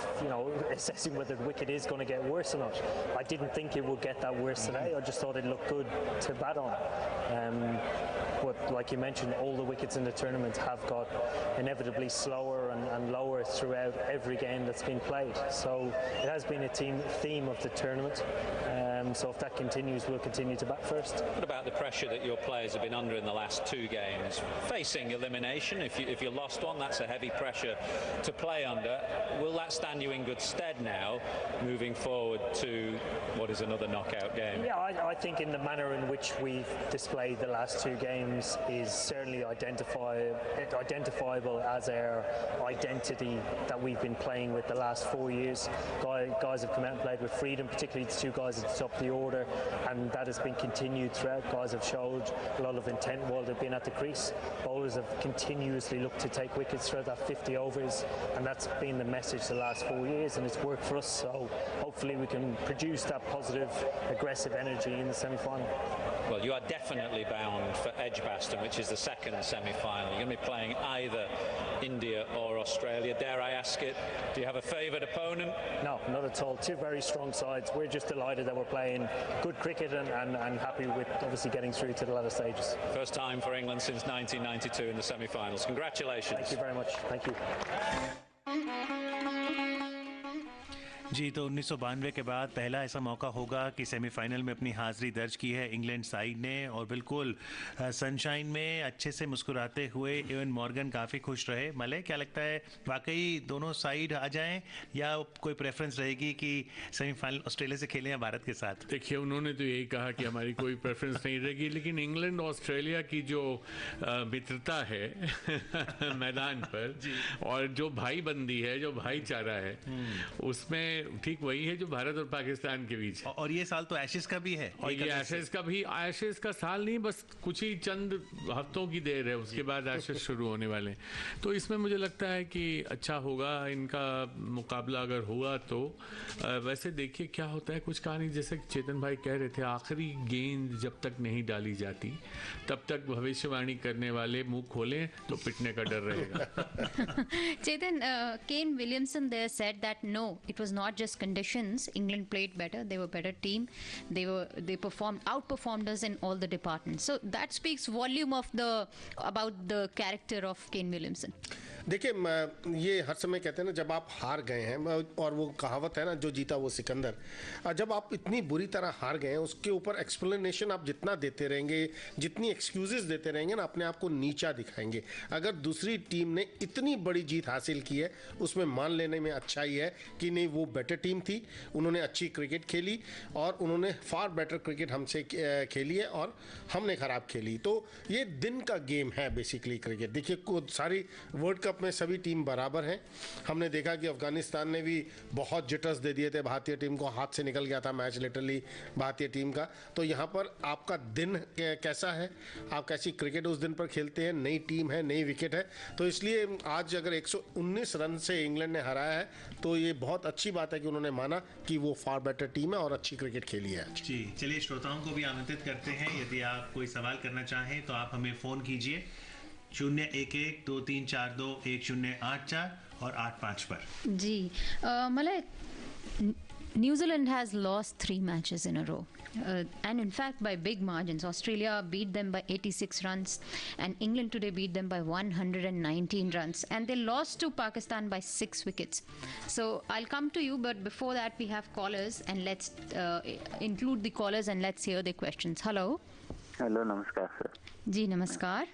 assessing whether the wicket is going to get worse or not. I didn't think it would get that worse today. I just thought it looked good to bat on. like you mentioned, all the wickets in the tournament have got inevitably slower and lower throughout every game that's been played. So it has been a theme of the tournament. So if that continues, we'll continue to bat first. What about the pressure that your players have been under in the last 2 games? Facing elimination, if you lost one, that's a heavy pressure to play under. Will that stand you in good stead now, moving forward to what is another knockout game? Yeah, I think in the manner in which we've displayed the last 2 games is certainly identifiable as our identity that we've been playing with the last 4 years. Guys have come out and played with freedom, particularly the 2 guys at the top of the order, and that has been continued throughout. Guys have showed a lot of intent while they've been at the crease. Bowlers have continuously looked to take wickets throughout that 50 overs, and that's been the message the last 4 years, and it's worked for us. So hopefully we can produce that positive, aggressive energy in the semi-final. Well, you are definitely bound for Edgbaston, which is the second semi-final. You're going to be playing either India or Australia. Dare I ask it, do you have a favoured opponent? No, not at all. 2 very strong sides. We're just delighted that we're playing good cricket and happy with obviously getting through to the latter stages. First time for England since 1992 in the semi-finals. Congratulations. Thank you very much. Thank you. जी, तो 1992 के बाद पहला ऐसा मौका होगा कि semifinal में अपनी हाज़िरी दर्ज की है इंग्लैंड साइड ने, और बिल्कुल सनशाइन में अच्छे से मुस्कुराते हुए एवन मॉर्गन काफ़ी खुश रहे। मले, क्या लगता है, वाकई दोनों साइड आ जाएं या कोई प्रेफरेंस रहेगी कि सेमीफाइनल ऑस्ट्रेलिया से खेलें या भारत के साथ? देखिए, उन्होंने तो यही कहा कि हमारी कोई प्रेफरेंस नहीं रहेगी, लेकिन इंग्लैंड ऑस्ट्रेलिया की जो मित्रता है मैदान पर और जो भाईबंदी है, जो भाईचारा है, उसमें ठीक वही है जो भारत और पाकिस्तान के बीच है। और ये साल तो एशेज का भी है, और ये एशेज का साल नहीं, बस कुछ ही चंद हफ्तों की देर है, उसके बाद एशेज शुरू होने वाले हैं। तो इसमें मुझे लगता है कि अच्छा होगा इनका मुकाबला अगर हुआ तो। वैसे देखिए क्या होता है, कुछ कहानी जैसे चेतन भाई कह रहे थे, आखिरी गेंद जब तक नहीं डाली जाती तब तक भविष्यवाणी करने वाले मुंह खोलें तो पिटने का डर रहेगा। Chetan, Kane Williamson there said that no, it was not just conditions. England played better. They were a better team. They outperformed us in all the departments. So that speaks volume about the character of Kane Williamson. देखिए, ये हर समय कहते हैं ना, जब आप हार गए हैं, और वो कहावत है ना, जो जीता वो सिकंदर। जब आप इतनी बुरी तरह हार गए हैं, उसके ऊपर एक्सप्लेनेशन आप जितना देते रहेंगे, जितनी एक्सक्यूजेस देते रहेंगे ना, अपने आप को नीचा दिखाएंगे। अगर दूसरी टीम ने इतनी बड़ी जीत हासिल की है, उसमें मान लेने में अच्छा ही है कि नहीं, वो बेटर टीम थी, उन्होंने अच्छी क्रिकेट खेली और उन्होंने फार बेटर क्रिकेट हमसे खेली है और हमने ख़राब खेली। तो ये दिन का गेम है बेसिकली क्रिकेट। देखिए, सारी वर्ल्ड कप में सभी टीम बराबर हैं। हमने देखा कि अफगानिस्तान ने भी बहुत जिटर्स दे दिए थे भारतीय टीम को, हाथ से निकल गया था मैच लिटरली भारतीय टीम का। तो यहाँ पर आपका दिन कैसा है, आप कैसी क्रिकेट उस दिन पर खेलते हैं, नई टीम है, नई विकेट है। तो इसलिए आज अगर 119 रन से इंग्लैंड ने हराया है तो ये बहुत अच्छी बात है कि उन्होंने माना कि वो फार बेटर टीम है और अच्छी क्रिकेट खेली है। जी, चलिए श्रोताओं को भी आमंत्रित करते हैं, यदि आप कोई सवाल करना चाहें तो आप हमें फ़ोन कीजिए 01123421084 और 85 पर। जी, मतलब New Zealand has lost 3 matches in a row. And in fact by big margins. Australia beat them by 86 runs and England today beat them by 119 runs, and they lost to Pakistan by 6 wickets. So I'll come to you, but before that we have callers, and let's include the callers and let's hear their questions. Hello. Hello, नमस्कार sir. जी नमस्कार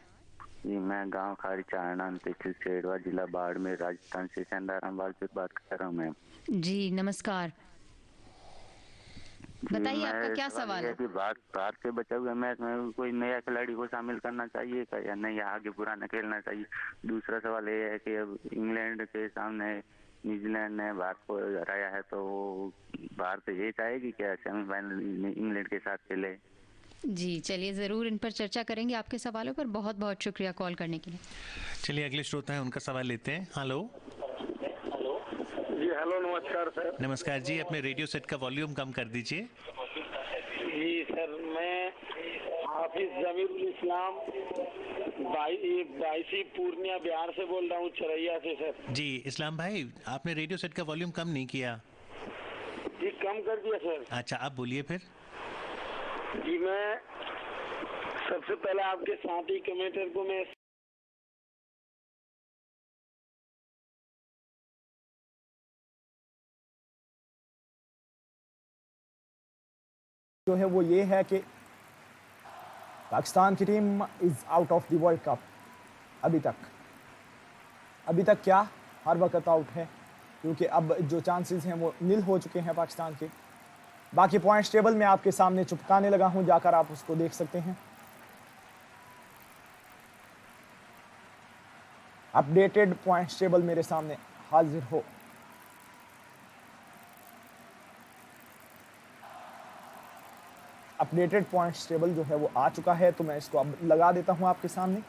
जी, मैं गांव खारी चारणान तहसील सेडवा जिला बाड़मेर राजस्थान से चंदाराम वालचूर बात कर रहा हूँ मैम। जी नमस्कार, बताइए आपका क्या सवाल है? कि भारत के बचे हुए मैच में कोई नया खिलाड़ी को शामिल करना चाहिए क्या या नहीं, आगे पुराना खेलना चाहिए? दूसरा सवाल ये है कि अब इंग्लैंड के सामने न्यूजीलैंड ने भारत को हराया है, तो भारत ये चाहेगी क्या सेमीफाइनल इंग्लैंड के साथ खेले? जी चलिए, ज़रूर इन पर चर्चा करेंगे आपके सवालों पर। बहुत बहुत शुक्रिया कॉल करने के लिए। चलिए अगले श्रोता हैं, उनका सवाल लेते हैं। हेलो जी, हेलो, नमस्कार सर। नमस्कार जी, अपने रेडियो सेट का वॉल्यूम कम कर दीजिए। जी सर, मैं हाफिज जमीरुल इस्लाम बाईसी पूर्णिया बिहार से बोल रहा हूँ, चरैया से सर। जी इस्लाम भाई, आपने रेडियो सेट का वॉल्यूम कम नहीं किया? जी कम कर दिया सर। अच्छा, आप बोलिए फिर। जी, मैं सबसे पहले आपके साथी कमेंटर को मैं जो है वो ये है कि पाकिस्तान की team is out of the world cup. अभी तक क्या, हर वक्त आउट है, क्योंकि अब जो चांसेस हैं वो नील हो चुके हैं पाकिस्तान के। बाकी पॉइंट्स टेबल में आपके सामने चुपकाने लगा हूं, जाकर आप उसको देख सकते हैं। अपडेटेड पॉइंट्स टेबल मेरे सामने हाजिर हो। अपडेटेड पॉइंट्स टेबल जो है वो आ चुका है, तो मैं इसको अब लगा देता हूं आपके सामने।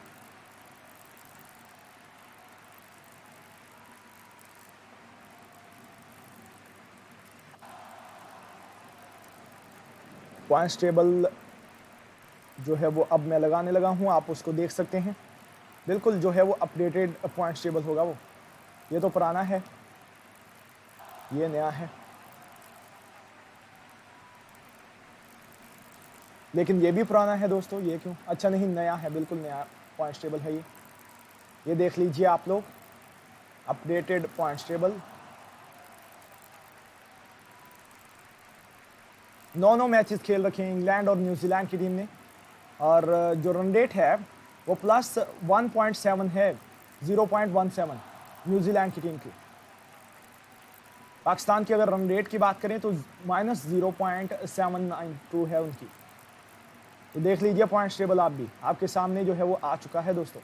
पॉइंट्स टेबल जो है वो अब मैं लगाने लगा हूं, आप उसको देख सकते हैं। बिल्कुल जो है वो अपडेटेड पॉइंट्स टेबल होगा वो। ये तो पुराना है, ये नया है, लेकिन ये भी पुराना है दोस्तों। ये क्यों? अच्छा नहीं, नया है, बिल्कुल नया पॉइंट्स टेबल है ये देख लीजिए आप लोग, अपडेटेड पॉइंट्स टेबल। 9 मैचेस खेल रखे हैं इंग्लैंड और न्यूजीलैंड की टीम ने, और जो रन रेट है वो +1.7 है, 0.17 न्यूजीलैंड की टीम की। पाकिस्तान की अगर रन रेट की बात करें तो -0.792 है उनकी। तो देख लीजिए पॉइंट्स टेबल आप भी, आपके सामने जो है वो आ चुका है दोस्तों।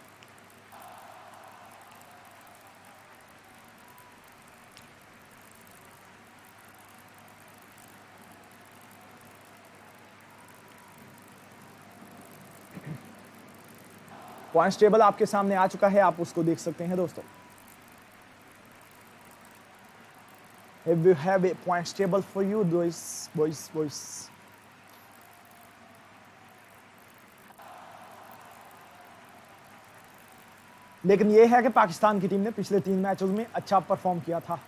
पॉइंट्स टेबल आपके सामने आ चुका है, आप उसको देख सकते हैं दोस्तों। If you have a points table for you, boys. लेकिन ये है कि पाकिस्तान की टीम ने पिछले 3 मैचों में अच्छा परफॉर्म किया था,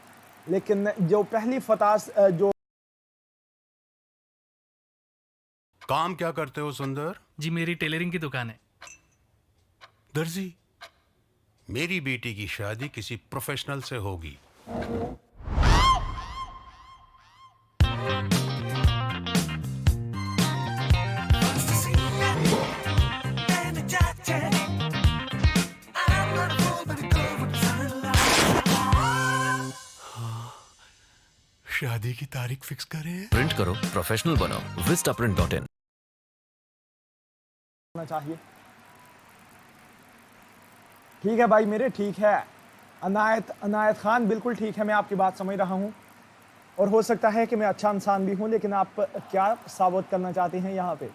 लेकिन जो पहली फतह जो काम क्या करते हो सुंदर? जी मेरी टेलरिंग की दुकान है। दर्जी, मेरी बेटी की शादी किसी प्रोफेशनल से होगी। शादी की तारीख फिक्स करें। प्रिंट करो, प्रोफेशनल बनो, vistaprint.in। चाहिए। ठीक है भाई मेरे, ठीक है। अनायत खान, बिल्कुल ठीक है, मैं आपकी बात समझ रहा हूं, और हो सकता है कि मैं अच्छा इंसान भी हूं, लेकिन आप क्या साबित करना चाहते हैं यहाँ पे?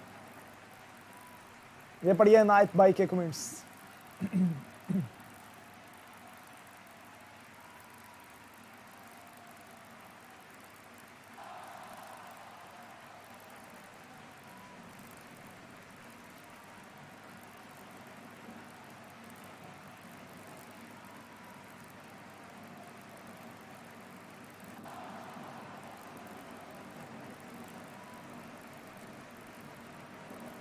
ये पढ़िए अनायत भाई के कमेंट्स।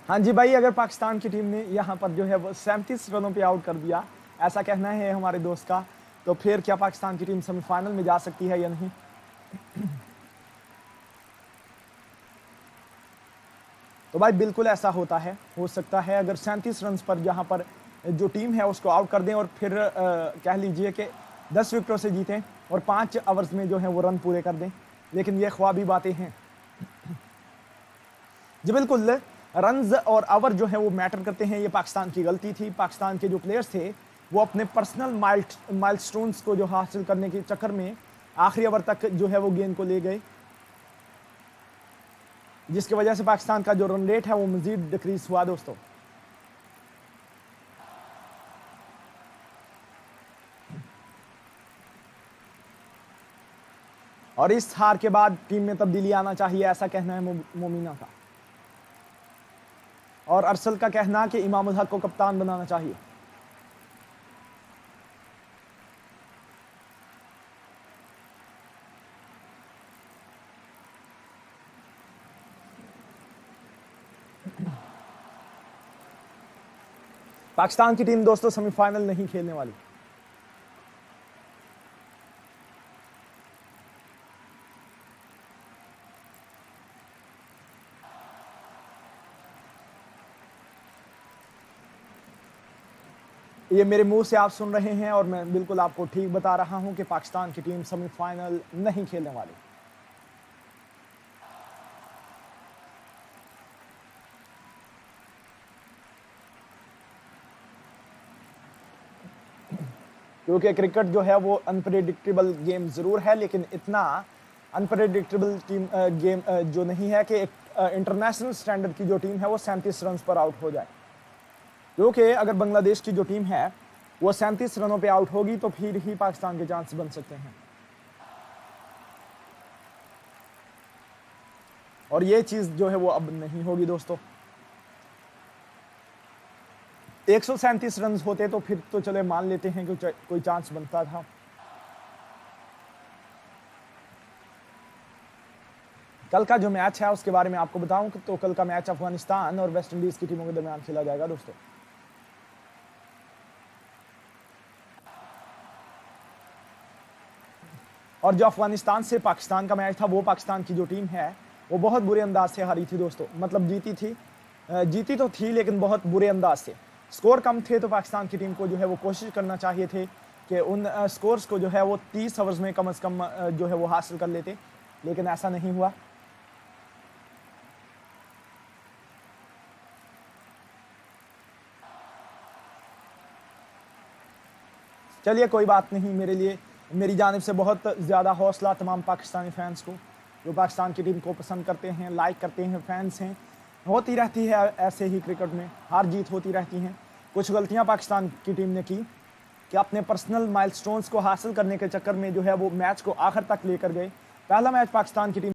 हाँ जी भाई, अगर पाकिस्तान की टीम ने यहाँ पर जो है वो 37 रनों पे आउट कर दिया, ऐसा कहना है हमारे दोस्त का, तो फिर क्या पाकिस्तान की टीम सेमीफाइनल में जा सकती है या नहीं? तो भाई बिल्कुल ऐसा होता है, हो सकता है। अगर 37 रन पर यहाँ पर जो टीम है उसको आउट कर दें, और फिर कह लीजिए कि 10 विकेटों से जीतें और 5 ओवर्स में जो है वो रन पूरे कर दें, लेकिन ये ख्वाबी बातें हैं जी। बिल्कुल रन्स और ओवर जो है वो मैटर करते हैं, ये पाकिस्तान की गलती थी। पाकिस्तान के जो प्लेयर्स थे वो अपने पर्सनल माइलस्टोन्स को जो हासिल करने के चक्कर में आखिरी ओवर तक जो है वो गेंद को ले गए, जिसकी वजह से पाकिस्तान का जो रन रेट है वो मजीद डिक्रीज हुआ दोस्तों। और इस हार के बाद टीम में तब्दीली आना चाहिए, ऐसा कहना है मोमिना का, और अरसल का कहना कि इमाम उल हक को कप्तान बनाना चाहिए। पाकिस्तान की टीम दोस्तों सेमीफाइनल नहीं खेलने वाली। ये मेरे मुंह से आप सुन रहे हैं और मैं बिल्कुल आपको ठीक बता रहा हूं कि पाकिस्तान की टीम सेमीफाइनल नहीं खेलने वाली। क्योंकि क्रिकेट जो है वो अनप्रेडिक्टेबल गेम जरूर है, लेकिन इतना अनप्रेडिक्टेबल गेम जो नहीं है कि एक इंटरनेशनल स्टैंडर्ड की जो टीम है वो 37 रन पर आउट हो जाए। क्योंकि अगर बांग्लादेश की जो टीम है वो 37 रनों पे आउट होगी तो फिर ही पाकिस्तान के चांस बन सकते हैं, और ये चीज जो है वो अब नहीं होगी दोस्तों। 137 रन होते तो फिर तो चले मान लेते हैं कि कोई चांस बनता था। कल का जो मैच है उसके बारे में आपको बताऊं तो कल का मैच अफगानिस्तान और वेस्ट इंडीज की टीमों के दरमियान खेला जाएगा दोस्तों। और जो अफगानिस्तान से पाकिस्तान का मैच था वो पाकिस्तान की जो टीम है वो बहुत बुरे अंदाज से हारी थी दोस्तों। मतलब जीती तो थी लेकिन बहुत बुरे अंदाज से। स्कोर कम थे तो पाकिस्तान की टीम को जो है वो कोशिश करना चाहिए थे कि उन स्कोर्स को जो है वो 30 ओवर्स में कम से कम जो है वो हासिल कर लेते, लेकिन ऐसा नहीं हुआ। चलिए कोई बात नहीं, मेरी जानिब से बहुत ज़्यादा हौसला तमाम पाकिस्तानी फैंस को जो पाकिस्तान की टीम को पसंद करते हैं, लाइक करते हैं, फैंस हैं। होती रहती है ऐसे ही क्रिकेट में हार जीत होती रहती हैं। कुछ गलतियां पाकिस्तान की टीम ने की कि अपने पर्सनल माइलस्टोन्स को हासिल करने के चक्कर में जो है वो मैच को आखिर तक लेकर गए। पहला मैच पाकिस्तान की टीम